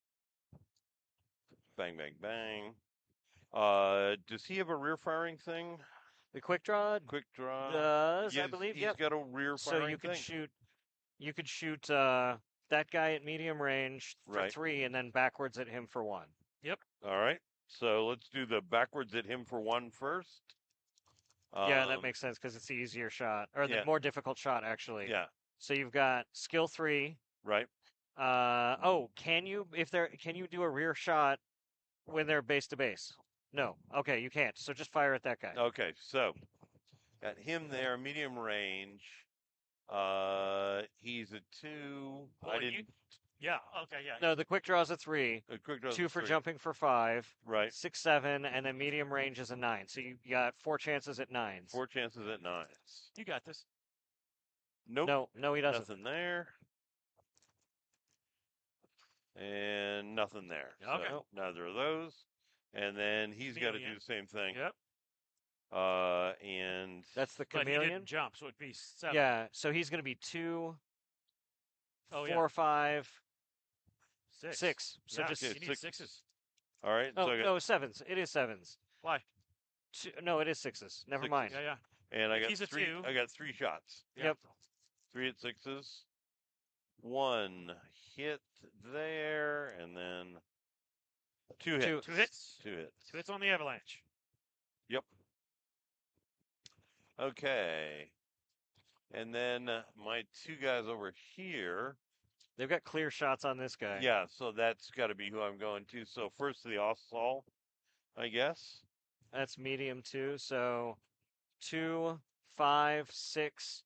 Bang, bang, bang. Does he have a rear firing thing? The quick draw Quick draw. does, I Yes, believe. he's Yep. got a rear So firing you could thing. shoot. You could shoot that guy at medium range for Right. 3, and then backwards at him for 1. All right. So let's do the backwards at him for 1 first. Yeah, that makes sense because it's the easier shot, or the yeah. more difficult shot, actually. Yeah. So you've got skill 3. Right. Can you do a rear shot when they're base to base? No. Okay, you can't. So just fire at that guy. Okay. So got him there, medium range. He's a 2. Well, I didn't. Yeah. Okay. Yeah. No, the quick draw is a 3. A quick draw. 2 for 3. jumping for 5. Right. 6, 7, and then medium range is a 9. So you got 4 chances at 9s. 4 chances at 9s. You got this. Nope. No, he doesn't. Nothing there. And nothing there. Okay. So neither of those. And then he's got to do Chameleon. the same thing. Yep. And That's the But he chameleon. didn't jump, so it'd be 7. Yeah, so he's going to be 2, Oh, 4, 5, 6. 6. So Yeah, just you need six. 6s. all right. oh so I got, no, 7s. It is 7s. Why? No, it is 6s. Never Sixes. mind. Yeah. Yeah. and I got he's a 3. 2. I got 3 shots. Yeah. Yep. 3 at 6s. 1 hit there, and then 2 hits. 2 hits. 2 hits. 2 hits on the avalanche. Yep. Okay. And then my 2 guys over here. They've got clear shots on this guy. Yeah, so that's got to be who I'm going to. So first the assault, I guess. That's medium 2. So 2, 5, 6,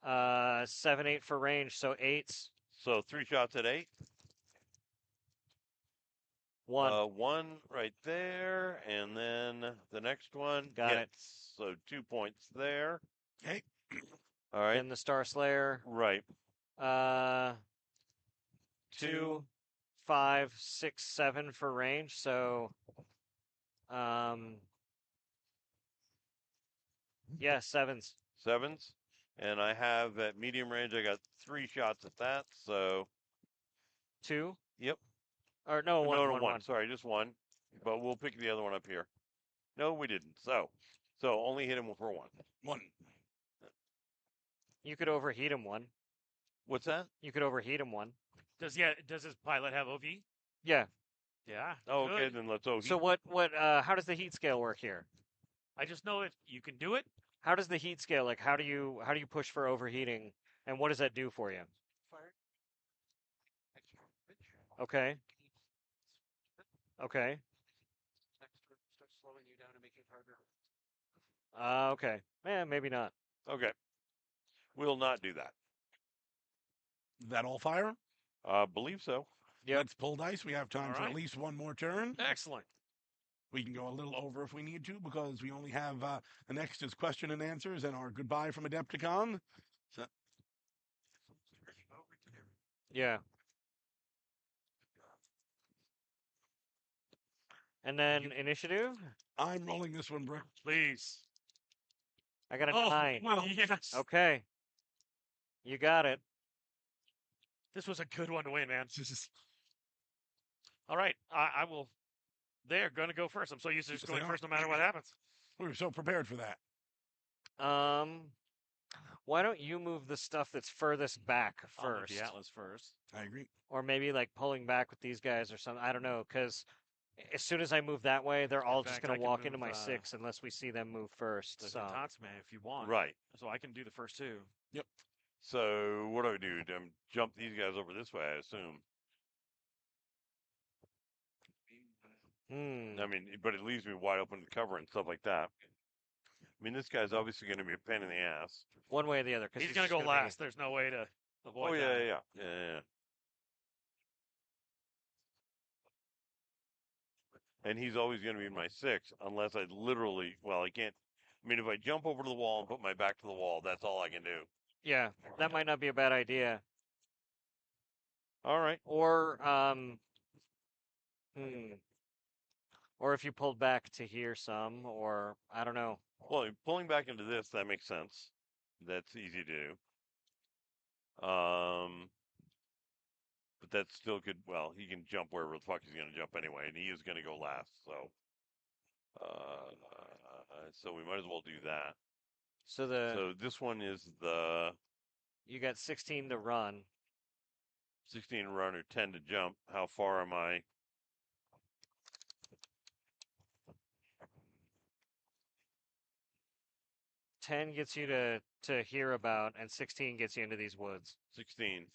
7, 8 for range. So 8s. So 3 shots at 8. 1. 1 right there, and then the next one Got it. hits. So 2 points there. Okay. All right. Then the Star Slayer. Right. 2, 5, 6, 7 for range. So, yeah, 7s. 7s. And I have at medium range, I got 3 shots at that. So 2. Yep. Or no, 1. no, 1, 1. 1. Sorry, just 1. But we'll pick the other one up here. No, we didn't. So only hit him for 1. 1. You could overheat him 1. What's that? You could overheat him 1. Does his pilot have OV? Yeah. Yeah. Oh, okay, good. then let's So how does the heat scale work here? I just know that you can do it. How does the heat scale, like, how do you push for overheating, and what does that do for you? Okay. Okay. Start slowing you down and making it harder. Okay. Maybe not. Okay. We'll not do that. That all fire? Believe so. Yep. Let's pull dice. We have time All for at right. least one more turn. Excellent. We can go a little over if we need to because we only have the next is question and answers and our goodbye from Adepticon. So, Yeah. And then initiative. I'm rolling this one, Brick. Please. I got a Oh, 9. Well, yes. Okay. You got it. This was a good one to win, man. this is All right. I will. They're going to go first. I'm so used to just Yes, going they are. first no matter what happens. we were so prepared for that. Why don't you move the stuff that's furthest back I'll move first? the Atlas first. I agree. Or maybe like pulling back with these guys or something. I don't know, because as soon as I move that way, they're all just fact, going I to can walk into move, my 6 unless we see them move first. The So Tatsman, if you want. Right. So I can do the first two. So what do? Jump these guys over this way, I assume. I mean, but it leaves me wide open to cover and stuff like that. I mean, this guy's obviously going to be a pain in the ass. one way or the other. Because He's going to go last. There's no way to avoid Oh, that. yeah. And he's always going to be in my 6 unless I literally, well, I can't. I mean, if I jump over to the wall and put my back to the wall, that's all I can do. Yeah, that might not be a bad idea. All right. Or or if you pulled back to here some, or I don't know. Well, pulling back into this, that makes sense. That's easy to do. But that's still good. Well, he can jump wherever the fuck he's going to jump anyway, and he is going to go last. So we might as well do that. So this one is the you got 16 to run. 16 run or 10 to jump. How far am I? Ten gets you to hear about, and 16 gets you into these woods. 16.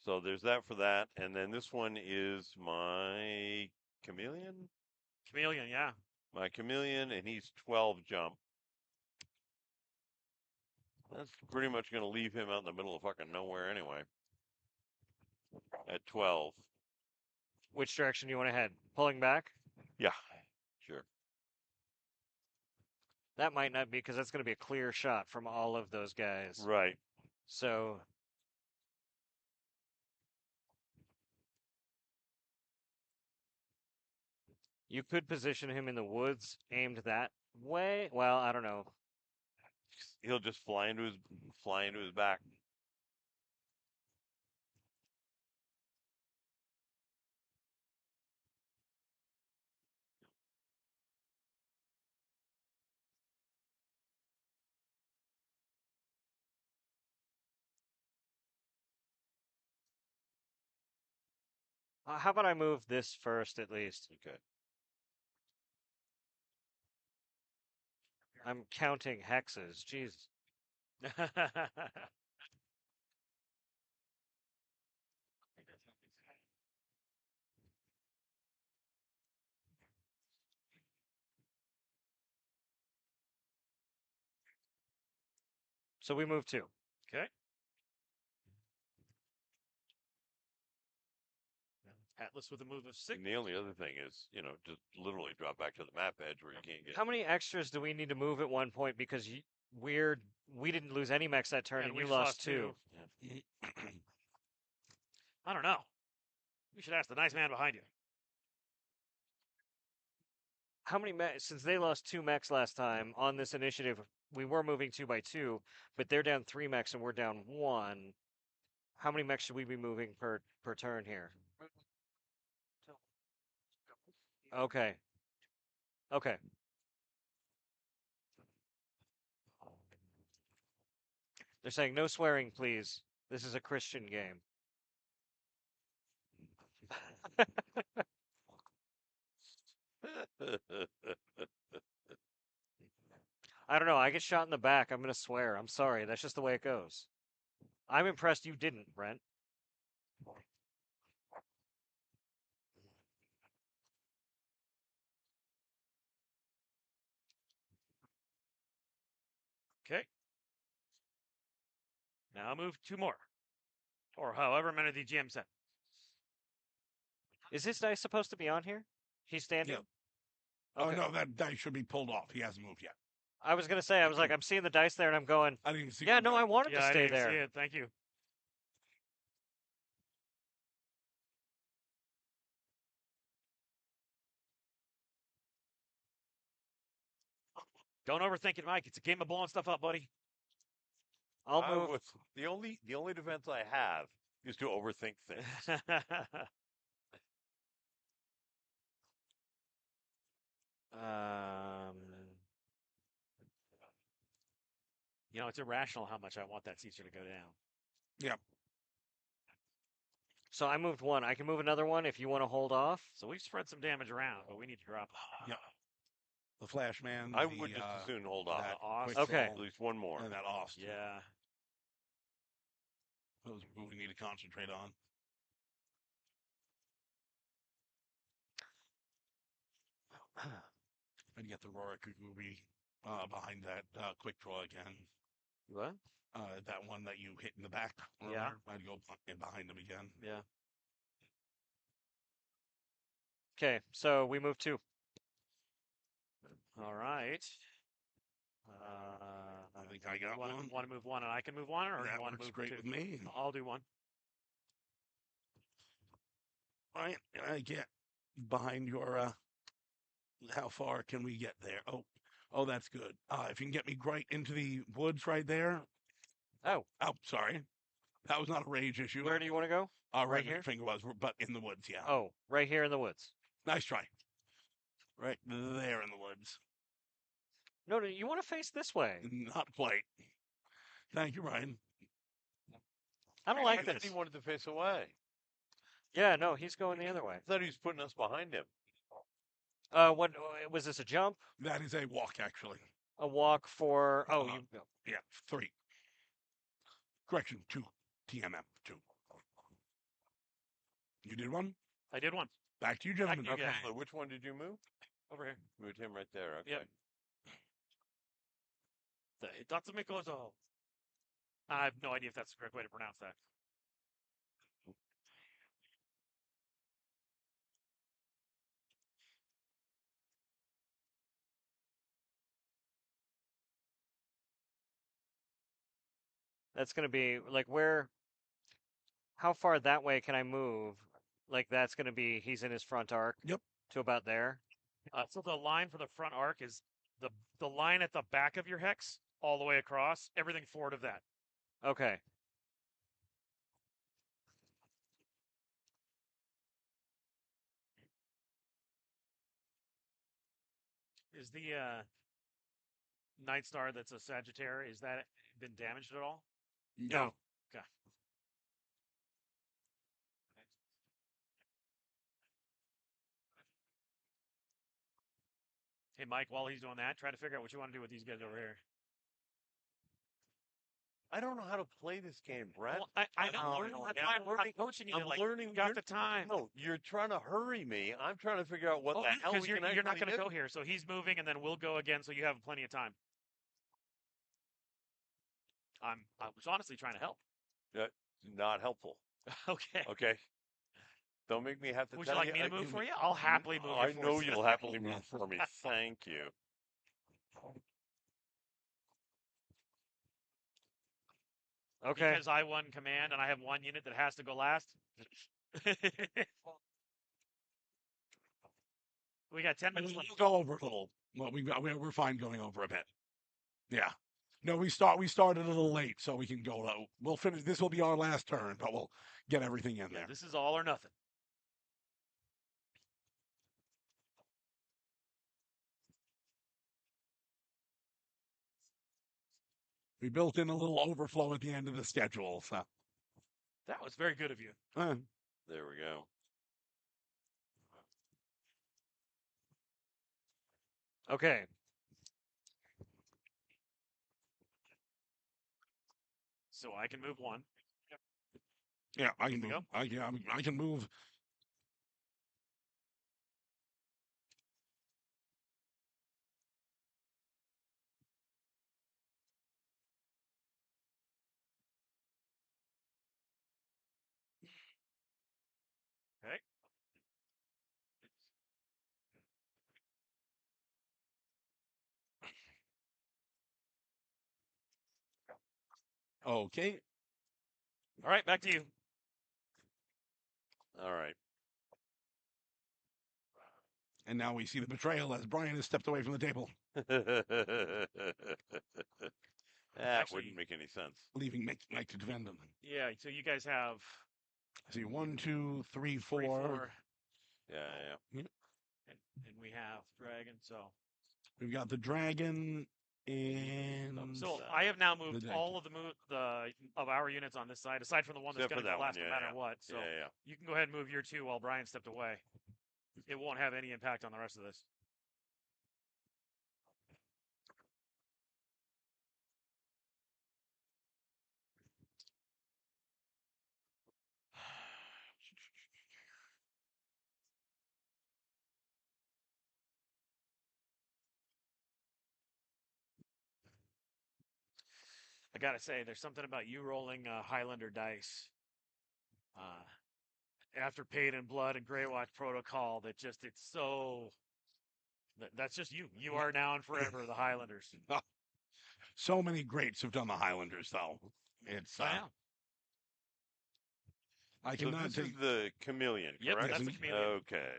So there's that for that, and then this one is my chameleon. Chameleon, yeah. My chameleon, and he's 12 jump. That's pretty much going to leave him out in the middle of fucking nowhere anyway. At 12. Which direction do you want to head? Pulling back? Yeah, sure. That might not be, because that's going to be a clear shot from all of those guys. Right. So you could position him in the woods, aimed that way. Well, I don't know. He'll just fly into his back. How about I move this first at least? Okay. I'm counting hexes. Jeez. So we move 2. Okay. Atlas with a move of 6. And the only other thing is, just literally drop back to the map edge where you can't get. How many extras do we need to move at one point? Because we didn't lose any mechs that turn, Yeah, and we you just lost 2. I don't know. You should ask the nice man behind you. How many mechs? Since they lost 2 mechs last time on this initiative, we were moving 2 by 2, but they're down 3 mechs and we're down 1. How many mechs should we be moving per turn here? Okay. Okay. They're saying no swearing, please. This is a Christian game. I don't know. I get shot in the back. I'm going to swear. I'm sorry. That's just the way it goes. I'm impressed you didn't, Brent. Okay. Now move 2 more. Or however many the GM said. Is his dice supposed to be on here? He's standing? Yep. Okay. Oh, no, that dice should be pulled off. He hasn't moved yet. I was going to say, I was like, I'm seeing the dice there, and I'm going, I didn't see. yeah, no, I wanted Yeah, to I stay didn't see there. it. Thank you. Don't overthink it, Mike. It's a game of blowing stuff up, buddy. I'll I move. would, the only defense I have is to overthink things. You know, it's irrational how much I want that Caesar to go down. Yep. So I moved 1. I can move another one if you want to hold off. So we've spread some damage around, but we need to drop. Yep. The Flash Man. I would just as soon hold off. That Off. quick Okay. roll, At least one more. And that Ost. Yeah. Those are who we need to concentrate on. And get the Roric Kugubi behind that quick draw again. What? That one that you hit in the back. Yeah. I'd go in behind him again. Yeah. Okay, so we move 2. All right. I think I got one. Want to move 1 and I can move 1, or That you want to works move great 2? with me. I'll do 1. Right, and I get behind your. How far can we get there? Oh, that's good. If you can get me right into the woods right there. Oh, Sorry, that was not a rage issue. where do you want to go? Right right where here? your finger was, but in the woods. Yeah. Oh, right here in the woods. Nice try. Right there in the woods. No, you want to face this way. Not quite. Thank you, Ryan. I don't I like thought this. he wanted to face away. Yeah, no, he's going the other way. I thought he was putting us behind him. What was this? A jump? That is a walk, actually. A walk for? Oh, Uh-huh. you. Yeah, 3. Correction, 2. TMM 2. You did 1. I did 1. Back to you, gentlemen. Back to you, Okay. guys. Which one did you move? Over here. Moved him right there. Okay. Yep. The Tatsumikozo. I have no idea if that's the correct way to pronounce that. That's gonna be like where? How far that way can I move? Like that's gonna be. He's in his front arc. Yep. To about there. So the line for the front arc is the line at the back of your hex all the way across. Everything forward of that. Okay. Is the Night Star that's a Sagittarius, is that been damaged at all? No. Okay. Hey, Mike, while he's doing that, try to figure out what you want to do with these guys over here. I don't know how to play this game, Brett. Well, I know, don't I know. know. That's why I'm coaching you. I'm like, learning. got you're- the time. No, you're trying to hurry me. I'm trying to figure out what Well, the hell we because can you're not actually going to do. go here. So he's moving, and then we'll go again. So you have plenty of time. I was honestly trying to help. Not helpful. Okay. Okay. Don't make me have to. Would you tell like me to I- move for you? I'll happily move. I it for know you. you'll happily move for me. Thank you. Okay. Because I won command and I have one unit that has to go last. We got 10 minutes left. Go over a little. Well, we're fine going over a bit. Yeah. No, we started a little late, so we can go low. We'll finish. This will be our last turn, but we'll get everything in Yeah, there. this is all or nothing. We built in a little overflow at the end of the schedule, so. That was very good of you. There we go. Okay. So I can move one. Yeah, I can we move. go. I can move. Okay. All right, back to you. All right. And now we see the betrayal as Brian has stepped away from the table, That Actually- wouldn't make any sense. leaving Mike to defend him. Yeah, so you guys have I see 1, 2, 3, 3, 4. 4, Yeah. and we have dragon. So We've got the dragon and so I have now moved the all of the of our units on this side, aside from the one that's Except going for to that go one, last no yeah, matter yeah. what. So Yeah. you can go ahead and move your 2 while Brian stepped away. It won't have any impact on the rest of this. I gotta say, there's something about you rolling Highlander dice after Paid in Blood and Grey Watch Protocol that just it's so. That's just you. You are now and forever the Highlanders. so many greats have done the Highlanders, though. It's I know. I So cannot this is take. the chameleon, Yep, correct? that's the Yes, chameleon. Okay.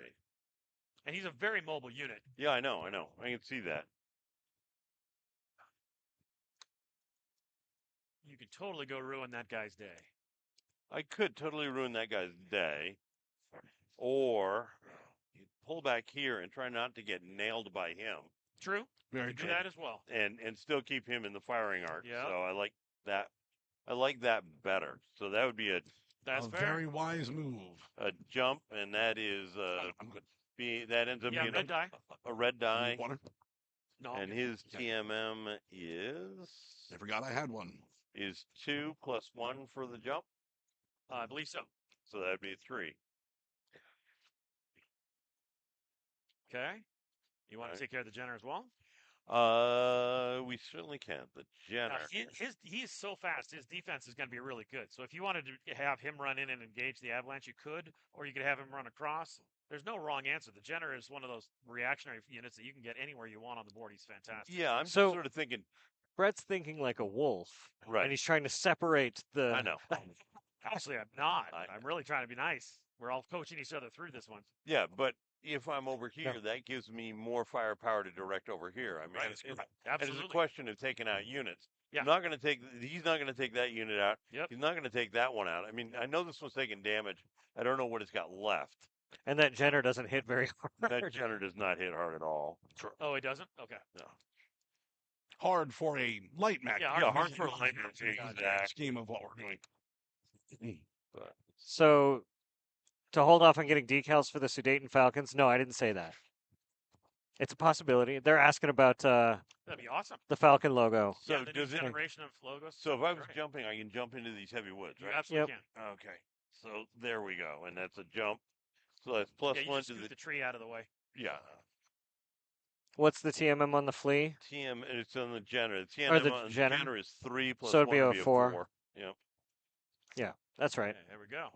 And he's a very mobile unit. Yeah, I know. I can see that. You could totally go ruin that guy's day. I could totally ruin that guy's day. Or you pull back here and try not to get nailed by him True. Very You do true. that as well. and still keep him in the firing arc. Yeah. So I like that. I like that better. So that would be That's a fair. very wise move. a jump, and that is I'm good. that ends up Yeah, being red die. a red die. Water. No. And his TMM is I forgot I had one. 2 + 1 for the jump. I believe so. So that'd be 3. Okay. You want Alright. to take care of the Jenner as well? We certainly can. The Jenner. He is so fast. His defense is going to be really good. So if you wanted to have him run in and engage the Avalanche, you could, or you could have him run across. There's no wrong answer. The Jenner is one of those reactionary units that you can get anywhere you want on the board. He's fantastic. Yeah, I'm So- just sort of thinking. Brett's thinking like a wolf, Right. and he's trying to separate the. I know. Actually, I'm not. I- I'm really trying to be nice. We're all coaching each other through this one. Yeah, but if I'm over here, that gives me more firepower to direct over here. I mean, Right. it's a Absolutely. question of taking out units. Yeah. I'm not going to take. He's not going to take that unit out. Yep. He's not going to take that one out. I mean, I know this one's taking damage. I don't know what it's got left. And that Jenner doesn't hit very That hard. Jenner does not hit hard at all. Oh, he doesn't? Okay. Hard for a light mech. Yeah, Yeah, hard hard for for a a light light mech, mech. exactly. Scheme of what we're doing. But So, to hold off on getting decals for the Sudeten Falcons, no, I didn't say that. It's a possibility. They're asking about That'd be awesome. the Falcon logo. so yeah, the new does it? generation of logos. So if I was Great. jumping, I can jump into these heavy woods, You right? absolutely Yep. can. Okay. So there we go, and that's a jump. So that's plus Yeah, you 1 just to scoot the the tree out of the way. yeah. What's the TMM on the flea? TM, and it's on the Jenner. The TM Or the on Jenner? the Jenner is 3 plus So it'd 1 be would a be a 4. 4. Yep. Yeah, that's right. Okay, there we go.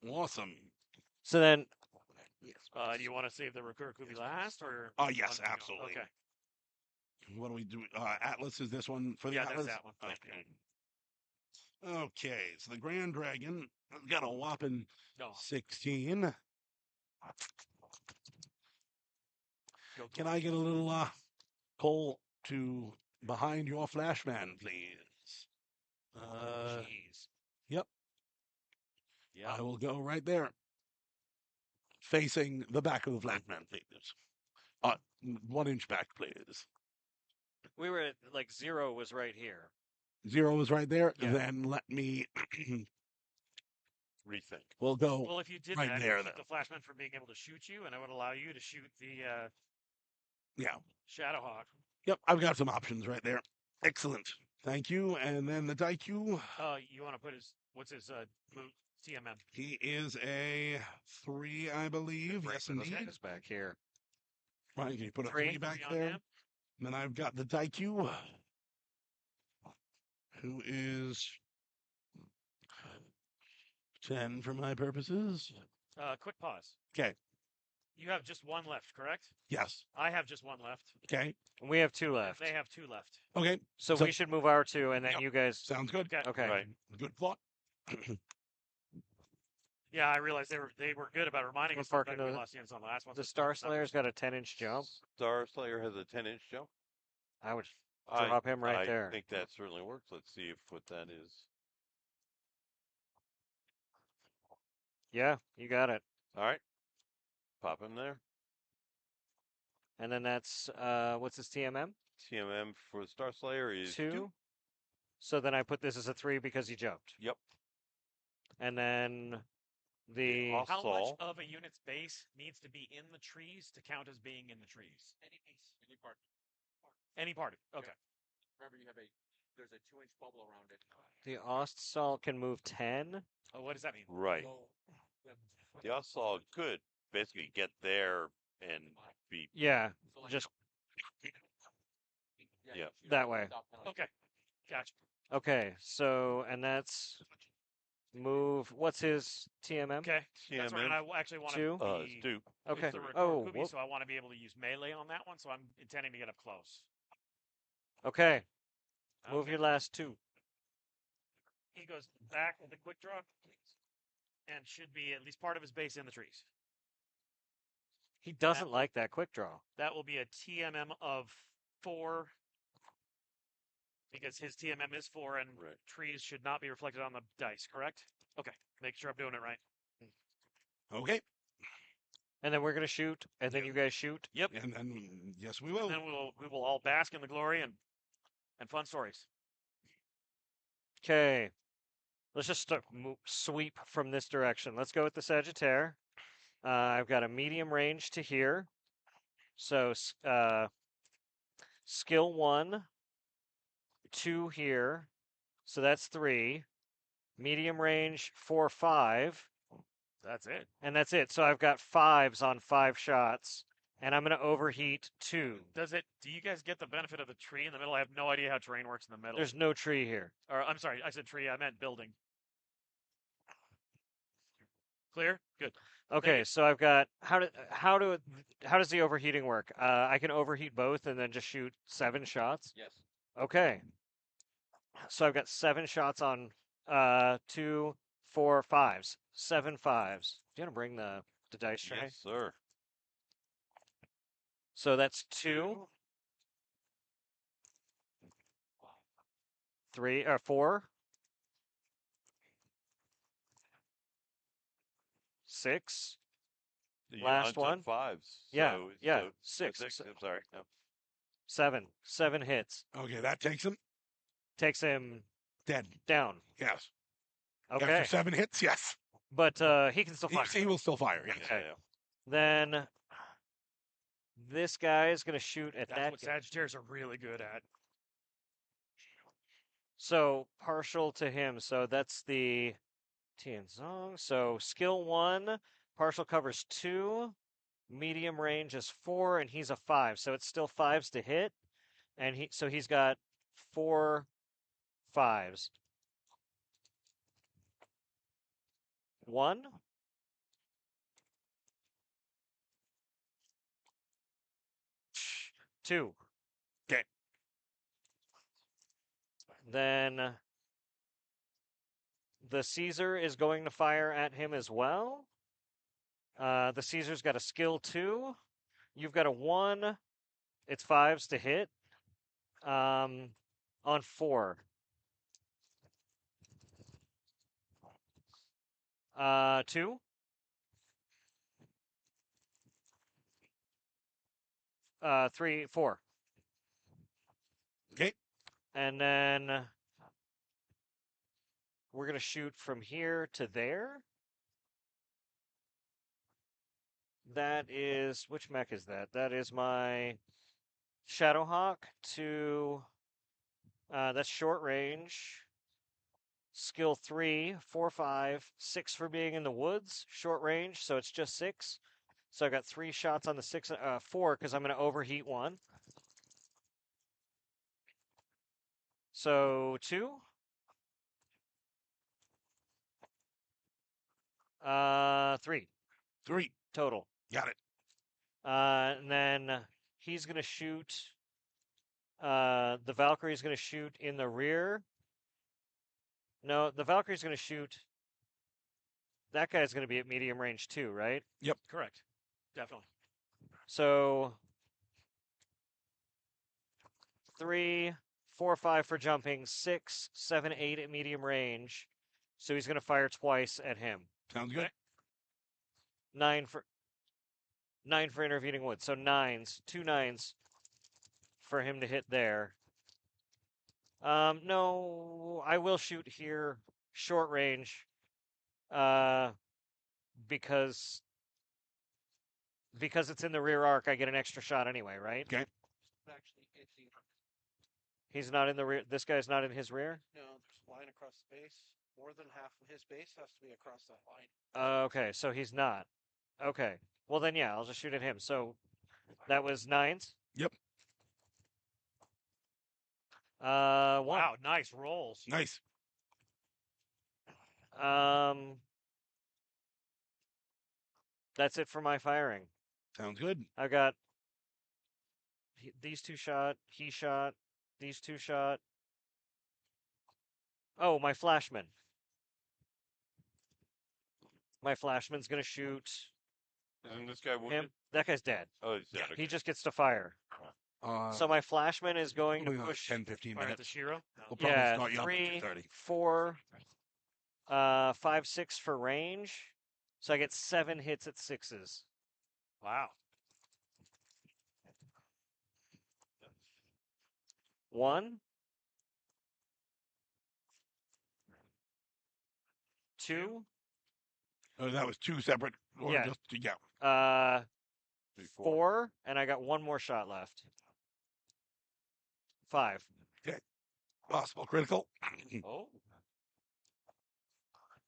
Awesome. So then, Do you want to save the Rakurkubi last, or? Yes, you wanna go- absolutely. Okay. What do we do? Atlas is this one for the Yeah, Atlas? that's that one. Okay. Okay, so the Grand Dragon has got a whopping No. 16. Go Can I get a little Cole to behind your flashman, please? Jeez. Yep. Yeah. I will go right there. Facing the back of the flashman, please. 1 inch back, please. we were at, like, 0 was right here. 0 is right there. Yeah. Then let me. Rethink. We'll go. Well, if you did right that, there, it would keep then. the flashman from being able to shoot you, and it would allow you to shoot the Yeah. Shadowhawk. Yep. I've got some options right there. Excellent. Thank you. And then the Daiku. You want to put what's his TMM? He is a 3, I believe. Yes, indeed. Is back here. Right, can you put a 3 3 back on there? him? And then I've got the Daiku, who is 10 for my purposes. Quick pause. Okay. You have just one left, correct? Yes. I have just one left. Okay. We have two left. They have two left. Okay. So So- we should move our two, and then Yep. you guys. Sounds good. Okay. Okay. Right. Good thought. Yeah, I realized they were good about reminding We're us that parking we the- lost units on the last one. The so Star it's not- Slayer's got a 10-inch jump. Star Slayer has a 10-inch jump. I would drop him right I there. think that certainly works. Let's see what that is. Yeah, you got it. All right. Pop him there. And then that's what's his TMM? TMM for the Star Slayer is 2. So then I put this as a 3 because he jumped. Yep. And then the off- How much Saul. of a unit's base needs to be in the trees to count as being in the trees? Any piece, any part. Any part of okay. Remember, there's a 2-inch bubble around it. the Ostsal can move 10. Oh, what does that mean? right. So, The Ossaul could basically get there and be Yeah, so like- just Yeah. you that don't way. stop penalty. Okay, gotcha. okay. So and that's move. What's his TMM? Okay, that's right. And TMM. I actually want Two? to be Stu. Okay. the record Oh, Kubi, whoop. so I want to be able to use melee on that one. So I'm intending to get up close. Okay. Move Okay. your last 2. He goes back with the quick draw, and should be at least part of his base in the trees. He doesn't like that quick draw. That will be a TMM of 4, because his TMM is 4, and Right. trees should not be reflected on the dice. Correct? Okay, make sure I'm doing it right. Okay. And then we're gonna shoot, and then you guys shoot. Yep. And then yes, we will. And then we will all bask in the glory and fun stories. Okay. Let's just start sweep from this direction. Let's go with the Sagittaire. I've got a medium range to here. So skill 1, 2 here. So that's 3. Medium range 4, 5. That's it. And that's it. So I've got 5s on 5 shots. And I'm going to overheat 2. Do you guys get the benefit of the tree in the middle? I have no idea how terrain works in the middle. There's no tree here. Or I'm sorry, I said tree. I meant building. Clear? Good. Okay, you. so I've got how does the overheating work? I can overheat both and then just shoot 7 shots. Yes. Okay. So I've got 7 shots on 2, 4, 5s. 7 5s. Do you want to bring the dice tray? Yes, sir. So that's 2, 3 or 4, 6. You Last untook one? 5s. Yeah, So, yeah, so 6. 6. I'm sorry. No. 7 hits. Okay, that takes him Takes him dead. down. Yes. Okay. After 7 hits, yes. But he can still fire. He will still fire. Yes. Yeah, Okay. yeah. Then this guy is going to shoot at That's that what guy. Sagittarius are really good at. So partial to him. So that's the Tianzong. So skill 1, partial covers 2, medium range is 4, and he's a 5. So it's still 5s to hit. And he's got 4 5s. 1. Two. Okay. Then the Caesar is going to fire at him as well. The Caesar's got a skill 2. You've got a 1. It's 5s to hit. On 4. 2. Three, 4. Okay. And then we're going to shoot from here to there. That is, which mech is that? That is my Shadowhawk to, that's short range. Skill 3, 4, 5, 6 for being in the woods, short range, so it's just 6. So I got 3 shots on the 6, 4 because I'm going to overheat 1. So 2. 3 3. total. Got it. And then he's going to shoot. The Valkyrie's going to shoot in the rear. No, the Valkyrie's going to shoot. That guy's going to be at medium range too, right? Correct. Definitely. So 3, 4, 5 for jumping, 6, 7, 8 at medium range. So he's going to fire twice at him. Sounds good. 9 for intervening wood. So 9s, 2 9s for him to hit there. No, I will shoot here short range. Because it's in the rear arc, I get an extra shot anyway, right? Okay. Actually, it's the He's not in the rear. This guy's not in his rear. no. There's a line across the base. More than half of his base has to be across that line. Okay, so he's not. Okay. Well then, yeah, I'll just shoot at him. So that was 9s. Yep. 1. Wow, nice rolls. Nice. That's it for my firing. Sounds good. I got these 2 shot, he shot, these 2 shot. Oh, my flashman. My flashman's gonna shoot Isn't this guy wounded? him. That guy's dead. Oh, he's dead. He just gets to fire. So my flashman is going to only push 10, 15 Fire at the minutes. Shiro. We'll probably Yeah, start you up at 3, 2:30. 4, 5, 6 for range. So I get 7 hits at 6s. Wow. 1, 2, Oh, that was 2 separate. Or Yeah. Just, yeah. 3, 4, and I got 1 more shot left. 5. Possible critical. Oh.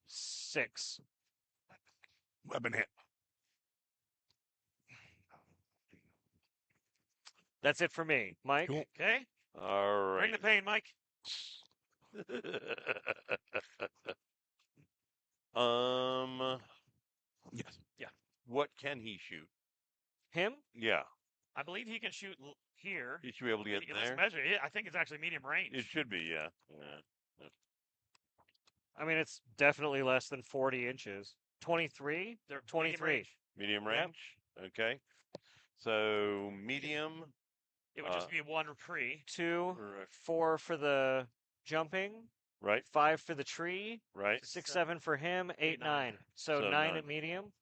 6. Weapon hit. That's it for me. Mike? Cool. Okay. All Bring right. the pain, Mike. Yes. What can he shoot? Him? Yeah, I believe he can shoot here. he should be able to get Let's there. measure it. I think it's actually medium range. It should be, yeah. Yeah. I mean, it's definitely less than 40 inches. 23? They're medium 23. range. Medium Yep. range. Okay. So medium. It would just be 1 tree. 2, Right. 4 for the jumping, Right. 5 for the tree, Right. 6, 7 for him, 8, 9. So, So 9 9. at medium,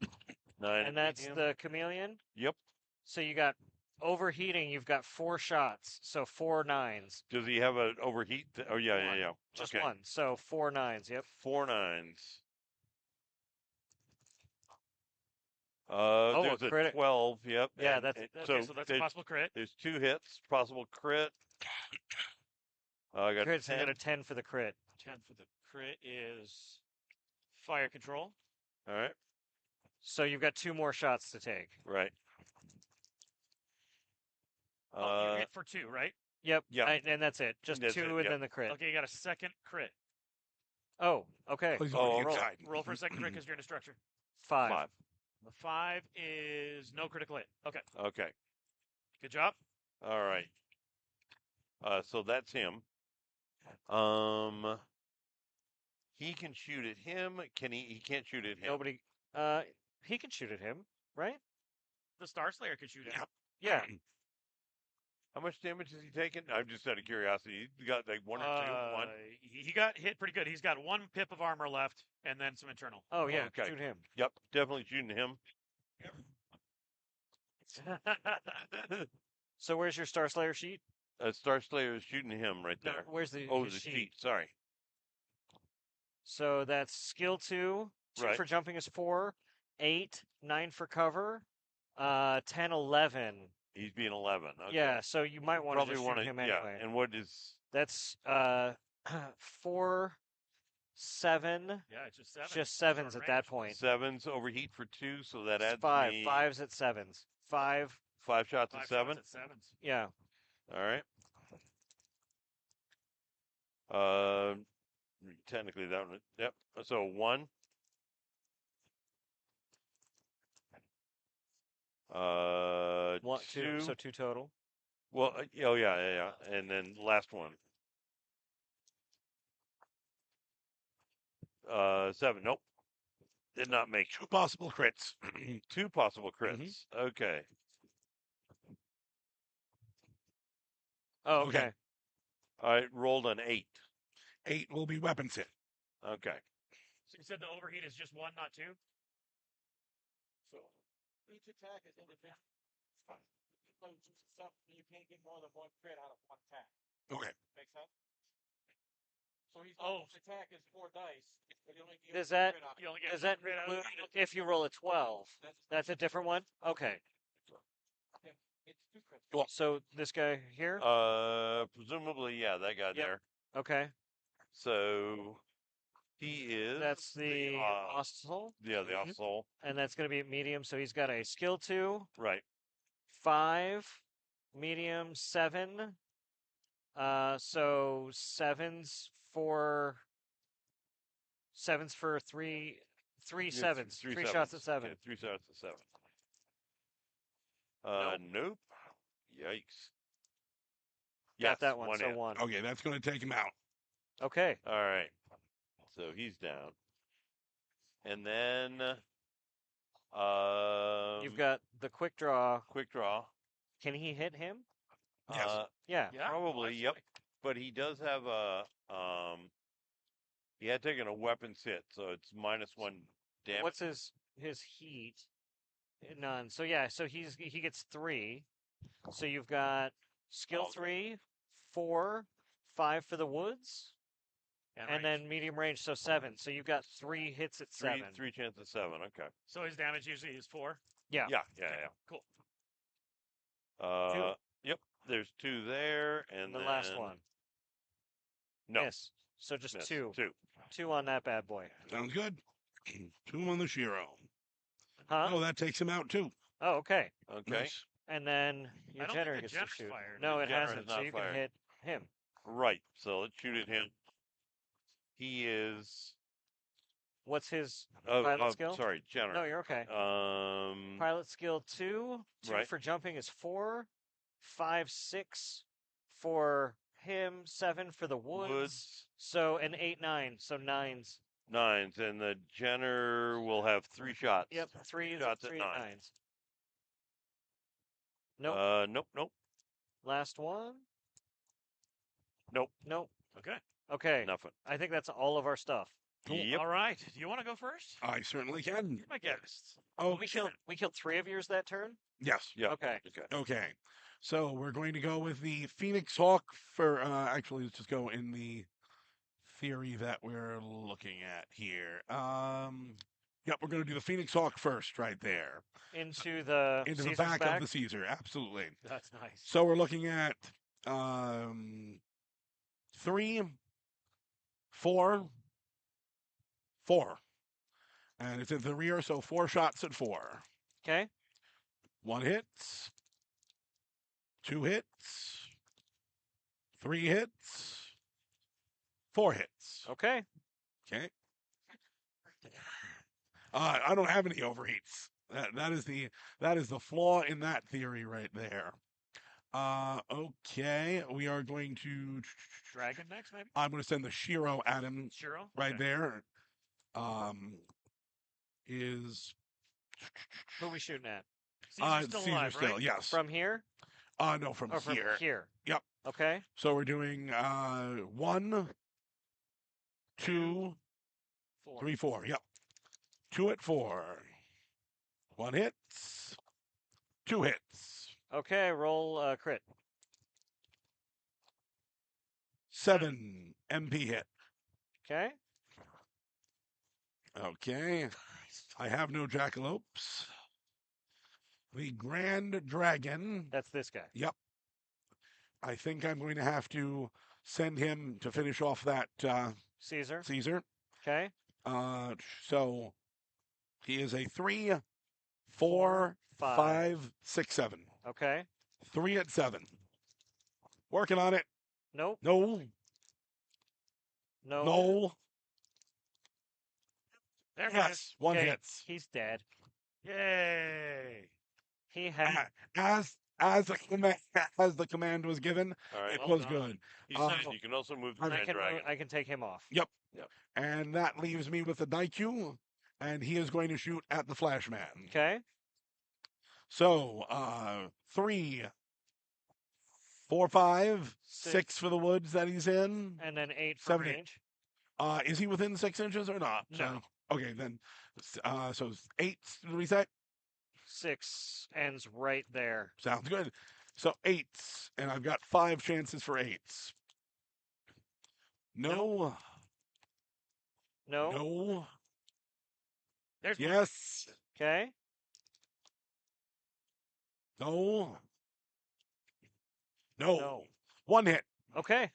9. and that's medium. the chameleon. Yep. So you got overheating, you've got 4 shots, so 4 9s. Does he have an overheat? Oh yeah, yeah, One. yeah. Just Okay. 1, so 4 9s, yep. 4 9s. Oh, There's a a critic. 12. Yep. Yeah, and- that's- and Okay, so that's a there's, possible crit. there's 2 hits, possible crit. I got Crits, I 10. got a 10 for the crit. 10 for the crit is fire control. All right. So you've got 2 more shots to take. Right. Oh, you hit for 2, right? Yep. Yeah. And that's it. Just That's 2 it, and yep. then the crit. Okay, you got a second crit. Oh, okay. He's Oh, already roll. inside. Roll for a second crit because you're in a structure. 5. 5. The 5 is no critical hit. Okay, Okay. good job. All right. So that's him. He can shoot at him. Can he? He can't shoot at him. Nobody. He can shoot at him, right? The Star Slayer could shoot it. Yeah. How much damage has he taken? I'm just out of curiosity. He got like 1 or 2. 1. He got hit pretty good. He's got 1 pip of armor left, and then some internal. Oh yeah. Okay. Shoot him. Yep. Definitely shooting him. So where's your Star Slayer sheet? Star Slayer is shooting him right No, there. where's the Oh, his the sheet? sheet. Sorry. So that's skill 2. 2 Right. for jumping is 4. 8, 9 for cover. 10, 11. He's being 11. Okay. Yeah. So you might want to Probably just want shoot to. him Yeah. anyway. And what is? That's 4, 7. Yeah, it's just 7. Just 7s at that range. point. 7's overheat for 2, so that adds 5. me 5s at 7s. 5. 5 shots 5 at 7. shots at 7s. Yeah. All right. Technically that one. Yep. So 1. One, two. Two. So 2 total. Well, oh yeah. And then last one. 7. Nope. Did not make 2 possible crits. 2 possible crits. Okay. Oh, Okay. okay. I rolled an 8. 8 will be weapons hit. Okay. So you said the overheat is just 1, not 2? So each attack is independent. So you can't get more than 1 crit out of 1 attack. Okay. Make sense? So he's each attack is 4 dice, but you only get Does 1 that crit out of You only get does one that crit out of include if you roll a 12? That's a different one? Okay. it. It's 2 crits. Well, So this guy here? Presumably, yeah, that guy Yep. there. Okay. So he is. That's the hostile. Yeah, the asshole. And that's going to be medium. So he's got a skill 2, Right. 5, medium, 7. So sevens for three Yeah, sevens. Three Three sevens. shots at 7. Okay, 3 shots at 7. Nope. Nope. Yikes. Got Yes, that one. 1 So hit. 1. okay, that's going to take him out. Okay. All right. So he's down. And then You've got the quick draw. quick draw. Can he hit him? Yes. Yeah. Yeah. Probably, yep. absolutely. But he does have a he had taken a weapons hit, so it's -1 damage. What's his heat? None. So yeah. So he gets 3. So you've got skill 3, 4, 5 for the woods, and range. then medium range. So 7. So you've got 3 hits at 7. Three chances 7. Okay. So his damage usually is 4. Yeah. Yeah. Cool. Yep. There's 2 there, and the then last one. No. Miss. So just Miss. 2. 2. 2 on that bad boy. Sounds good. 2 on the Shiro. Huh? Oh, that takes him out too. Oh, okay. Okay. Nice. And then your I don't Jenner think the gets to Jenner's shoot. fired. No, The it Jenner has hasn't. So not you fired. can hit him. Right. So let's shoot at him. He is. What's his Oh, pilot skill? sorry, Jenner. No, you're okay. Pilot skill 2. 2 Right. for jumping is 4. 5, 6 for him. 7 for the woods. So an 8, 9. So 9s. 9s, and the Jenner will have 3 shots. Yep, 3 shots at 3 9. 9s. Nope. Nope. Last one. Nope. Nope. Okay. Okay. Nothing. I think that's all of our stuff. Cool. Yep. All right. Do you want to go first? I certainly can. You're my guest. Oh, We killed 3 of yours that turn. yes. Yep. Okay. Okay. So we're going to go with the Phoenix Hawk for, actually, let's just go in the theory that we're looking at here. Yep, we're going to do the Phoenix Hawk first right there. Into the Into the Caesar's back of the Caesar, absolutely. That's nice. So we're looking at 3, 4, 4. And it's in the rear, so 4 shots at 4. Okay. 1 hits, 2 hits, 3 hits, 4 hits. Okay. Okay. I don't have any overheats. That is the flaw in that theory right there. Okay, we are going to. Dragon next, maybe? I'm going to send the Shiro at him Shiro? right Okay. there. Is Who are we shooting at? Caesar's still Caesar alive, still, right? yes. From here? No, from Or from here. here? Yep. Okay. So we're doing 1, 2, 4. 3, 4. Yep. 2 at 4. 1 hits. 2 hits. Okay. Roll crit. 7 MP hit. Okay. Okay. I have no jackalopes. The Grand Dragon. That's this guy. Yep. I think I'm going to have to send him to finish off that Caesar. Caesar. Okay. So he is a 3, 4, 5, 6, 7. Okay. 3 at 7. Working on it. Nope. No. No. No. There it is. Yes. 1 Okay, hits. He's dead. Yay. He had. As the command as the command was given, All right. it Well was done. good. He Uh, said you can also move the I Grand Dragon. I can take him off. Yep. Yep. And that leaves me with the Daikyu, and he is going to shoot at the Flashman. Okay. So, 3, 4, 5, Six. 6 for the woods that he's in. And then 8 for 7, 8. range. Is he within 6 inches or not? No. Okay, then. So 8, did we say? 6 ends right there. Sounds good. So 8s, and I've got 5 chances for 8s. No. No. No. There's one. Yes. Okay. No. No. No. 1 hit. Okay.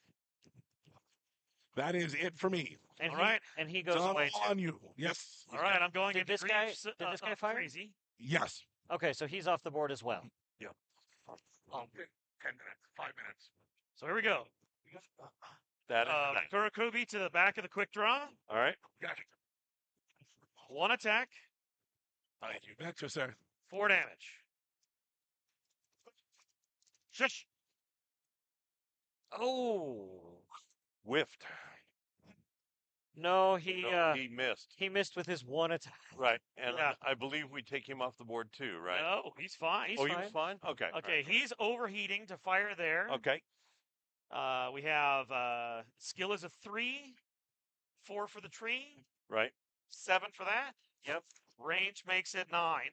That is it for me. And All he, right. And he goes Done away too. on you. Yes. All right, I'm going Did into this guy- Greaves, did this guy fire? Crazy. Yes. Okay, so he's off the board as well. 10 minutes, 5 minutes. So here we go. That is nice. Kurokubi to the back of the quick draw. All right. Gotcha. 1 attack, Thank you. Betcha, sir. 4 damage. Shush. Oh. Whiffed. No, he No, he missed. he missed with his 1 attack. Right. And Yeah. I believe we take him off the board too, right? No, he's fine. Oh, he was fine? Okay. all Okay, he's overheating to fire there. right. Okay. We have skill is a 3, 4 for the tree, Right. 7 for that. Yep. Range makes it 9.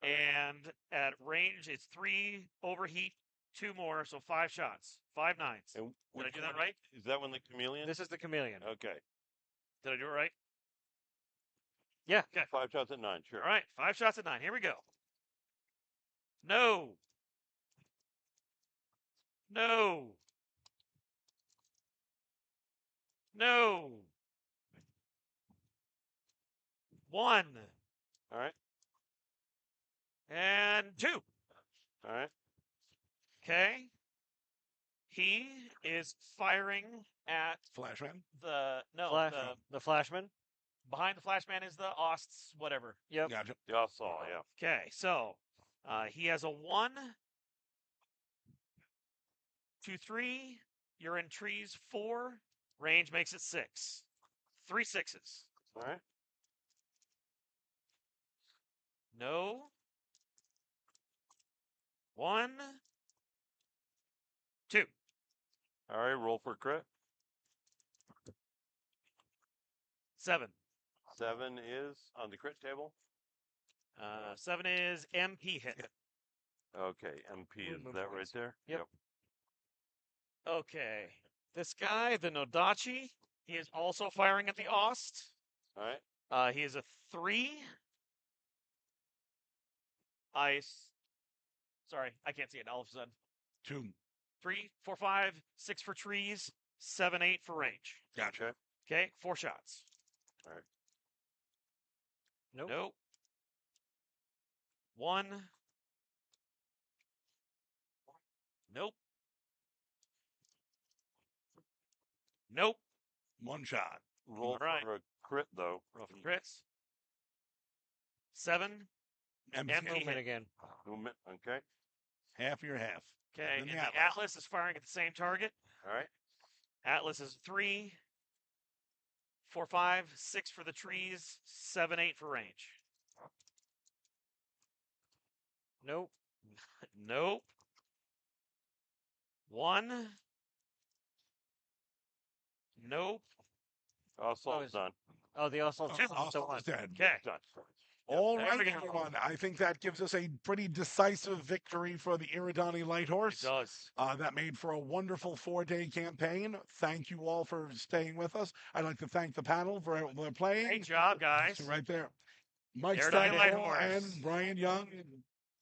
And at range, it's 3 overheat, 2 more, so 5 shots. 5 nines. And Did I which do that one- right? Is that one the chameleon? This is the chameleon. Okay. Did I do it right? Yeah. Okay. 5 shots at 9. Sure. All right, 5 shots at 9. Here we go. No. No. No. 1. All right. And 2. All right. Okay. He is firing at Flashman. the The flashman. behind the flashman is the Osts, whatever. Yep. Gotcha. The Ossaw, yeah. Okay, so he has a 1, 2, 3. You're in trees 4. Range makes it 6. 3 6s. All right. No. 1, 2. All right. Roll for crit. 7. 7 is on the crit table. 7 is MP hit. Okay. MP, Ooh, is move that right twice. there? Yep. Okay. This guy, the Nodachi, he is also firing at the Ost. All right. He is a 3. Sorry, I can't see it all of a sudden. 2. 3, 4, 5, 6 for trees, 7, 8 for range. Gotcha. Okay, 4 shots. All right. Nope. Nope. 1. Nope. Nope. 1 shot. Roll All right. for a crit, though. Roll for crits. 7. MC. MP Movement hit. again. Movement. Okay. Half your half. Okay, And and the the Atlas is firing at the same target. All right. Atlas is 3, 4, 5, 6 for the trees, 7, 8 for range. Nope. Nope. 1. Nope. Ossaw's is- done. Oh, the assault. Two. Oswald's dead. Okay. Done. All there right, we go. everyone. I think that gives us a pretty decisive victory for the Iridani Light It Horse. does. That made for a wonderful 4-day campaign. Thank you all for staying with us. I'd like to thank the panel for playing. Great job, guys. So right there. Mike Iridani Light Stackpole Horse. and Brian Young.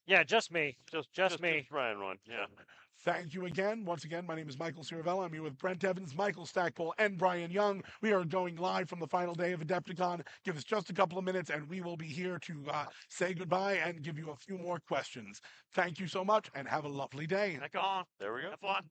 Yeah, just me. Just me. Just Brian one. Yeah. Thank you again. Once again, my name is Michael Ciravella. I'm here with Brent Evans, Michael Stackpole, and Brian Young. We are going live from the final day of Adepticon. Give us just a couple of minutes, and we will be here to say goodbye and give you a few more questions. Thank you so much, and have a lovely day. Back on. There we go. Have fun.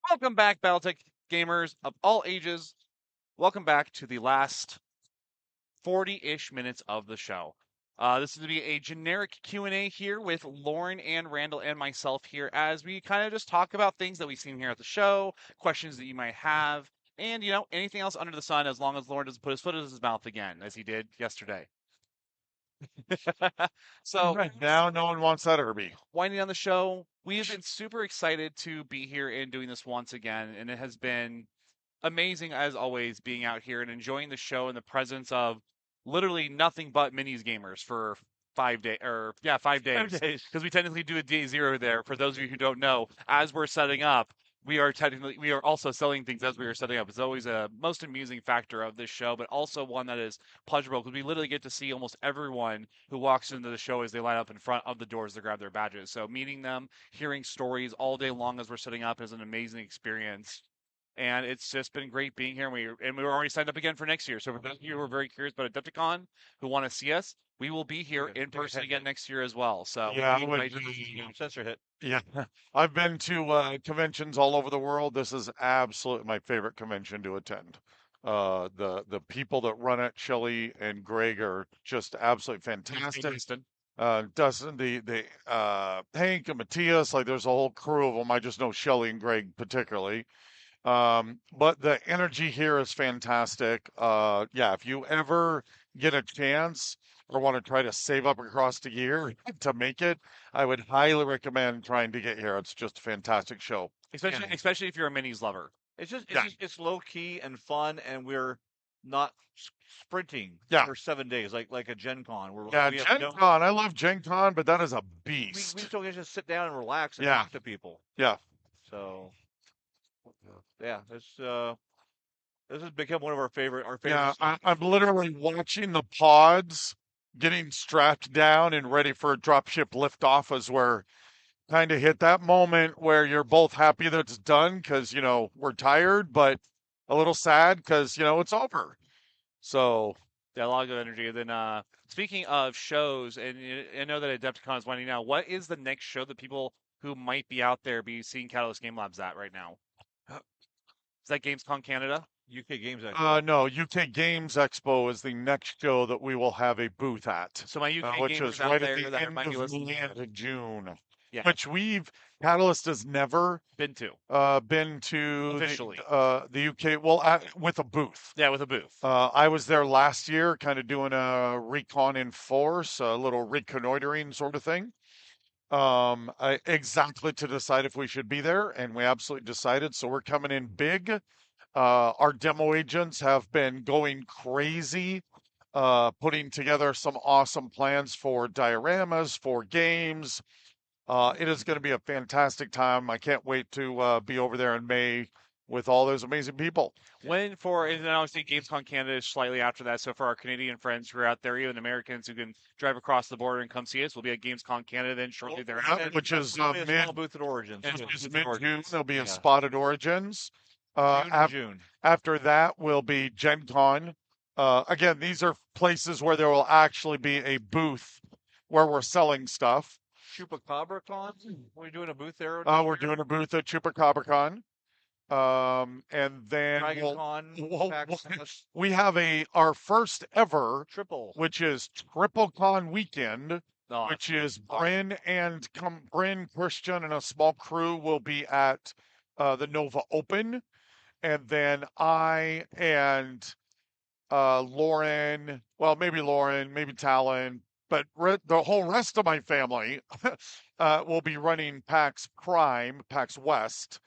Welcome back, Battletech gamers of all ages. Welcome back to the last 40-ish minutes of the show. This is going to be a generic Q&A here with Lauren and Randall and myself here as we kind of just talk about things that we've seen here at the show, questions that you might have, and, anything else under the sun as long as Lauren doesn't put his foot in his mouth again, as he did yesterday. So Right now, no one wants that Herbie. winding down the show, we have been super excited to be here and doing this once again, and it has been amazing as always being out here and enjoying the show in the presence of literally nothing but minis gamers for 5 days 5 days because we technically do a day zero there. For those of you who don't know, as we're setting up, we are also selling things as we are setting up. It's always a most amusing factor of this show, but also one that is pleasurable because we literally get to see almost everyone who walks into the show as they line up in front of the doors to grab their badges. So meeting them, hearing stories all day long as we're setting up is an amazing experience. And it's just been great being here. And we were already signed up again for next year. So for those of you who are very curious about Adepticon, who want to see us, we will be here in person again next year as well. So Yeah, we invite you. Sensor hit. Yeah, I've been to conventions all over the world. This is absolutely my favorite convention to attend. The people that run it, Shelly and Greg, are just absolutely fantastic. Dustin. Dustin, Hank and Matthias, like there's a whole crew of them. I just know Shelly and Greg particularly. But the energy here is fantastic. Yeah, if you ever get a chance or want to try to save up across the year to make it, I would highly recommend trying to get here. It's just a fantastic show. Especially if you're a minis lover. It's low key and fun, and we're not sprinting Yeah. for 7 days like a Gen Con. Yeah, we have Gen no- Con, I love Gen Con, but that is a we beast. still get to just sit down and relax and Yeah. talk to people. Yeah. So yeah, this has become one of our favorite. Yeah, I'm literally watching the pods getting strapped down and ready for a dropship liftoff as we're kind of hit that moment where you're both happy that it's done because, we're tired, but a little sad because, it's over. So, Yeah, a lot of good energy. And then speaking of shows, and I know that Adepticon is winding down, what is the next show that people who might be out there be seeing Catalyst Game Labs at right now? Is that Gamescom Canada? UK Games Expo. no, UK Games Expo is the next show that we will have a booth at. So my UK Which gamers is out right there at the that end might be of listening June. Yeah. Which Catalyst has never been to been to officially the UK. Well, with a booth. Yeah, with a booth. I was there last year, kind of doing a recon in force, a little reconnoitering sort of thing. Exactly to decide if we should be there, and we absolutely decided. So we're coming in big. Our demo agents have been going crazy, putting together some awesome plans for dioramas, for games. It is going to be a fantastic time. I can't wait to be over there in May with all those amazing people. And then obviously Gamescom Canada is slightly after that. So for our Canadian friends who are out there, even Americans who can drive across the border and come see us, we'll be at Gamescom Canada then shortly thereafter. Which is There'll be a small mid booth at Origins. mid-June. There'll be Yeah. a spot at Origins. June. After that will be Gen Con. Again, these are places where there will actually be a booth where we're selling stuff. Chupacabra Con. We're doing a booth there. We're doing a booth at Chupacabra Con. And then Dragon Con. we have our first ever Triple. which is Triple Con weekend, Oh, which is Bryn, Christian, and a small crew will be at the Nova Open. And then I and Lauren, well, maybe Lauren, maybe Talon, but the whole rest of my family will be running PAX Prime, PAX West.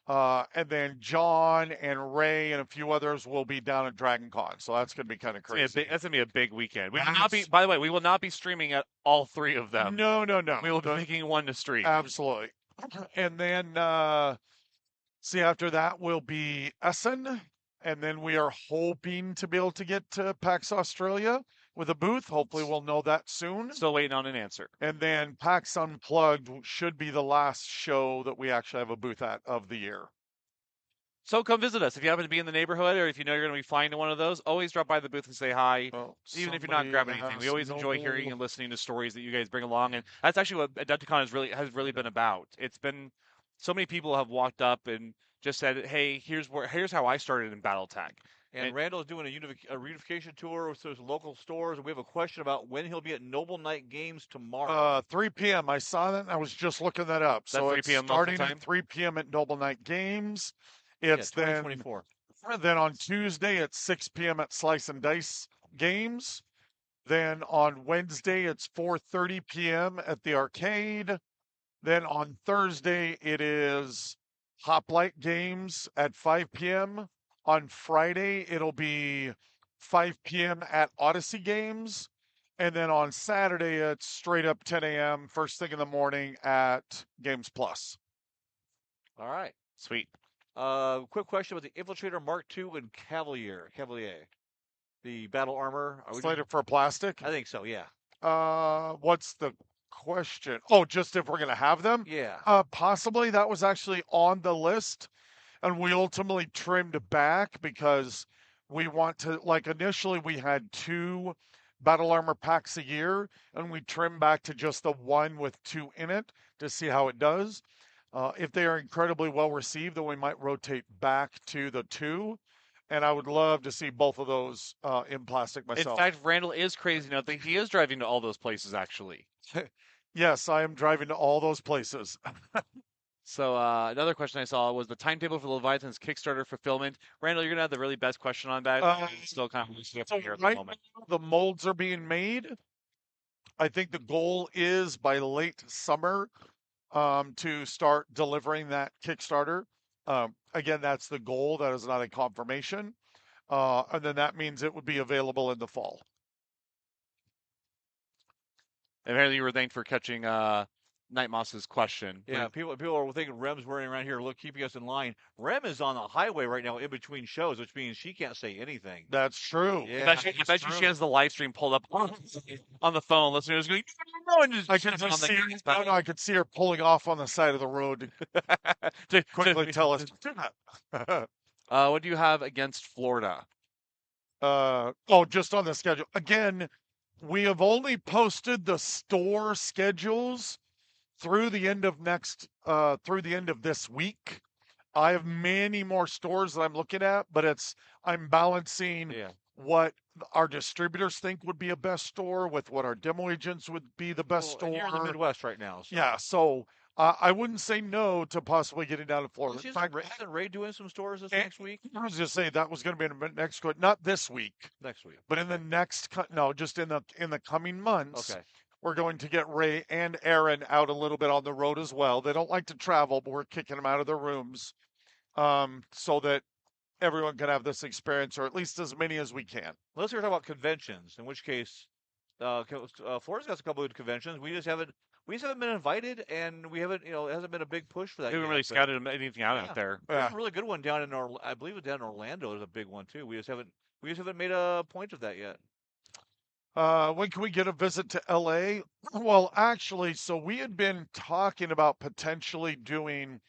And then John and Ray and a few others will be down at Dragon Con. So that's going to be kind of crazy. that's going to be a big weekend. We will not be, by the way, we will not be streaming at all three of them. No. We will be picking one to stream. Absolutely. And then, see, after that will be Essen. And then we are hoping to be able to get to PAX Australia with a booth. Hopefully we'll know that soon. Still waiting on an answer. And then PAX Unplugged should be the last show that we actually have a booth at of the year. So come visit us. If you happen to be in the neighborhood or if you know you're going to be flying to one of those, always drop by the booth and say hi. Well, Even if you're not grabbing anything. We always enjoy hearing and listening to stories that you guys bring along. And that's actually what Adepticon has really been about. It's been so many people have walked up and just said, "Hey, here's how I started in BattleTech." And Randall's doing a reunification tour with those local stores. And we have a question about when he'll be at Noble Night Games tomorrow. 3 p.m. I saw that. And I was just looking that up. Is that So 3 it's p.m. local starting time? at 3 p.m. at Noble Night Games. Yeah, It's 2024. then on Tuesday at 6 p.m. at Slice and Dice Games. Then on Wednesday it's 4:30 p.m. at the arcade. Then on Thursday it is Hoplite Games at 5 p.m. On Friday it'll be 5 p.m. at Odyssey Games. And then on Saturday it's straight up 10 a.m. first thing in the morning at Games Plus. All right. Sweet. Quick question about the Infiltrator Mark II and Cavalier. The battle armor. Slated for plastic. I think so, yeah. What's the question? Oh, just if we're gonna have them? Yeah. Possibly. That was actually on the list, and we ultimately trimmed back because we want to. Like initially, we had 2 battle armor packs a year, and we trimmed back to just the one with 2 in it to see how it does. If they are incredibly well received, then we might rotate back to the 2. And I would love to see both of those in plastic myself. In fact, Randall is crazy enough that he is driving to all those places, actually. Yes, I am driving to all those places. So another question I saw was the timetable for Leviathan's Kickstarter fulfillment. Randall, you're going to have the really best question on that. It's still kind of loosely up So here at the right moment. now, the molds are being made. I think the goal is by late summer to start delivering that Kickstarter. Again, that's the goal. That is not a confirmation. And then that means it would be available in the fall. Apparently, you were thanked for catching Night Moss's question. Yeah, people are thinking Rem's running around here, keeping us in line. Rem is on the highway right now in between shows, which means she can't say anything. That's true. Yeah, I bet you she has the live stream pulled up on the phone. Listeners going, no, and just I could just see her. No, I could see her pulling off on the side of the road to quickly tell us. What do you have against Florida? Just on the schedule again. We have only posted the store schedules through the end of this week. I have many more stores that I'm looking at, but I'm balancing what our distributors think would be a best store with what our demo agents would be the best store. And you're in the Midwest right now. So. Yeah, so I wouldn't say no to possibly getting down to Florida. Well, isn't Ray doing some stores next week? I was just saying that was going to be in the next, not this week. Next week. But in the next, just in the coming months. Okay. We're going to get Ray and Aaron out a little bit on the road as well. They don't like to travel, but we're kicking them out of their rooms so that everyone can have this experience, or at least as many as we can. Let's hear talk about conventions. In which case, Florida's got a couple of conventions. We just haven't been invited, and we haven't. It hasn't been a big push for that. We haven't really scouted anything out there. There's a really good one down in I believe it's down in Orlando. Is a big one too. We just haven't made a point of that yet. When can we get a visit to LA? Well, actually, so we had been talking about potentially doing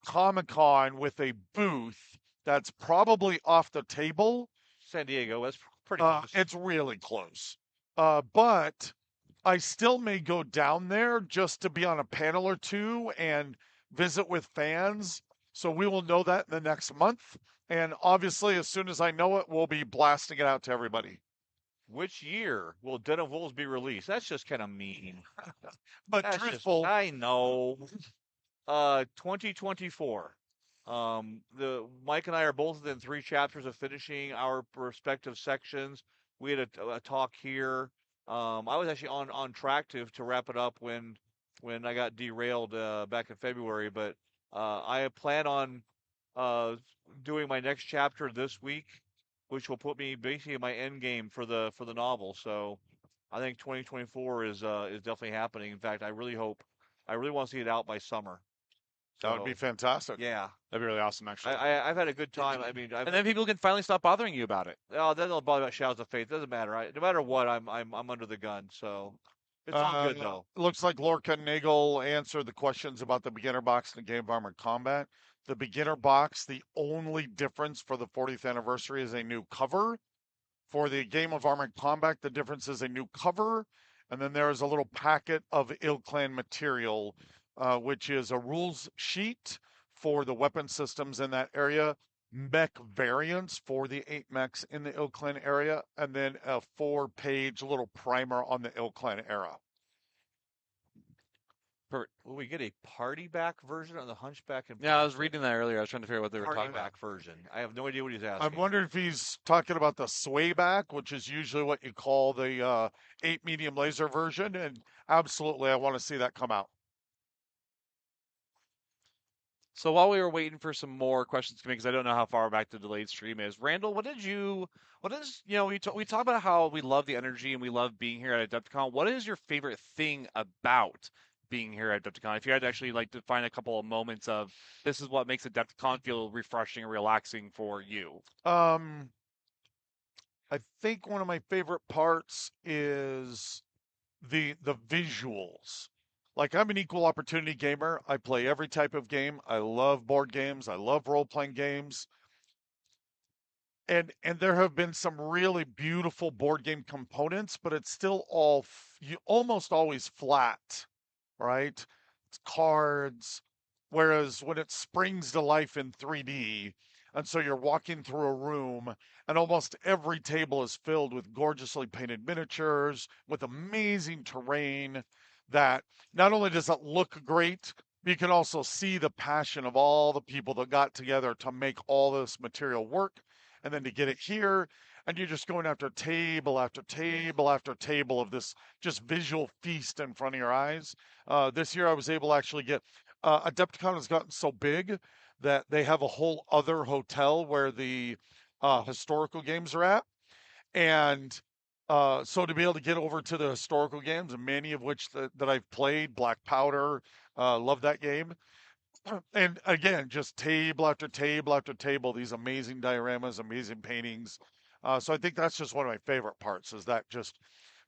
Comic-Con with a booth that's probably off the table. San Diego, that's pretty close. It's really close. But I still may go down there just to be on a panel or 2 and visit with fans. So we will know that in the next month. And obviously, as soon as I know it, we'll be blasting it out to everybody. Which year will Den of Wolves be released? That's just kind of mean. But That's truthful. I know. 2024. Mike and I are both within 3 chapters of finishing our respective sections. We had a talk here. I was actually on track to wrap it up when I got derailed back in February, but I plan on doing my next chapter this week, which will put me basically in my end game for the novel. So I think 2024 is definitely happening. In fact, I really want to see it out by summer. That would be fantastic. Yeah, that'd be really awesome. Actually, I've had a good time. I mean, and then people can finally stop bothering you about it. Oh, then they'll bother about Shadows of Faith. Doesn't matter. No matter what, I'm under the gun. So it's all good though. Looks like Lorca Nagel answered the questions about the beginner box and the Game of Armored Combat. The beginner box, the only difference for the 40th anniversary is a new cover. For the Game of Armored Combat, the difference is a new cover, and then there is a little packet of Ill Clan material, which is a rules sheet for the weapon systems in that area, mech variants for the 8 mechs in the Ill Clan area, and then a 4-page little primer on the Ill Clan era. Will we get a party back version of the Hunchback and Yeah, I was reading that earlier. I was trying to figure out what they were party talking about. back version? I have no idea what he's I'm asking. wondering if he's talking about the swayback, which is usually what you call the 8 medium laser version, and absolutely, I want to see that come out. So while we were waiting for some more questions to come in, because I don't know how far back the delayed stream is, Randall, what is, we talk about how we love the energy and we love being here at Adepticon. What is your favorite thing about being here at Adepticon? If you had to actually like to find a couple of moments of this is what makes Adepticon feel refreshing and relaxing for you. I think one of my favorite parts is the visuals. Like, I'm an equal opportunity gamer. I play every type of game. I love board games. I love role-playing games. And there have been some really beautiful board game components, but it's still all almost always flat, right? It's cards. Whereas when it springs to life in 3D, and so you're walking through a room, and almost every table is filled with gorgeously painted miniatures, with amazing terrain that not only does it look great, but you can also see the passion of all the people that got together to make all this material work and then to get it here. And you're just going after table after table after table of this just visual feast in front of your eyes. This year I was able to actually get Adepticon has gotten so big that they have a whole other hotel where the historical games are at. And so to be able to get over to the historical games, and many of which that I've played, Black Powder, love that game. And again, just table after table after table, these amazing dioramas, amazing paintings. So I think that's just one of my favorite parts is that just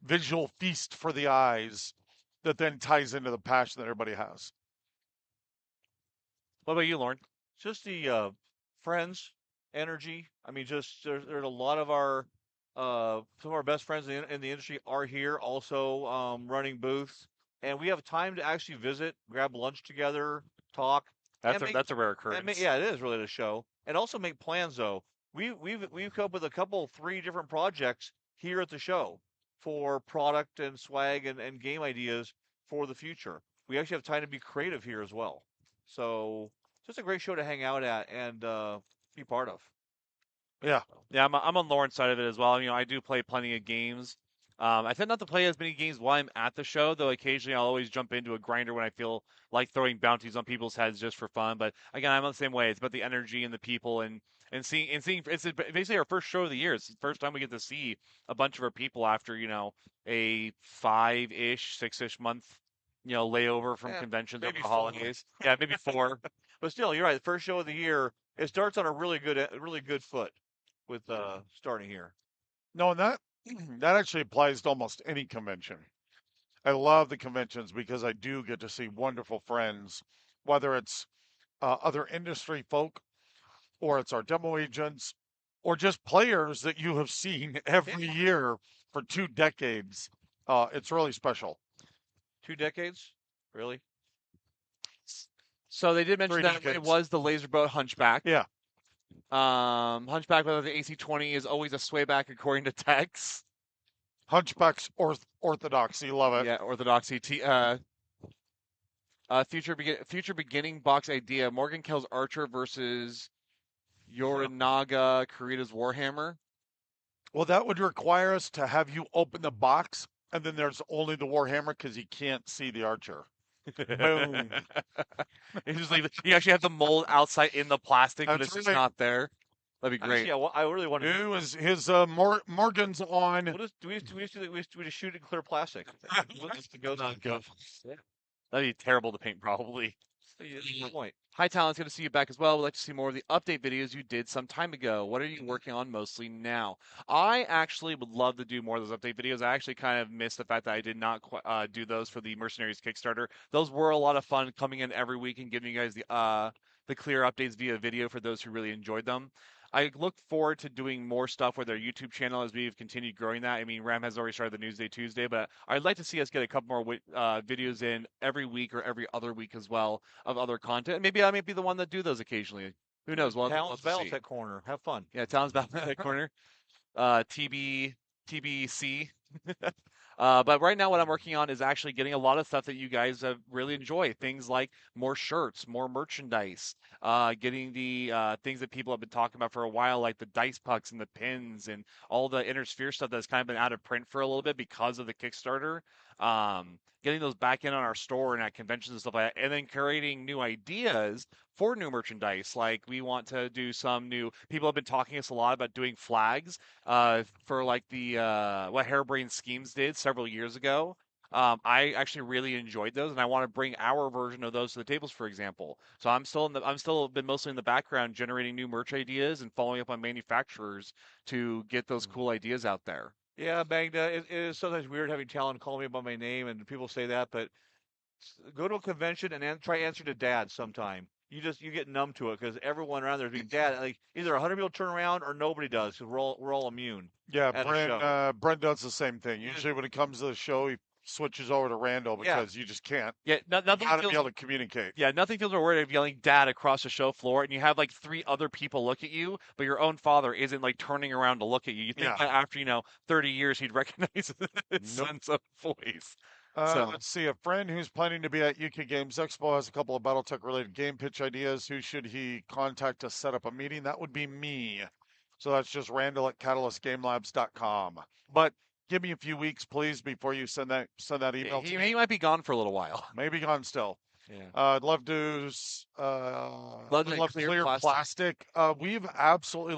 visual feast for the eyes that then ties into the passion that everybody has. What about you, Lauren? Just the friends, energy. I mean, just there's a lot of our some of our best friends in the industry are here, also running booths, and we have time to actually visit, grab lunch together, talk. That's a rare And occurrence. yeah, it is really the show, and also make plans though. We've come up with a couple, 3 different projects here at the show for product and swag and game ideas for the future. We actually have time to be creative here as well. So just a great show to hang out at and be part of. Yeah. Yeah, I'm on Lauren's side of it as well. I do play plenty of games. I tend not to play as many games while I'm at the show, though occasionally I'll always jump into a grinder when I feel like throwing bounties on people's heads just for fun. But again, I'm on the same way. It's about the energy and the people and seeing. It's basically our first show of the year. It's the first time we get to see a bunch of our people after a 5-ish, 6-ish month layover from Yeah, conventions over maybe the 4. holidays. Yeah, maybe 4. But still, you're right. The first show of the year, it starts on a really good foot with starting here. No, and that that actually applies to almost any convention. I love the conventions because I do get to see wonderful friends, whether it's other industry folk or it's our demo agents or just players that you have seen every year for 2 decades. It's really special. 2 decades, really? So they did mention 3 that it decades. was the laser boat Hunchback. Yeah. Hunchback with the AC-20 is always a swayback according to Tex. Hunchback's orthodoxy, love it. Yeah, orthodoxy. Future beginning box idea: Morgan kills Archer versus Yorinaga Kurita's Warhammer. Well, that would require us to have you open the box, and then there's only the Warhammer because you can't see the Archer. Boom. You just leave it. You actually have the mold outside in the plastic, but That's it's just right. not there. That'd be great. Actually, I really want to. Who is his Morgan's on? We'll just, do we just shoot in clear plastic? Just to go Not good. That'd be terrible to paint, probably. Good point. Hi, Talon. It's good to see you back as well. We'd like to see more of the update videos you did some time ago. What are you working on mostly now? I actually would love to do more of those update videos. I actually kind of missed the fact that I did not do those for the Mercenaries Kickstarter. Those were a lot of fun coming in every week and giving you guys the clear updates via video for those who really enjoyed them. I look forward to doing more stuff with our YouTube channel as we've continued growing that. I mean, Ram has already started the Newsday Tuesday, but I'd like to see us get a couple more videos in every week or every other week as well of other content. Maybe I might be the one that do those occasionally. Who knows? We'll Talent's have to see. Battletech Corner. Have fun. Yeah, Talon's back in that corner. TBC. But right now, what I'm working on is actually getting a lot of stuff that you guys really enjoy. Things like more shirts, more merchandise, getting the things that people have been talking about for a while, like the dice pucks and the pins and all the Inner Sphere stuff that's kind of been out of print for a little bit because of the Kickstarter. Getting those back in on our store and at conventions and stuff like that, and then curating new ideas for new merchandise. Like we want to do some new. People have been talking to us a lot about doing flags for like the what Harebrained Schemes did several years ago. I actually really enjoyed those, and I want to bring our version of those to the tables, for example. So I'm still been mostly in the background generating new merch ideas and following up on manufacturers to get those cool ideas out there. Yeah, Magda, it is sometimes weird having Talon call me by my name, and people say that, but go to a convention and try answer to Dad sometime. You get numb to it because everyone around there is being Dad. Like either 100 people turn around or nobody does because we're all immune. Yeah, At a show. Brent does the same thing. Usually when it comes to the show, he switches over to Randall Yeah. because you just can't. Yeah, nothing Gotta feels be able to communicate. Yeah, nothing feels more weird of yelling "Dad" across the show floor, and you have like three other people look at you, but your own father isn't like turning around to look at you. You think Yeah. that after 30 years, he'd recognize his Nope. son's own voice. So- Let's see. A friend who's planning to be at UK Games Expo has a couple of BattleTech related game pitch ideas. Who should he contact to set up a meeting? That would be me. So that's just Randall at catalystgamelabs.com. But give me a few weeks, please, before you send that email to me. He might be gone for a little while. Maybe gone still. Yeah. I'd love to Love to clear plastic. We've absolutely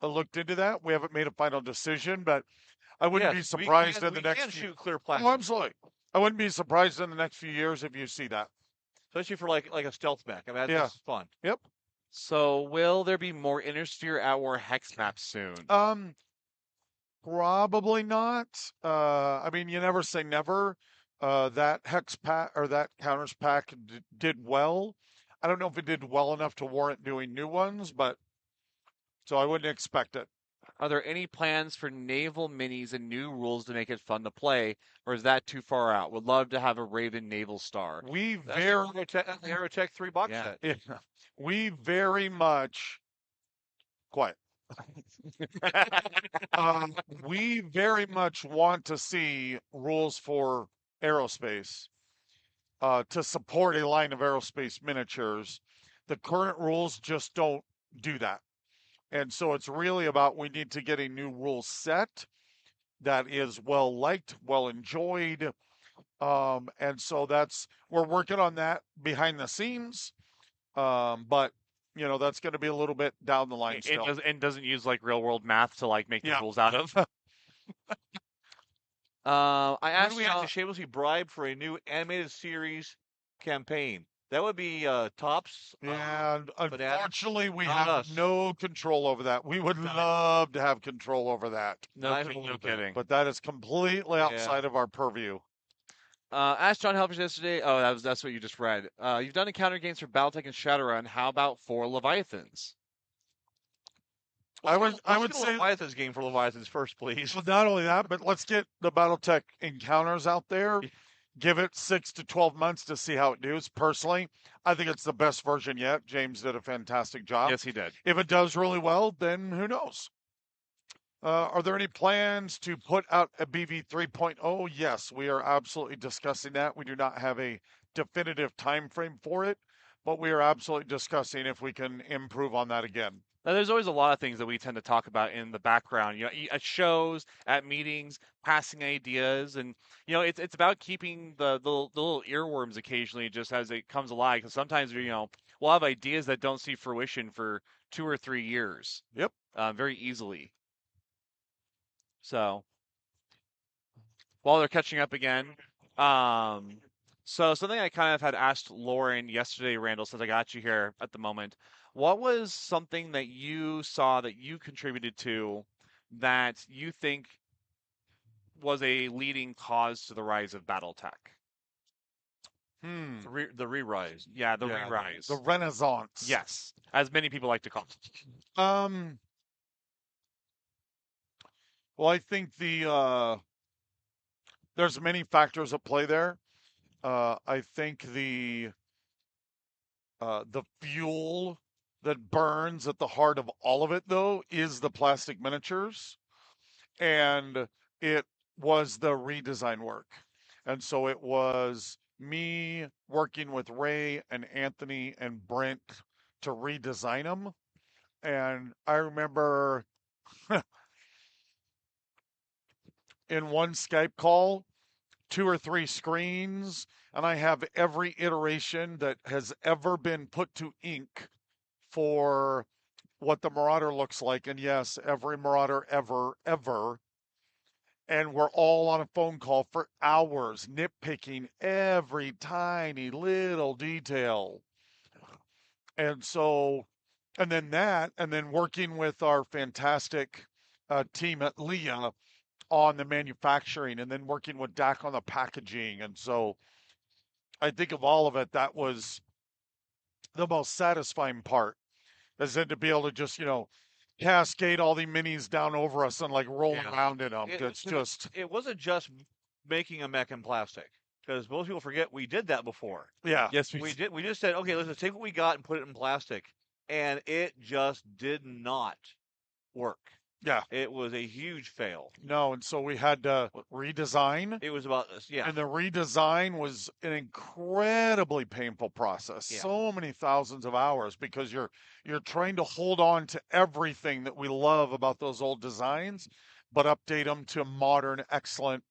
looked into that. We haven't made a final decision, but I wouldn't be Yes, surprised we in the can next few. shoot clear Oh, plastic, absolutely. I wouldn't be surprised in the next few years if you see that. especially for like a stealth mech. I mean, Yeah. that's fun. Yep. So, will there be more Inner Sphere at War hex maps soon? Probably not. I mean, you never say never. That hex pack or that counters pack did well. I don't know if it did well enough to warrant doing new ones, but so I wouldn't expect it. Are there any plans for naval minis and new rules to make it fun to play, or is that too far out? Would love to have a Raven naval star. We That's very the Aerotech 3 box Yeah. set. yeah, we very much quiet. We very much want to see rules for aerospace to support a line of aerospace miniatures. The current rules just don't do that. And so it's really about we need to get a new rule set that is well liked, well enjoyed. And so we're working on that behind the scenes. But that's going to be a little bit down the line still. Doesn't use like real world math to like make the Yeah. rules out of. I When asked do we have to shamelessly bribe for a new animated series campaign? That would be tops. And Bananas? unfortunately, we Not have us. no control over that. We would love to have control over that, Not even a little bit. kidding. but that is completely Yeah. outside of our purview. Asked John Helpers yesterday. Oh, that's what you just read. You've done encounter games for BattleTech and Shadowrun. How about for Leviathans? I would Let's get a say Leviathan's game for Leviathans first, please. well, not only that, but let's get the BattleTech encounters out there. Give it 6 to 12 months to see how it does. Personally, I think it's the best version yet. James did a fantastic job. Yes, he did. If it does really well, then who knows? Are there any plans to put out a BV 3.0? Yes, we are absolutely discussing that. We do not have a definitive time frame for it, but we are absolutely discussing if we can improve on that again. Now, there's always a lot of things that we tend to talk about in the background, at shows, at meetings, passing ideas, and it's about keeping the little earworms occasionally just as it comes alive. Because sometimes we'll have ideas that don't see fruition for 2 or 3 years. Yep. Very easily. So while they're catching up again, so something I kind of had asked Lauren yesterday, Randall, since I got you here at the moment. What was something that you saw that you contributed to that you think was a leading cause to the rise of BattleTech? The re-rise. Yeah, the Yeah, re-rise. The Renaissance. Yes, as many people like to call it. Um, well, I think there's many factors at play there. I think the fuel that burns at the heart of all of it, though, is the plastic miniatures, and it was the redesign work. And so it was me working with Ray and Anthony and Brent to redesign them. And I remember in one Skype call, two or three screens, and I have every iteration that has ever been put to ink for what the Marauder looks like. And yes, every Marauder ever. And we're all on a phone call for hours, nitpicking every tiny little detail. And so, and then working with our fantastic team at Leah on the manufacturing, and then working with Dak on the packaging. And so I think of all of it, that was the most satisfying part, is then to be able to just, cascade all the minis down over us and like roll Yeah. around in them. It, It's 'cause just, it wasn't just making a mech in plastic, because most people forget we did that before. yeah. Yes, We did. We just said, okay, let's just take what we got and put it in plastic, and it just did not work. Yeah. It was a huge fail. No, and so we had to redesign, It was about this, yeah. and the redesign was an incredibly painful process. Yeah. So many thousands of hours, because you're trying to hold on to everything that we love about those old designs, but update them to modern, excellent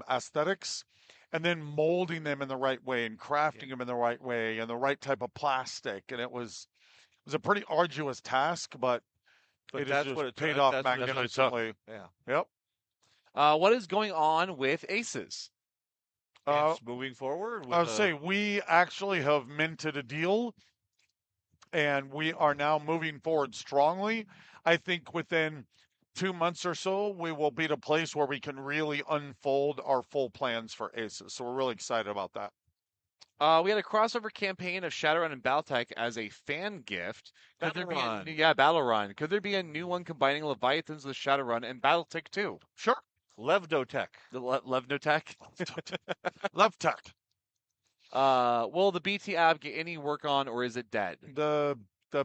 aesthetics, and then molding them in the right way and crafting them in the right way and the right type of plastic. And it was a pretty arduous task, but But it has that's just what it paid took. off That's what it took. magnificently. Yeah. Yep. What is going on with Aces? It's moving forward. I would say we actually have minted a deal, and we are now moving forward strongly. I think within 2 months or so, we will be at a place where we can really unfold our full plans for Aces. So we're really excited about that. We had a crossover campaign of Shadowrun and Battletech as a fan gift. Could there be Battle yeah, Battle Run. Could there be a new one combining Leviathans with Shadowrun and Battletech too? Sure. Levdotech. The Levnotech? Love Tech. Will the BT app get any work on, or is it dead? The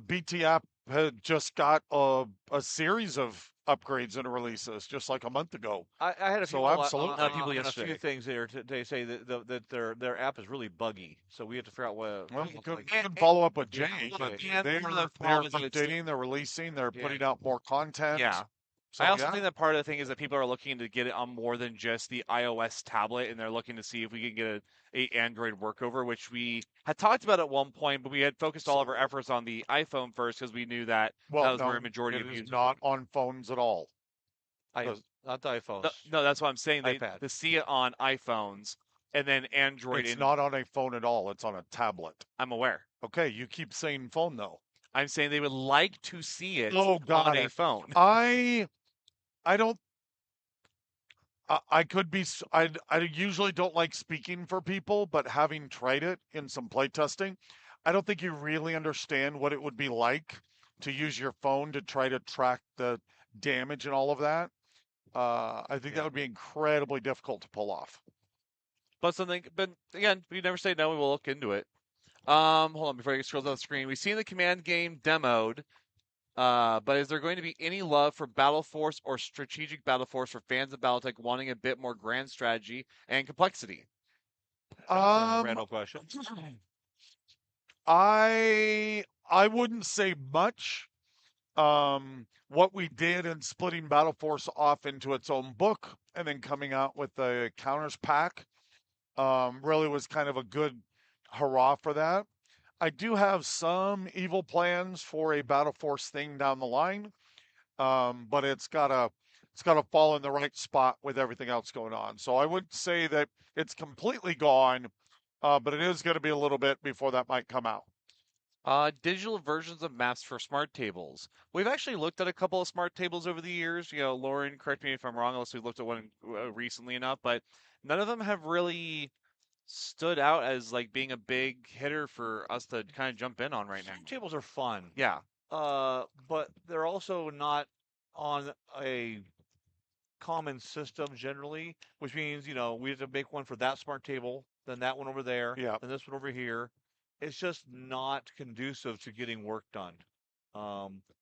BT app had just got a series of upgrades and releases just like a month ago. I had a few, So absolutely. People a yesterday. few things there to say that their app is really buggy. So we have to figure out what. Well, what you it can, looks you like. can follow up with Yeah, Jay, okay. but And they're, one of the they're problems is it's- updating, they're releasing, they're Yeah. putting out more content. Yeah. So, I also yeah. think that part of the thing is that people are looking to get it on more than just the iOS tablet, and they're looking to see if we can get a Android workover, which we had talked about at one point, but we had focused all of our efforts on the iPhone first because we knew that Well, that was no, where a majority it of is users. not on phones at all. Not the iPhones. No, that's what I'm saying. They iPad. to see it on iPhones and then Android. It's not on a phone at all. It's on a tablet. I'm aware. Okay, you keep saying phone though. I'm saying they would like to see it Oh, got on a it. phone. I don't. I could be. I usually don't like speaking for people, but having tried it in some playtesting, I don't think you really understand what it would be like to use your phone to try to track the damage and all of that. I think that would be incredibly difficult to pull off. But again, we never say no. We will look into it. Hold on before I scroll down the screen. We've seen the command game demoed. But is there going to be any love for Battle Force or Strategic Battle Force for fans of Battletech wanting a bit more grand strategy and complexity? Random question. I wouldn't say much. What we did in splitting Battle Force off into its own book and then coming out with the counters pack really was kind of a good hurrah for that. I do have some evil plans for a Battle Force thing down the line, but it's gotta fall in the right spot with everything else going on. So I wouldn't say that it's completely gone, but it is going to be a little bit before that might come out. Digital versions of maps for smart tables. We've actually looked at a couple of smart tables over the years. You know, Lauren, correct me if I'm wrong, unless we looked at one recently enough, but none of them have really stood out as like being a big hitter for us to kind of jump in on right now. Tables are fun. Yeah. but they're also not on a common system generally, which means we have to make one for that smart table, then that one over there, Yeah. and this one over here. It's just not conducive to getting work done.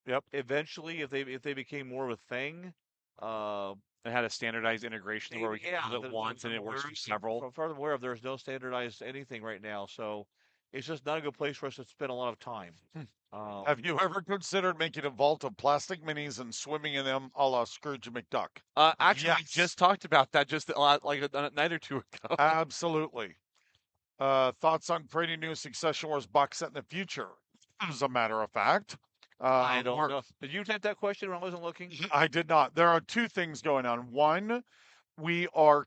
Yep. Eventually, if they became more of a thing, uh, It had a standardized integration where we can use it once and it works for several. From far as I'm aware of, there's no standardized anything right now, so it's just not a good place for us to spend a lot of time. Have you ever considered making a vault of plastic minis and swimming in them a la Scrooge McDuck? Actually, we Yes. just talked about that just like a night or two ago. Absolutely. Thoughts on creating new Succession Wars box set in the future? As a matter of fact, I don't we're- know. Did you type that question when I wasn't looking? I did not. There are two things going on. One, we are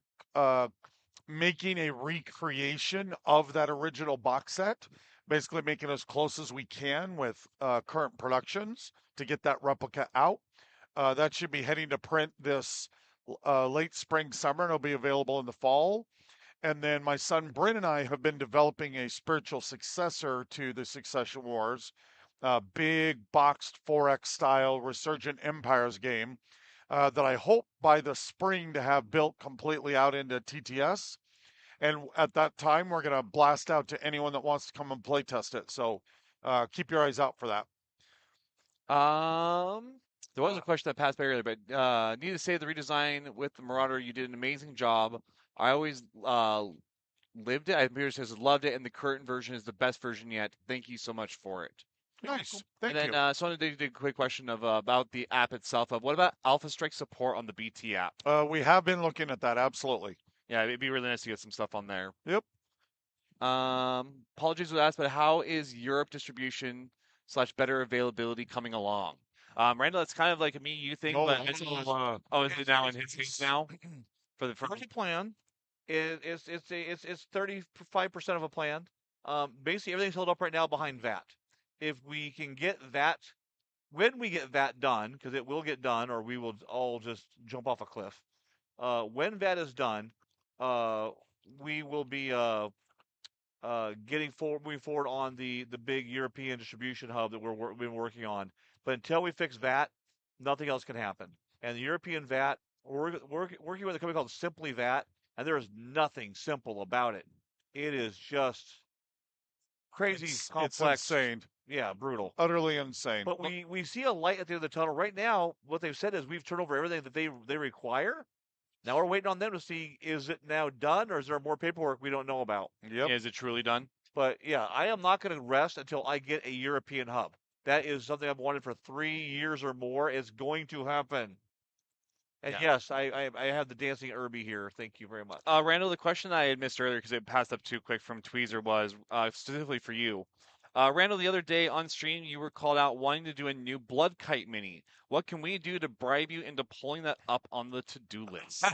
making a recreation of that original box set, basically making as close as we can with current productions to get that replica out. That should be heading to print this late spring, summer, and it'll be available in the fall. And then my son Bryn and I have been developing a spiritual successor to the Succession Wars, big boxed 4X style Resurgent Empires game that I hope by the spring to have built completely out into TTS. And at that time, we're going to blast out to anyone that wants to come and play test it. So keep your eyes out for that. There was a question that passed by earlier, but need to say the redesign with the Marauder, you did an amazing job. I always lived it. I says loved it, and the current version is the best version yet. Thank you so much for it. Nice. Thank and you. then so I wanted to do a quick question of about the app itself. What about Alpha Strike support on the BT app? We have been looking at that. Absolutely. Yeah, it'd be really nice to get some stuff on there. Yep. Apologies for that, but how is Europe distribution / better availability coming along? Randall, it's kind of like a me you thing, No, but no, it's no, no. oh, is it now in his case now? For the Project plan it's 35% of a plan. Basically everything's held up right now behind VAT. If we can get that, when we get VAT done, because it will get done, or we will all just jump off a cliff. When VAT is done, we will be moving forward on the big European distribution hub that we've been working on. But until we fix VAT, nothing else can happen. And the European VAT, we're working with a company called Simply VAT, and there is nothing simple about it. It is just crazy complex. It's insane. Yeah, brutal. Utterly insane. But we see a light at the end of the tunnel. Right now, what they've said is we've turned over everything that they require. Now we're waiting on them to see, is it now done, or is there more paperwork we don't know about? Yep. Is it truly done? But yeah, I am not going to rest until I get a European hub. That is something I've wanted for 3 years or more. It's going to happen. And yes, I have the dancing Irby here. Thank you very much. Randall, the question I had missed earlier because it passed up too quick from Tweezer was specifically for you. Randall, the other day on stream, you were called out wanting to do a new Blood Kite mini. What can we do to bribe you into pulling that up on the to-do list?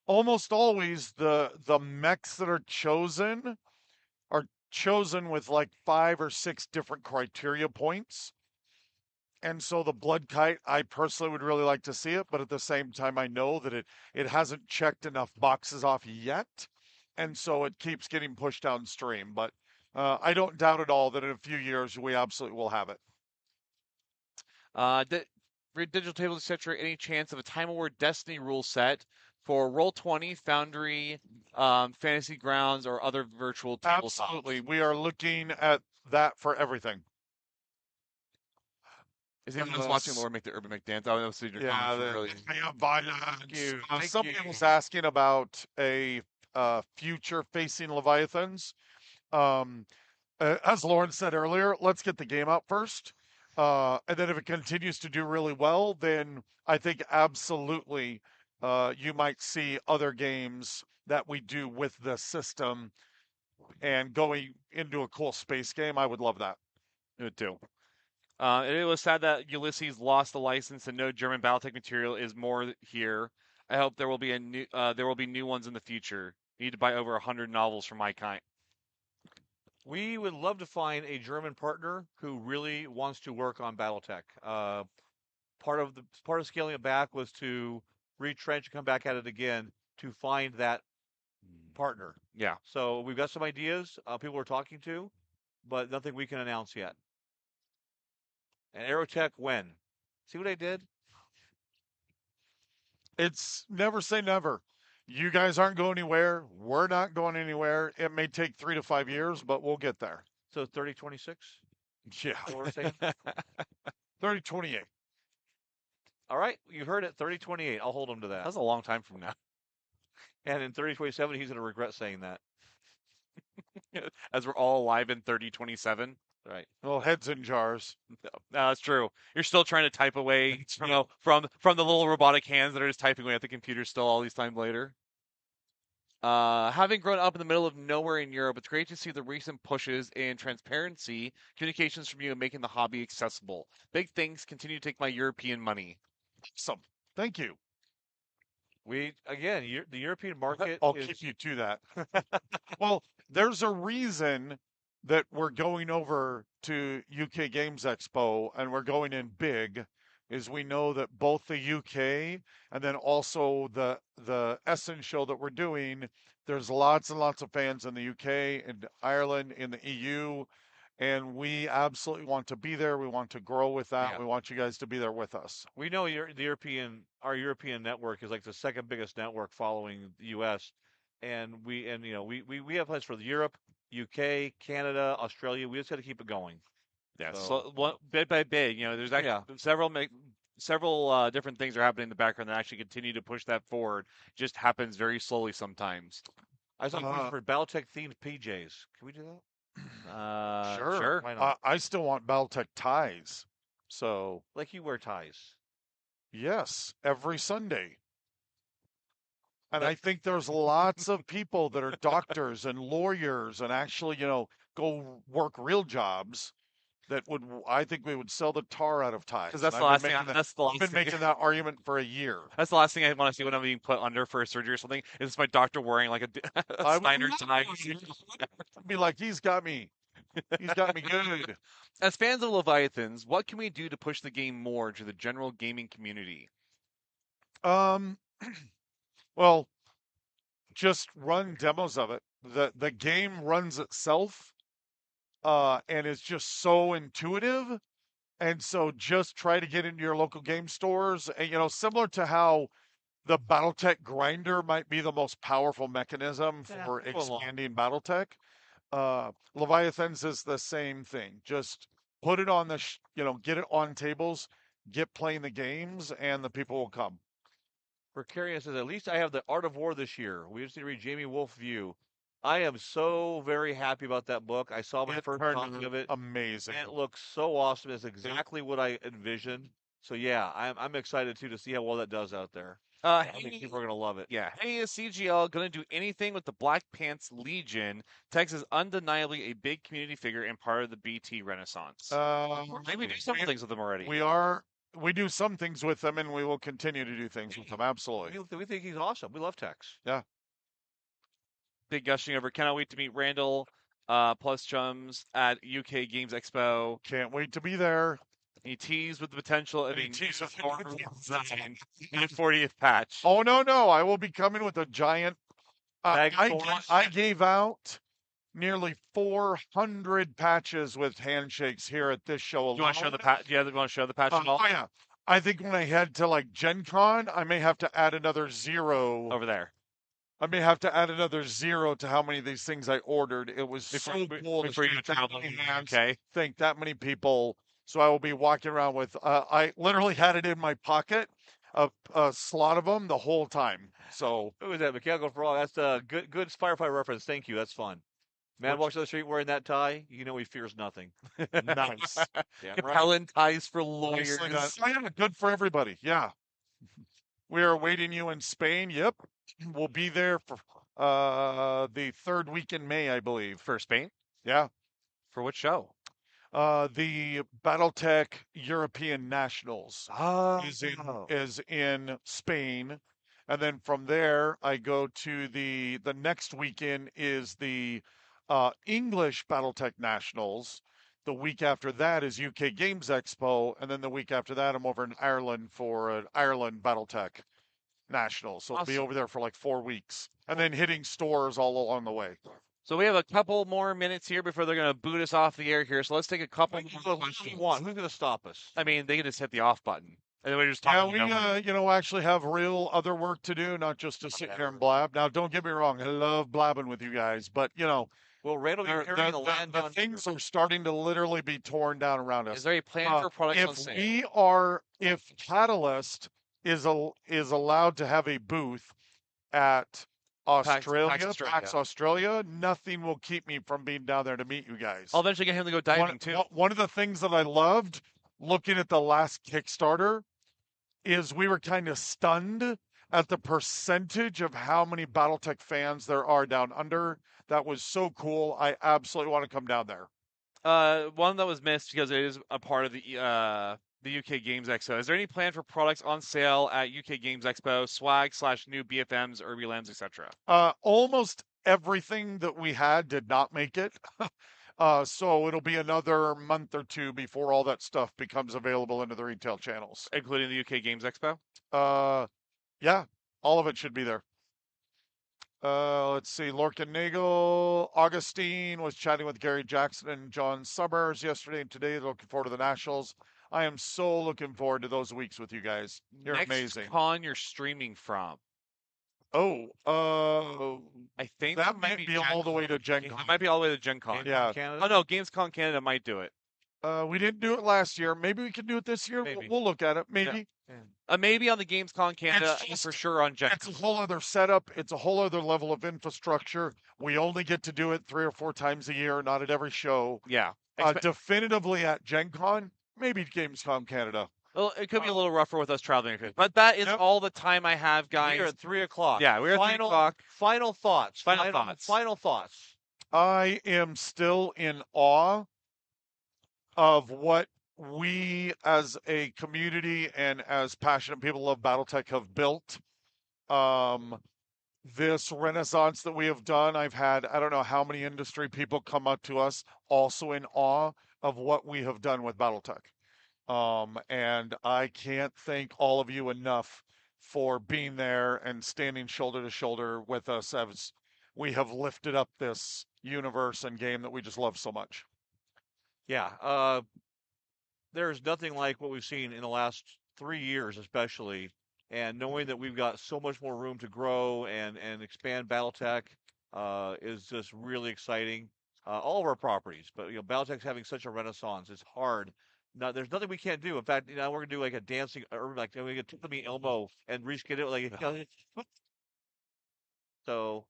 Almost always the mechs that are chosen with like 5 or 6 different criteria points. And so the Blood Kite, I personally would really like to see it, but at the same time, I know that it hasn't checked enough boxes off yet, and so it keeps getting pushed downstream. But I don't doubt at all that in a few years we absolutely will have it. Digital tables, etc. Any chance of a Time Award Destiny rule set for Roll20, Foundry, Fantasy Grounds, or other virtual tabletops? Absolutely, we are looking at that for everything. Is anyone else watching Laura make the Urban McDance? I was seeing your comments. Really... Somebody was asking about a future facing Leviathans. As Lauren said earlier, let's get the game out first. And then if it continues to do really well, then I think absolutely you might see other games that we do with the system and going into a cool space game. I would love that. It would too. It was sad that Ulysses lost the license and no German BattleTech material is more here. I hope there will be new ones in the future. You need to buy over 100 novels from my kind. We would love to find a German partner who really wants to work on BattleTech. Part of scaling it back was to retrench and come back at it again to find that partner. Yeah. So we've got some ideas. People we're talking to, but nothing we can announce yet. And Aerotech when? See what I did? It's never say never. You guys aren't going anywhere. We're not going anywhere. It may take 3 to 5 years, but we'll get there. So 3026? Yeah. Is that what we're saying? 3028. All right, you heard it. 3028. I'll hold him to that. That's a long time from now. And in 3027, he's going to regret saying that. As we're all alive in 3027. Right. Well, heads in jars. No, that's true. You're still trying to type away, from the little robotic hands that are just typing away at the computer still all these time later. Having grown up in the middle of nowhere in Europe, it's great to see the recent pushes in transparency, communications from you, and making the hobby accessible. Big things continue to take my European money. Awesome. Thank you. The European market I'll is keep you to that. Well, there's a reason that we're going over to UK Games Expo and we're going in big is we know that both the UK and then also the Essen show that we're doing, there's lots and lots of fans in the UK and Ireland, in the EU, and we absolutely want to be there. We want to grow with that. Yeah. We want you guys to be there with us. we know our European network is like the second biggest network following the US. And we have plans for Europe, UK, Canada, Australia. We just got to keep it going. Yeah, So- bit by bit, there's actually several different things are happening in the background that actually continue to push that forward. Just happens very slowly sometimes. I saw push for Battletech themed PJs. Can we do that? Sure. Why not? I still want Battletech ties. So, Like you wear ties. yes, every Sunday. And I think there's lots of people that are doctors and lawyers and actually, go work real jobs that I think we would sell the tar out of ties. Because that's And the I've last been thing. making that- That's the I've last been thing. making that argument for a year. That's the last thing I want to see when I'm being put under for a surgery or something. Is my doctor wearing like a I would Steiner love tie? to be like, he's got me. He's got me good. As fans of Leviathans, what can we do to push the game more to the general gaming community? Well, just run demos of it. The game runs itself, and it's just so intuitive. And so just try to get into your local game stores. And, similar to how the Battletech grinder might be the most powerful mechanism Yeah, for go along. expanding Battletech. Leviathans is the same thing. Just put it on get it on tables, get playing the games, and the people will come. Precarious says, at least I have the Art of War this year. We just need to read Jamie Wolf View. I am so very happy about that book. I saw my It first turned copy of it. amazing. And it looks so awesome. It's exactly what I envisioned. So yeah, I'm excited too to see how well that does out there. I think people are gonna love it. Yeah. Hey, is CGL going to do anything with the Black Pants Legion? Tex is undeniably a big community figure and part of the BT Renaissance. Maybe do some things with them already. We do some things with them, and we will continue to do things with them. Absolutely. We think he's awesome. We love Tex. Yeah. Big gushing over. Cannot wait to meet Randall plus chums at UK Games Expo. Can't wait to be there. He teased with the potential of He a teased with the new design in the 40th patch. Oh no! I will be coming with a giant. Bag I, full ga- of- I gave out nearly 400 patches with handshakes here at this show alone. Do you want to show the patch? Yeah, you want to show the patch at all? Oh yeah. I think when I head to like Gen Con, I may have to add another 0. Over there. I may have to add another 0 to how many of these things I ordered. It was so cool to Before you shake go that travel. many hands, Okay. thank that many people. So I will be walking around with. I literally had it in my pocket, a slot of them the whole time. So Who is that? Mechanical for all. That's a good firefighter reference. Thank you. That's fun. Man walks down the street wearing that tie. You know he fears nothing. nice. Yeah, right. Compelling ties for lawyers. Nicely done. Oh, yeah, good for everybody. Yeah. We are awaiting you in Spain. Yep. We'll be there for the 3rd week in May, I believe. For Spain? Yeah. For what show? The BattleTech European Nationals is in Spain. And then from there, I go to the next weekend is the English BattleTech Nationals. The week after that is UK Games Expo, and then the week after that, I'm over in Ireland for an Ireland BattleTech Nationals. So I'll be Awesome. over there for like 4 weeks, and then hitting stores all along the way. So we have a couple more minutes here before they're going to boot us off the air here. So let's take a couple more Who's questions. going to stop us? I mean, they can just hit the off button. And then we just Yeah, talk. we actually have real other work to do, not just to sit here and blab. Now, don't get me wrong, I love blabbing with you guys, but Will Randall be carrying the land the down? things are starting to literally be torn down around us. Is there a plan for products on sale? If Catalyst is allowed to have a booth at PAX Australia, nothing will keep me from being down there to meet you guys. I'll eventually get him to go diving too. One of the things that I loved looking at the last Kickstarter is we were kind of stunned at the percentage of how many BattleTech fans there are down under. That was so cool. I absolutely want to come down there. One that was missed because it is a part of the UK Games Expo. Is there any plan for products on sale at UK Games Expo, swag / new BFMs, Irby Lens, etc.? Almost everything that we had did not make it. So it'll be another month or two before all that stuff becomes available into the retail channels. Including the UK Games Expo? Yeah, all of it should be there. Let's see. Lorcan Nagel, Augustine was chatting with Gary Jackson and John Summers yesterday and today. Looking forward to the Nationals. I am so looking forward to those weeks with you guys. You're Next amazing. con you're streaming from? I think that might be all the way to Gen Con. It might be all the way to Gen Con. Yeah. Oh no, Gamescom Canada might do it. We didn't do it last year. Maybe we can do it this year. Maybe. We'll look at it. Maybe. Yeah. Maybe on the Gamescom Canada, and for sure on Gen It's a whole other setup. It's a whole other level of infrastructure. We only get to do it 3 or 4 times a year, not at every show. Yeah. Definitively at Gen Con, maybe Gamescom Canada. Well, it could be a little rougher with us traveling, but that is all the time I have, guys. We're at 3 o'clock. Yeah, we're at 3 o'clock. Final thoughts. Final thoughts. I am still in awe of what we as a community and as passionate people of BattleTech have built. This renaissance that we have done, I've had, I don't know how many industry people come up to us also in awe of what we have done with BattleTech. And I can't thank all of you enough for being there and standing shoulder to shoulder with us as we have lifted up this universe and game that we just love so much. Yeah. There's nothing like what we've seen in the last 3 years, especially. And knowing that we've got so much more room to grow and expand BattleTech is just really exciting. All of our properties, but BattleTech's having such a renaissance. It's hard. No, there's nothing we can't do. In fact, we're gonna do like a dancing, or like we get Tiffany Elmo and reskin it like. So,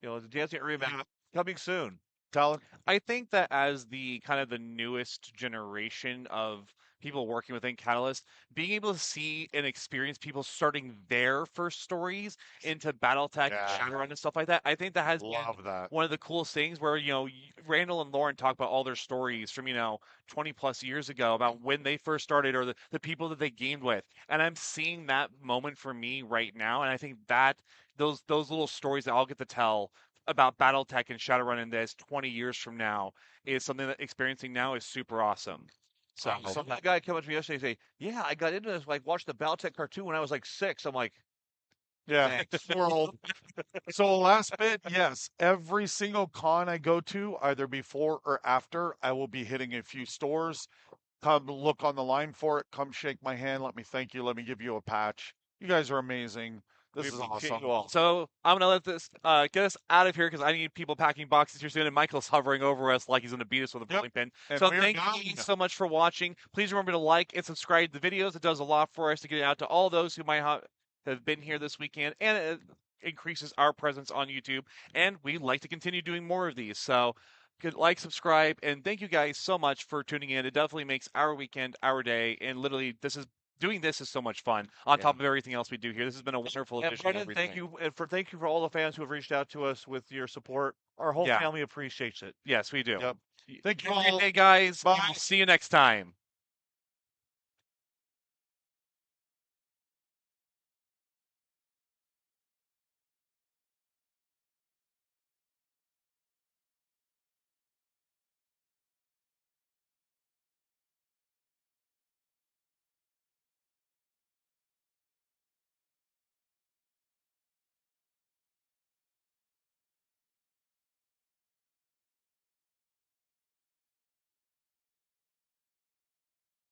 the dancing remake coming soon. Talon? I think that as the kind of the newest generation of people working within Catalyst, being able to see and experience people starting their first stories into BattleTech and Shadowrun and stuff like that, I think that has been one of the coolest things where, Randall and Lauren talk about all their stories from, 20 plus years ago about when they first started or the people that they gamed with. And I'm seeing that moment for me right now. And I think that those little stories that I'll get to tell about BattleTech and Shadowrun in this 20 years from now is something that experiencing now is super awesome. So some guy came up to me yesterday and say, "Yeah, I got into this. Like, watched the BattleTech cartoon when I was like 6." I'm like, "Yeah, we're old." So last bit, yes. Every single con I go to, either before or after, I will be hitting a few stores. Come look on the line for it. Come shake my hand. Let me thank you. Let me give you a patch. You guys are amazing. This is awesome. So I'm gonna let this get us out of here because I need people packing boxes here soon, and Michael's hovering over us like he's gonna beat us with a bowling pin. And so thank you so much for watching. Please remember to like and subscribe to the videos. It does a lot for us to get it out to all those who might have been here this weekend, and it increases our presence on YouTube. And we'd like to continue doing more of these. So like, subscribe, and thank you guys so much for tuning in. It definitely makes our weekend, our day, and literally doing this is so much fun on top of everything else we do here. This has been a wonderful edition. Brendan, thank you for all the fans who have reached out to us with your support. Our whole family appreciates it. Yes, we do. Yep. Thank you all. all. Hey guys. Bye. We'll see you next time.